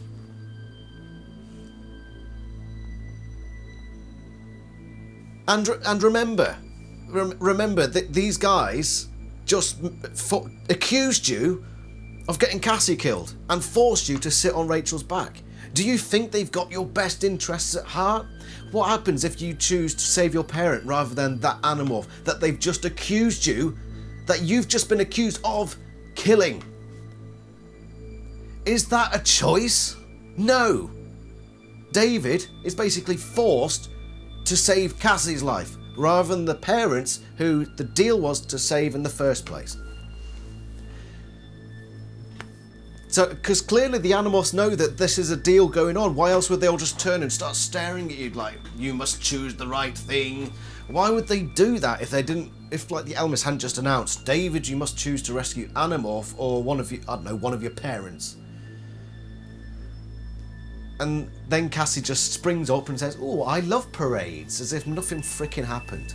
And remember that these guys just accused you of getting Cassie killed and forced you to sit on Rachel's back. Do you think they've got your best interests at heart? What happens if you choose to save your parent rather than that Animorph that they've just accused you, that you've just been accused of killing? Is that a choice? No. David is basically forced to save Cassie's life rather than the parents who the deal was to save in the first place. So, because clearly the Animorphs know that this is a deal going on. Why else would they all just turn and start staring at you like, you must choose the right thing? Why would they do that if they didn't, if like the Ellimist hadn't just announced, David, you must choose to rescue Animorph or one of your parents. And then Cassie just springs up and says, oh, I love parades, as if nothing freaking happened.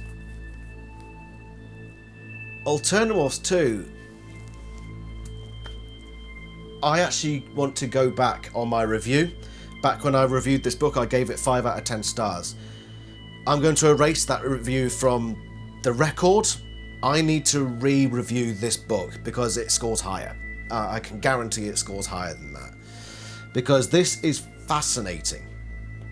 Alternamorphs 2. I actually want to go back on my review. Back when I reviewed this book, I gave it 5 out of 10 stars. I'm going to erase that review from the record. I need to re-review this book because it scores higher. I can guarantee it scores higher than that. Because this is fascinating.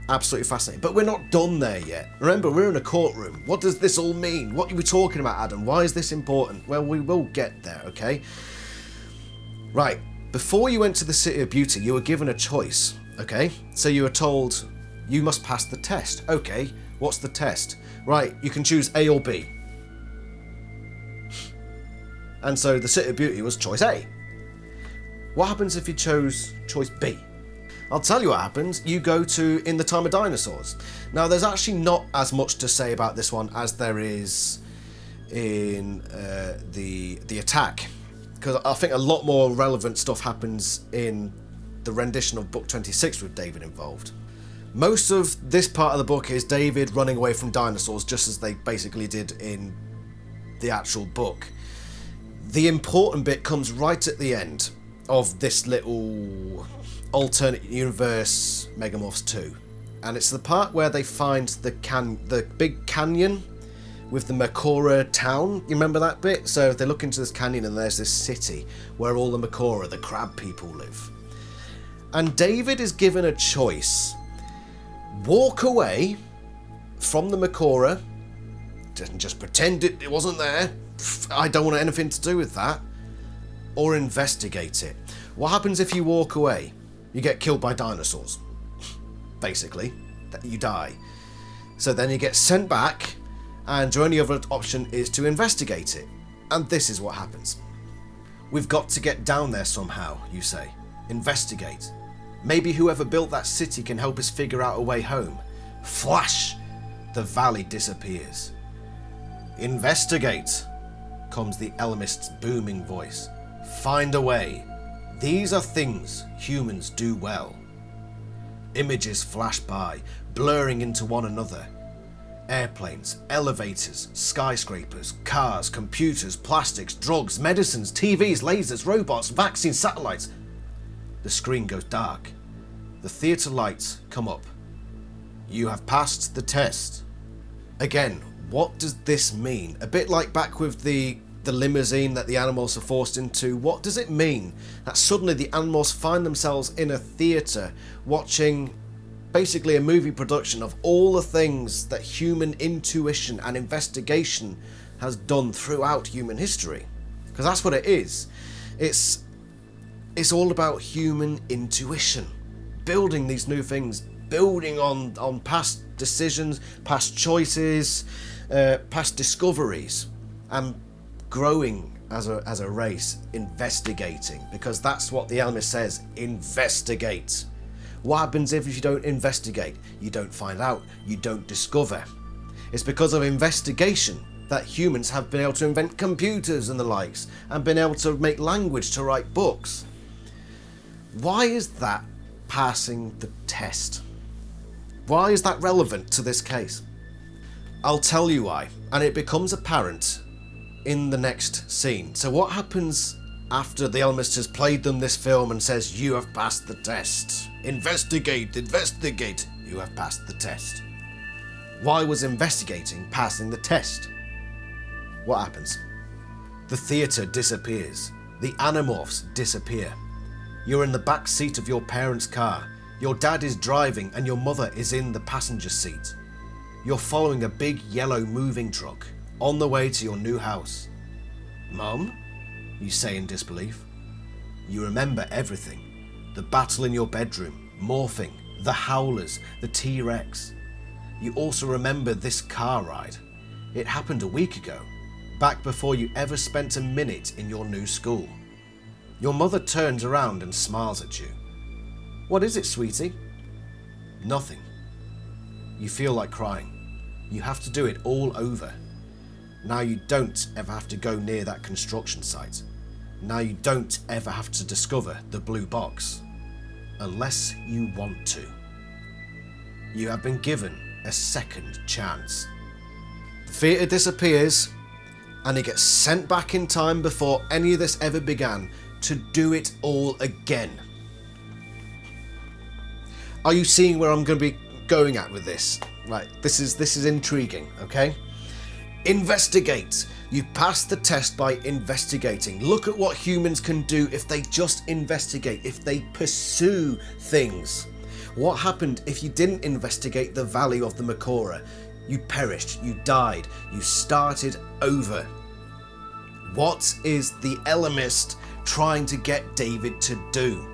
Absolutely fascinating. But we're not done there yet. Remember, we're in a courtroom. What does this all mean? What are we talking about, Adam? Why is this important? Well, we will get there, okay? Right. Before you went to the City of Beauty, you were given a choice, okay? So you were told, you must pass the test. Okay, what's the test? Right, you can choose A or B. And so the City of Beauty was choice A. What happens if you chose choice B? I'll tell you what happens. You go to In the Time of Dinosaurs. Now, there's actually not as much to say about this one as there is in the Attack. Because I think a lot more relevant stuff happens in the rendition of Book 26 with David involved. Most of this part of the book is David running away from dinosaurs, just as they basically did in the actual book. The important bit comes right at the end of this little alternate universe Megamorphs 2. And it's the part where they find the big canyon with the Makora town. You remember that bit? So they look into this canyon and there's this city where all the Makora, the crab people, live. And David is given a choice. Walk away from the Makora, just pretend it wasn't there, I don't want anything to do with that, or investigate it. What happens if you walk away? You get killed by dinosaurs. Basically, you die. So then you get sent back, and your only other option is to investigate it. And this is what happens. We've got to get down there somehow, you say. Investigate. Maybe whoever built that city can help us figure out a way home. Flash! The valley disappears. Investigate, comes the Ellimist's booming voice. Find a way. These are things humans do well. Images flash by, blurring into one another. Airplanes, elevators, skyscrapers, cars, computers, plastics, drugs, medicines, TVs, lasers, robots, vaccines, satellites. The screen goes dark. The theatre lights come up. You have passed the test. Again, what does this mean? A bit like back with the limousine that the Animorphs are forced into. What does it mean that suddenly the Animorphs find themselves in a theatre watching basically a movie production of all the things that human intuition and investigation has done throughout human history? Because that's what it is. It's all about human intuition, building these new things, building on past decisions, past choices, past discoveries, and growing as a race, investigating, because that's what the Ellimist says: investigate. What happens if you don't investigate? You don't find out, you don't discover. It's because of investigation that humans have been able to invent computers and the likes, and been able to make language to write books. Why is that passing the test? Why is that relevant to this case? I'll tell you why, and it becomes apparent in the next scene. So what happens after the Ellimist has played them this film and says, you have passed the test. Investigate, investigate. You have passed the test. Why was investigating passing the test? What happens? The theatre disappears. The Animorphs disappear. You're in the back seat of your parents' car. Your dad is driving and your mother is in the passenger seat. You're following a big yellow moving truck on the way to your new house. Mum? You say in disbelief. You remember everything. The battle in your bedroom, morphing, the howlers, the T-Rex. You also remember this car ride. It happened a week ago, back before you ever spent a minute in your new school. Your mother turns around and smiles at you. What is it, sweetie? Nothing. You feel like crying. You have to do it all over. Now you don't ever have to go near that construction site. Now you don't ever have to discover the blue box. Unless you want to. You have been given a second chance. The theatre disappears, and he gets sent back in time before any of this ever began to do it all again. Are you seeing where I'm going to be going at with this? Right, this is intriguing, okay? Investigate. You passed the test by investigating. Look at what humans can do if they just investigate, if they pursue things. What happened if you didn't investigate the value of the Makora? You perished, you died, you started over. What is the Ellimist trying to get David to do?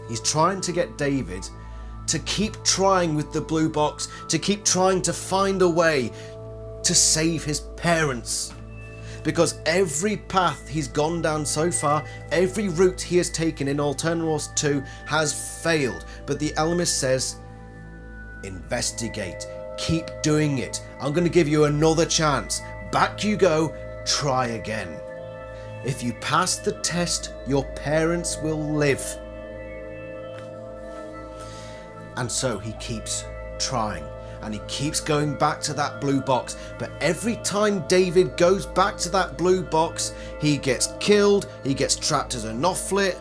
He's trying to get David to keep trying with the blue box, to keep trying to find a way to save his parents. Because every path he's gone down so far, every route he has taken in Animorphs 2 has failed. But the Ellimist says, investigate, keep doing it. I'm going to give you another chance. Back you go, try again. If you pass the test, your parents will live. And so he keeps trying. And he keeps going back to that blue box. But every time David goes back to that blue box, he gets killed, he gets trapped as a Noflit,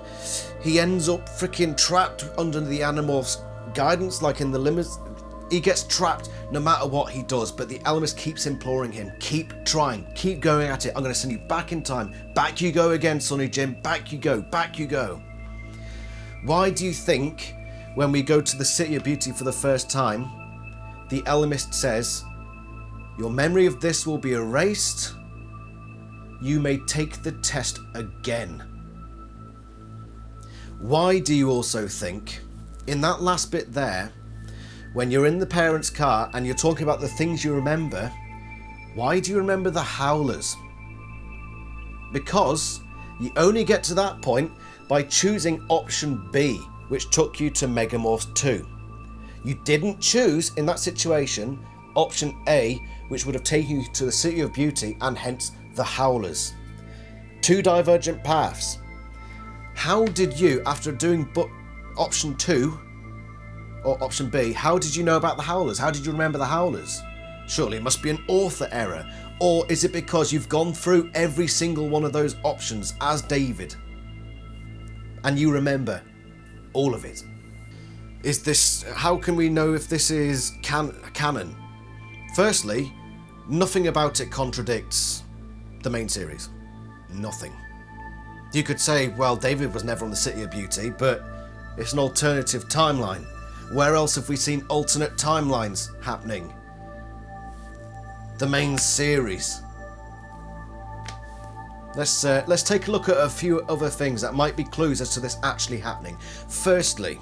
he ends up freaking trapped under the Animorphs' guidance, like in the limits. He gets trapped no matter what he does, but the Ellimist keeps imploring him, keep trying, keep going at it. I'm going to send you back in time. Back you go again, Sonny Jim. Back you go, back you go. Why do you think when we go to the City of Beauty for the first time, the Ellimist says, your memory of this will be erased. You may take the test again. Why do you also think, in that last bit there, when you're in the parents' car and you're talking about the things you remember, why do you remember the howlers? Because you only get to that point by choosing option B, which took you to Megamorphs 2. You didn't choose, in that situation, option A, which would have taken you to the City of Beauty and hence the Howlers. Two divergent paths. How did you, after doing option 2, Or option B, how did you know about the Howlers? How did you remember the Howlers? Surely it must be an author error. Or is it because you've gone through every single one of those options as David and you remember all of it? Is this... How can we know if this is canon? Firstly, nothing about it contradicts the main series. Nothing. You could say, well, David was never on the City of Beauty, but it's an alternative timeline. Where else have we seen alternate timelines happening? The main series. Let's take a look at a few other things that might be clues as to this actually happening. Firstly,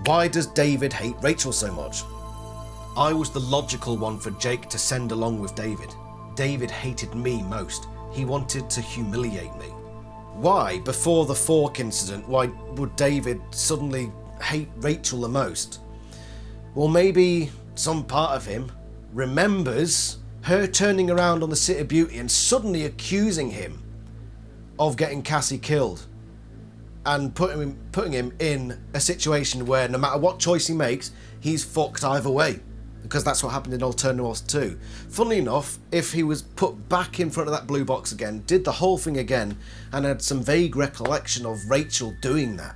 why does David hate Rachel so much? I was the logical one for Jake to send along with David. David hated me most. He wanted to humiliate me. Why, before the fork incident, why would David suddenly hate Rachel the most? Well, maybe some part of him remembers her turning around on the City of Beauty and suddenly accusing him of getting Cassie killed and putting him in a situation where no matter what choice he makes, he's fucked either way. Because that's what happened in Animorphs 2. Funnily enough, if he was put back in front of that blue box again, did the whole thing again, and had some vague recollection of Rachel doing that,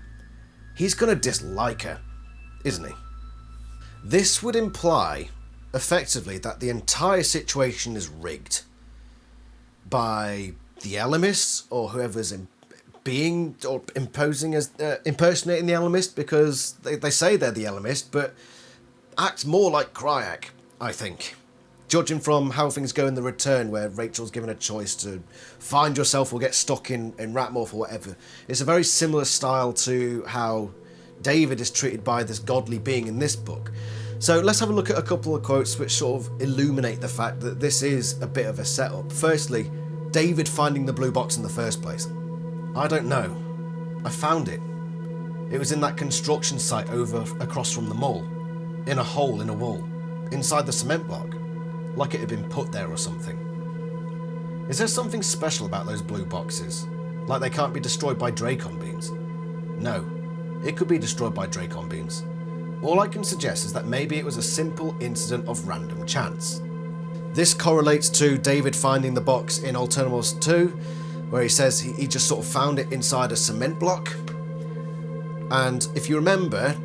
he's going to dislike her, isn't he? This would imply, effectively, that the entire situation is rigged by the Ellimist, or whoever's being or imposing as impersonating the Ellimist, because they say they're the Ellimist, but acts more like Cryak, I think. Judging from how things go in the return, where Rachel's given a choice to find yourself or get stuck in Ratmorph or whatever. It's a very similar style to how David is treated by this godly being in this book. So let's have a look at a couple of quotes which sort of illuminate the fact that this is a bit of a setup. Firstly, David finding the blue box in the first place. I don't know. I found it. It was in that construction site across from the mall. In a hole in a wall, inside the cement block, like it had been put there or something. Is there something special about those blue boxes? Like they can't be destroyed by Dracon beams? No, it could be destroyed by Dracon beams. All I can suggest is that maybe it was a simple incident of random chance. This correlates to David finding the box in Animorphs 2, where he says he just sort of found it inside a cement block. And if you remember,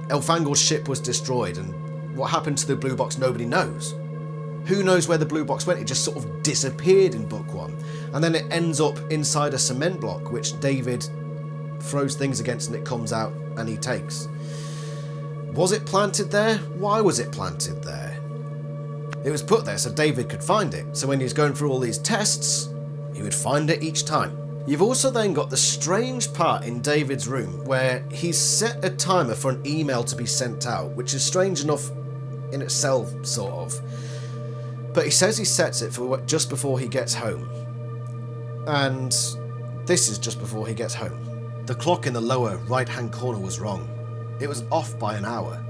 Elfangel's ship was destroyed, and what happened to the blue box nobody knows. Who knows where the blue box went? It just sort of disappeared in book 1, and then it ends up inside a cement block which David throws things against and it comes out and he takes. Was it planted there? Why was it planted there? It was put there so David could find it, so when he was going through all these tests he would find it each time. You've also then got the strange part in David's room where he's set a timer for an email to be sent out, which is strange enough in itself, sort of. But he says he sets it for just before he gets home. And this is just before he gets home. The clock in the lower right-hand corner was wrong. It was off by an hour.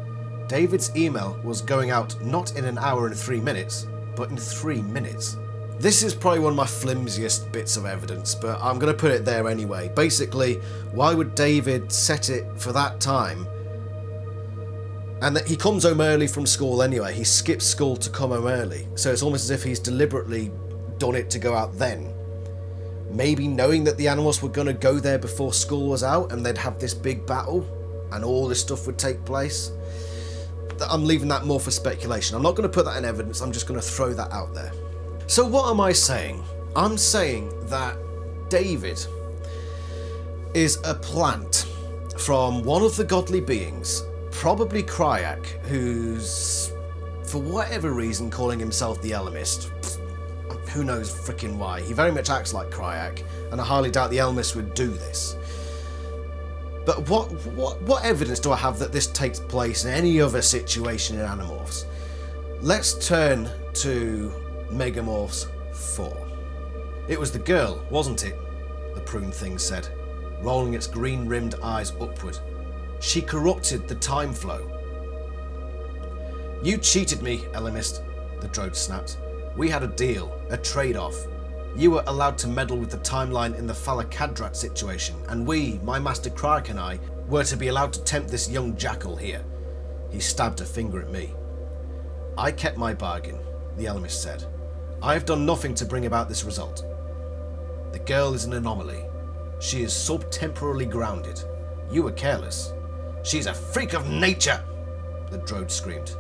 David's email was going out not in an hour and 3 minutes, but in 3 minutes. This is probably one of my flimsiest bits of evidence, but I'm going to put it there anyway. Basically, why would David set it for that time? And that he comes home early from school anyway. He skips school to come home early. So it's almost as if he's deliberately done it to go out then. Maybe knowing that the Animorphs were going to go there before school was out and they'd have this big battle and all this stuff would take place. I'm leaving that more for speculation. I'm not going to put that in evidence. I'm just going to throw that out there. So what am I saying? I'm saying that David is a plant from one of the godly beings, probably Cryak, who's, for whatever reason, calling himself the Ellimist. Who knows frickin' why. He very much acts like Cryak, and I highly doubt the Ellimist would do this. But what evidence do I have that this takes place in any other situation in Animorphs? Let's turn to Megamorphs 4. It was the girl, wasn't it? The prune thing said, rolling its green-rimmed eyes upward. She corrupted the time flow. You cheated me, Ellimist, the droid snapped. We had a deal, a trade-off. You were allowed to meddle with the timeline in the Phalakadrat situation, and we, my master Krark and I, were to be allowed to tempt this young jackal here. He stabbed a finger at me. I kept my bargain, the Ellimist said. I have done nothing to bring about this result. The girl is an anomaly. She is subtemporally grounded. You were careless. She's a freak of nature, the Droid screamed.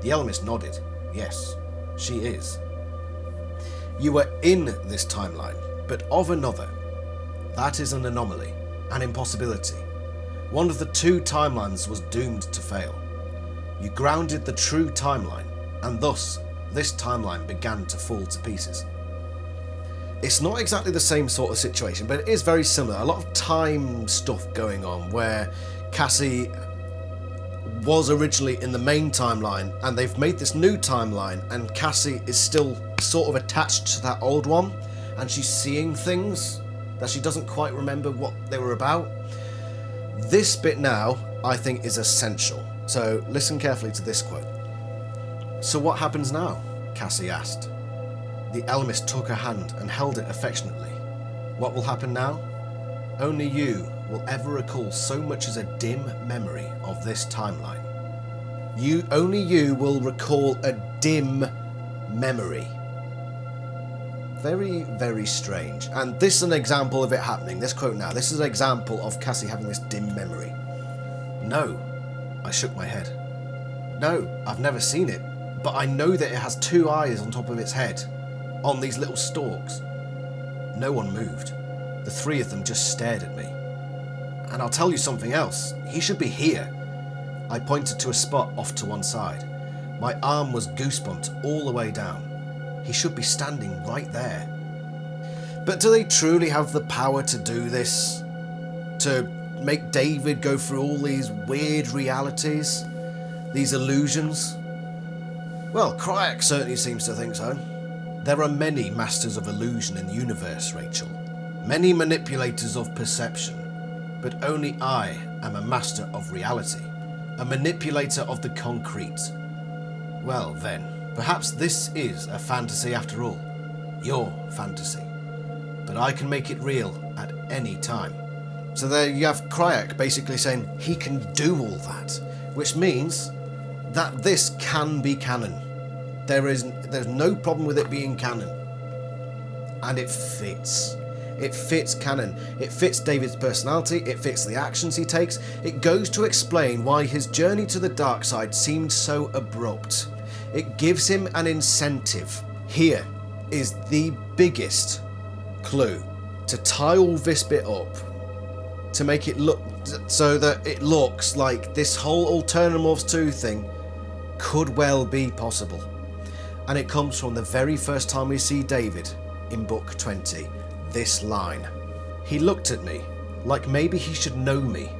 The Ellimist nodded. Yes, she is. You were in this timeline, but of another. That is an anomaly, an impossibility. One of the two timelines was doomed to fail. You grounded the true timeline, and thus this timeline began to fall to pieces. It's not exactly the same sort of situation, but it is very similar. A lot of time stuff going on where Cassie was originally in the main timeline and they've made this new timeline and Cassie is still sort of attached to that old one and she's seeing things that she doesn't quite remember what they were about. This bit now, I think, is essential. So listen carefully to this quote. So what happens now? Cassie asked. The Ellimist took her hand and held it affectionately. What will happen now? Only you will ever recall so much as a dim memory of this timeline. Only you will recall a dim memory. Very, very strange. And this is an example of it happening. This quote now. This is an example of Cassie having this dim memory. No. I shook my head. No, I've never seen it. But I know that it has two eyes on top of its head. On these little stalks. No one moved. The three of them just stared at me. And I'll tell you something else. He should be here. I pointed to a spot off to one side. My arm was goosebumped all the way down. He should be standing right there. But do they truly have the power to do this? To make David go through all these weird realities? These illusions? Well, Cryak certainly seems to think so. There are many masters of illusion in the universe, Rachel. Many manipulators of perception. But only I am a master of reality. A manipulator of the concrete. Well then, perhaps this is a fantasy after all. Your fantasy. But I can make it real at any time. So there you have Cryak basically saying he can do all that. Which means that this can be canon. There's no problem with it being canon. And it fits. It fits canon. It fits David's personality. It fits the actions he takes. It goes to explain why his journey to the dark side seemed so abrupt. It gives him an incentive. Here is the biggest clue to tie all this bit up, to make it look so that it looks like this whole Animorphs 2 thing could well be possible. And it comes from the very first time we see David in book 20. This line. He looked at me like maybe he should know me,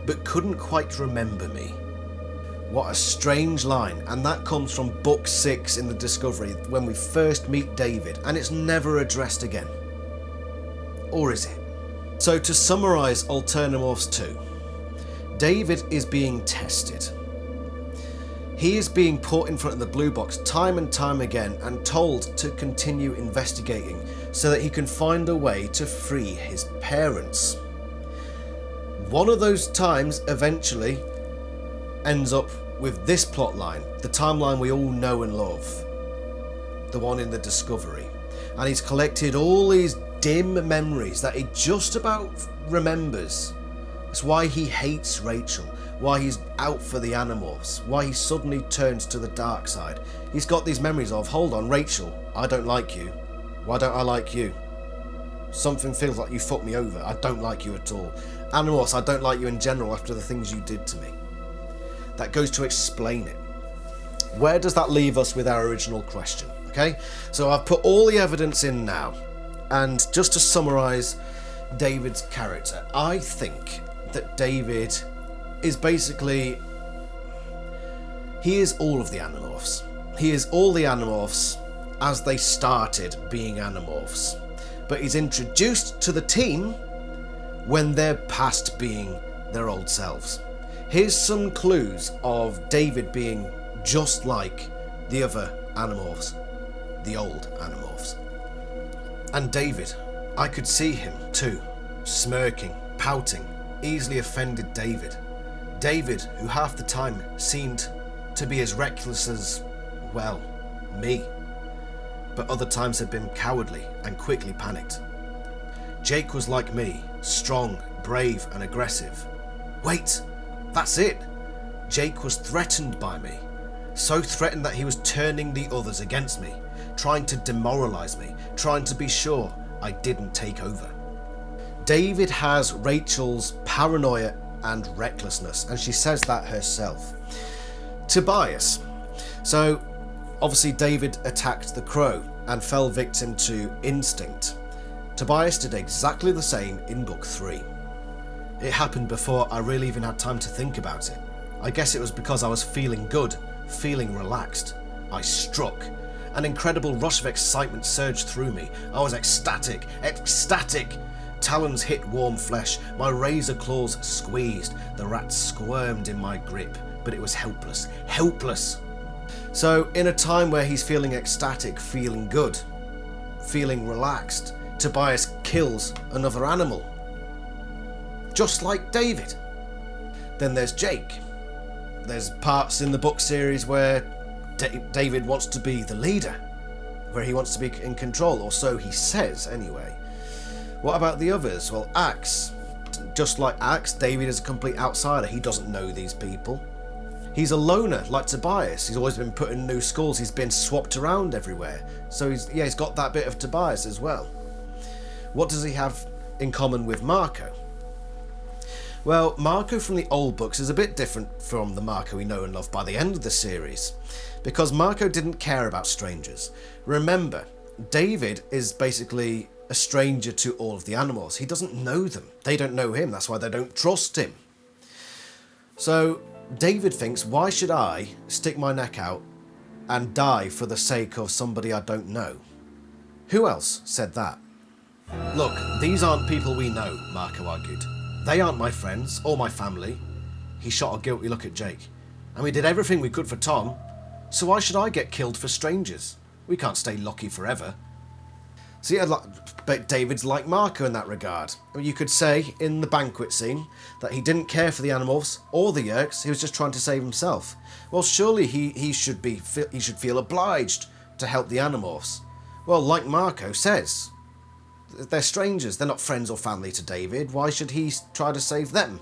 but couldn't quite remember me. What a strange line, and that comes from book 6 in the Discovery when we first meet David, and it's never addressed again. Or is it? So to summarise Animorphs 2, David is being tested. He is being put in front of the blue box time and time again and told to continue investigating so that he can find a way to free his parents. One of those times eventually ends up with this plotline, the timeline we all know and love, the one in the Discovery. And he's collected all these dim memories that he just about remembers. That's why he hates Rachel, why he's out for the Animorphs, why he suddenly turns to the dark side. He's got these memories of, hold on, Rachel, I don't like you. Why don't I like you? Something feels like you fucked me over. I don't like you at all. Animorphs, I don't like you in general after the things you did to me. That goes to explain it. Where does that leave us with our original question? Okay, so I've put all the evidence in now. And just to summarise David's character, I think that David is basically, he is all of the Animorphs. He is all the Animorphs as they started being Animorphs. But he's introduced to the team when they're past being their old selves. Here's some clues of David being just like the other Animorphs, the old Animorphs. And David, I could see him too, smirking, pouting, easily offended David. David, who half the time seemed to be as reckless as, well, me. But other times had been cowardly and quickly panicked. Jake was like me, strong, brave and aggressive. Wait, that's it! Jake was threatened by me. So threatened that he was turning the others against me, trying to demoralise me, trying to be sure I didn't take over. David has Rachel's paranoia and recklessness, and she says that herself. Tobias. So, obviously David attacked the crow and fell victim to instinct. Tobias did exactly the same in book 3. It happened before I really even had time to think about it. I guess it was because I was feeling good, feeling relaxed. I struck. An incredible rush of excitement surged through me. I was ecstatic. Talons hit warm flesh. My razor claws squeezed. The rat squirmed in my grip, but it was helpless. So, in a time where he's feeling ecstatic, feeling good, feeling relaxed, Tobias kills another animal. Just like David. Then there's Jake. There's parts in the book series where David wants to be the leader, where he wants to be in control, or so he says anyway. What about the others? Well, Axe. Just like Axe, David is a complete outsider. He doesn't know these people. He's a loner, like Tobias. He's always been put in new schools. He's been swapped around everywhere. So he's got that bit of Tobias as well. What does he have in common with Marco? Well, Marco from the old books is a bit different from the Marco we know and love by the end of the series, because Marco didn't care about strangers. Remember, David is basically a stranger to all of the Animorphs. He doesn't know them. They don't know him. That's why they don't trust him. So David thinks, why should I stick my neck out and die for the sake of somebody I don't know? Who else said that? Look, these aren't people we know, Marco argued. They aren't my friends or my family. He shot a guilty look at Jake. And we did everything we could for Tom, so why should I get killed for strangers? We can't stay lucky forever. See, but David's like Marco in that regard. I mean, you could say in the banquet scene that he didn't care for the Animorphs or the Yeerks. He was just trying to save himself. Well, surely he should feel obliged to help the Animorphs. Well, like Marco says, they're strangers. They're not friends or family to David. Why should he try to save them?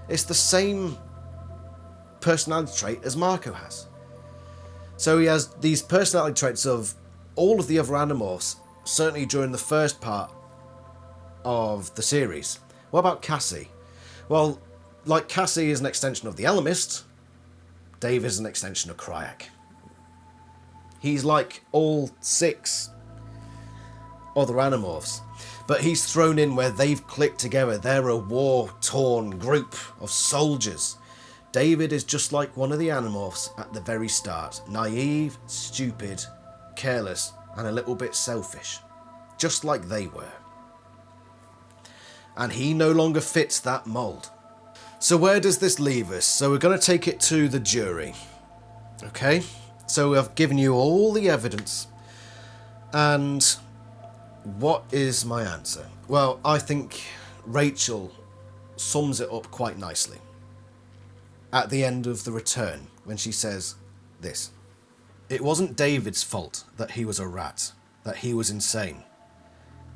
It's the same personality trait as Marco has. So he has these personality traits of all of the other Animorphs, certainly during the first part of the series. What about Cassie? Well, like Cassie is an extension of the Ellimist, Dave is an extension of Cryak. He's like all 6 other Animorphs, but he's thrown in where they've clicked together. They're a war-torn group of soldiers. David is just like one of the Animorphs at the very start. Naive, stupid, careless, and a little bit selfish. Just like they were. And he no longer fits that mould. So where does this leave us? So we're going to take it to the jury. Okay? So I've given you all the evidence. And what is my answer? Well, I think Rachel sums it up quite nicely at the end of The Return, when she says this: "It wasn't David's fault that he was a rat, that he was insane.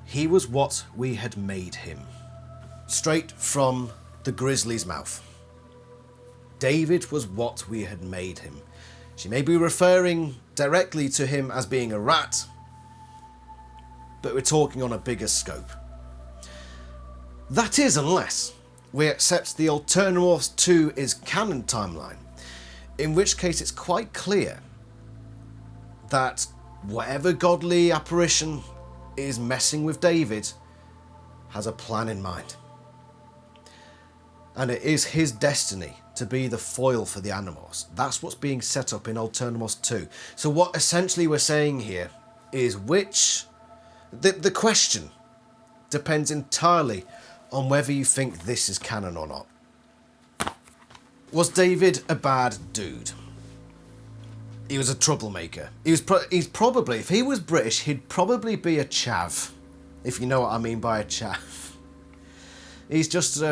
He was what we had made him." Straight from the Grizzly's mouth. David was what we had made him. She may be referring directly to him as being a rat, but we're talking on a bigger scope. That is, unless we accept the Animorphs 2 is canon timeline, in which case it's quite clear that whatever godly apparition is messing with David has a plan in mind. And it is his destiny to be the foil for the Animorphs. That's what's being set up in Animorphs 2. So what essentially we're saying here is the question depends entirely on whether you think this is canon or not. Was David a bad dude? He was a troublemaker. He's probably, if he was British, he'd probably be a chav, if you know what I mean by a chav. He's just,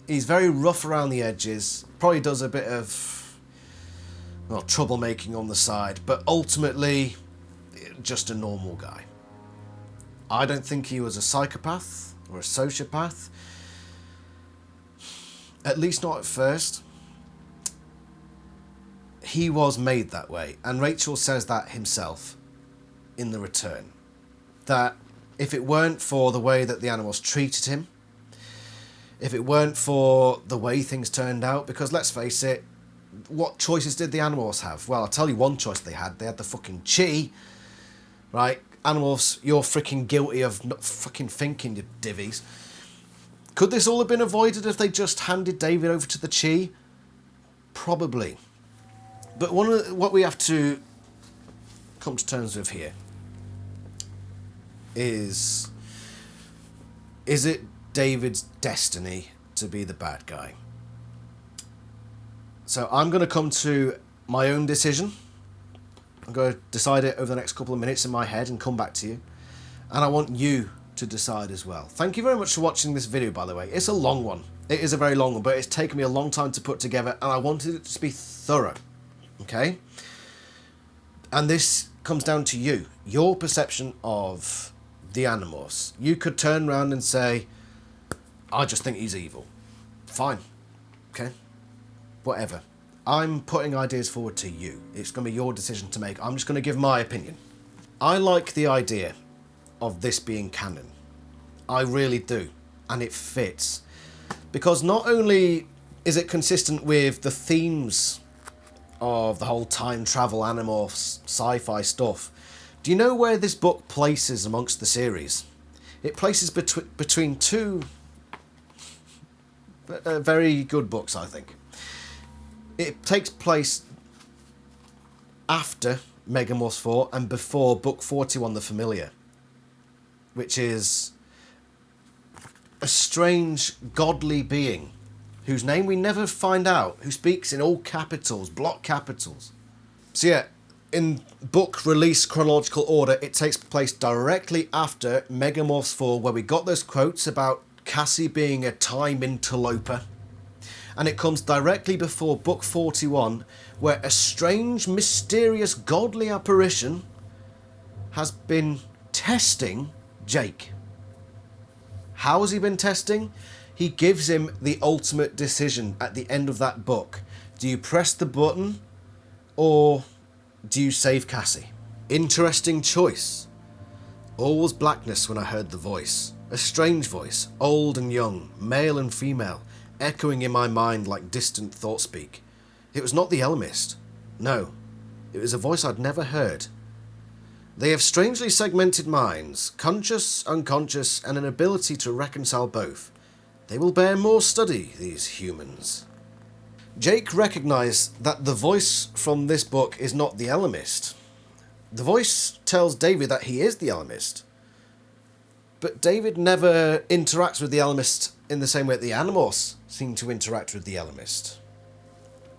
he's very rough around the edges, probably does a bit of, well, troublemaking on the side, but ultimately, just a normal guy. I don't think he was a psychopath or a sociopath. At least not at first. He was made that way, and Rachel says that himself in the return. That if it weren't for the way that the Animorphs treated him, if it weren't for the way things turned out, because let's face it, what choices did the Animorphs have? Well, I'll tell you one choice they had. They had the fucking chi, right? Animorphs, you're freaking guilty of not fucking thinking, you divvies. Could this all have been avoided if they just handed David over to the chi? Probably. But what we have to come to terms with here is it David's destiny to be the bad guy? So I'm going to come to my own decision. I'm going to decide it over the next couple of minutes in my head and come back to you. And I want you to decide as well. Thank you very much for watching this video, by the way. It's a long one. It is a very long one, but it's taken me a long time to put together, and I wanted it to be thorough. Okay? And this comes down to you. Your perception of the Animorphs. You could turn around and say, I just think he's evil. Fine. Okay? Whatever. I'm putting ideas forward to you. It's going to be your decision to make. I'm just going to give my opinion. I like the idea of this being canon. I really do. And it fits. Because not only is it consistent with the themes of the whole time travel, Animorphs, sci-fi stuff, do you know where this book places amongst the series? It places between two very good books, I think. It takes place after Megamorphs 4 and before Book 41, The Familiar, which is a strange, godly being whose name we never find out, who speaks in all capitals, block capitals. So yeah, in book release chronological order, it takes place directly after Megamorphs 4, where we got those quotes about Cassie being a time interloper. And it comes directly before Book 41, where a strange, mysterious, godly apparition has been testing Jake. How has he been testing? He gives him the ultimate decision at the end of that book. Do you press the button, or do you save Cassie? Interesting choice. All was blackness when I heard the voice. A strange voice, old and young, male and female, echoing in my mind like distant thought speak. It was not the Ellimist. No, it was a voice I'd never heard. They have strangely segmented minds, conscious, unconscious, and an ability to reconcile both. They will bear more study, these humans. Jake recognised that the voice from this book is not the Ellimist. The voice tells David that he is the Ellimist. But David never interacts with the Ellimist in the same way that the Animorphs seem to interact with the Ellimist.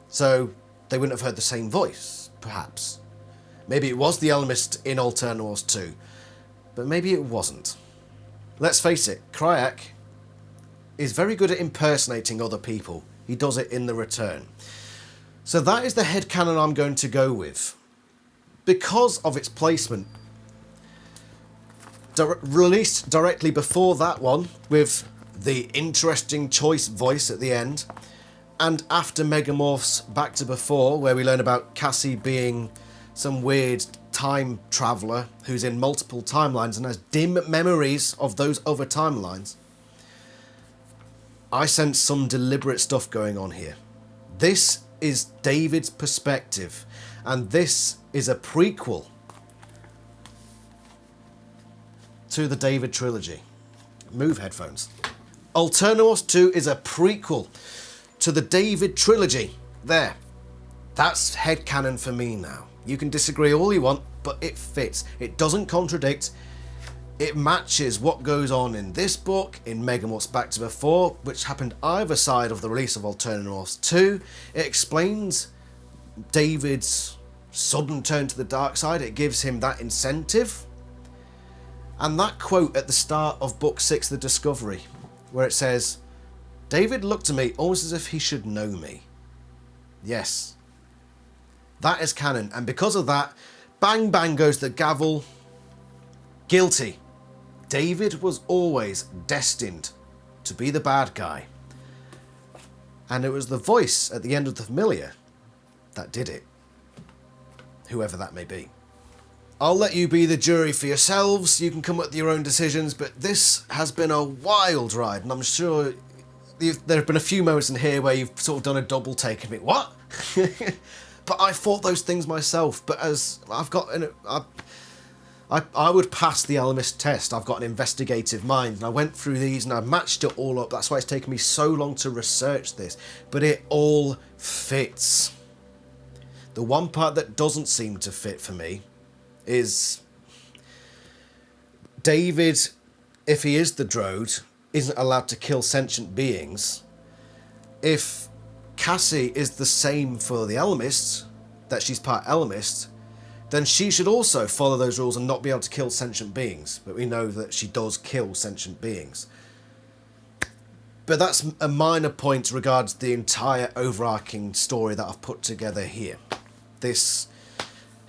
So they wouldn't have heard the same voice, perhaps. Maybe it was the Ellimist in Animorphs 2, but maybe it wasn't. Let's face it, Kryak is very good at impersonating other people. He does it in the return. So that is the headcanon I'm going to go with. Because of its placement, released directly before that one, with the interesting choice voice at the end, and after Megamorphs Back to Before, where we learn about Cassie being some weird time traveller who's in multiple timelines and has dim memories of those other timelines. I sense some deliberate stuff going on here. This is David's perspective, and this is a prequel to the David trilogy. Move headphones. Animorphs 2 is a prequel to the David trilogy. There. That's headcanon for me now. You can disagree all you want, but it fits. It doesn't contradict. It matches what goes on in this book, in Megamorphs Back to Before, which happened either side of the release of Animorphs 2. It explains David's sudden turn to the dark side. It gives him that incentive. And that quote at the start of Book 6, The Discovery, where it says, David looked at me almost as if he should know me. Yes. That is canon, and because of that, bang bang goes the gavel. Guilty. David was always destined to be the bad guy. And it was the voice at the end of the familiar that did it. Whoever that may be. I'll let you be the jury for yourselves. You can come up with your own decisions, but this has been a wild ride, and I'm sure there have been a few moments in here where you've sort of done a double take and think, what? But I thought those things myself, but as I've got I would pass the Ellimist test. I've got an investigative mind, and I went through these and I matched it all up. That's why it's taken me so long to research this, but it all fits. The one part that doesn't seem to fit for me is David, if he is the Drode, isn't allowed to kill sentient beings. If Cassie is the same for the Ellimist, that she's part Ellimist, then she should also follow those rules and not be able to kill sentient beings. But we know that she does kill sentient beings. But that's a minor point regards the entire overarching story that I've put together here. This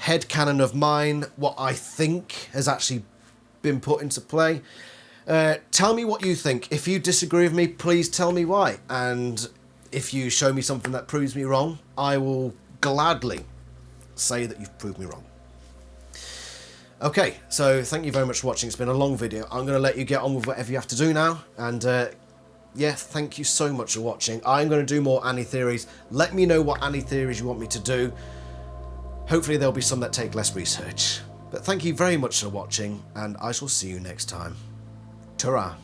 headcanon of mine, what I think has actually been put into play. Tell me what you think. If you disagree with me, please tell me why. And if you show me something that proves me wrong, I will gladly say that you've proved me wrong. Okay, so thank you very much for watching. It's been a long video. I'm going to let you get on with whatever you have to do now. And yeah, thank you so much for watching. I'm going to do more AniTheories. Let me know what AniTheories you want me to do. Hopefully there'll be some that take less research. But thank you very much for watching, and I shall see you next time. Ta-ra.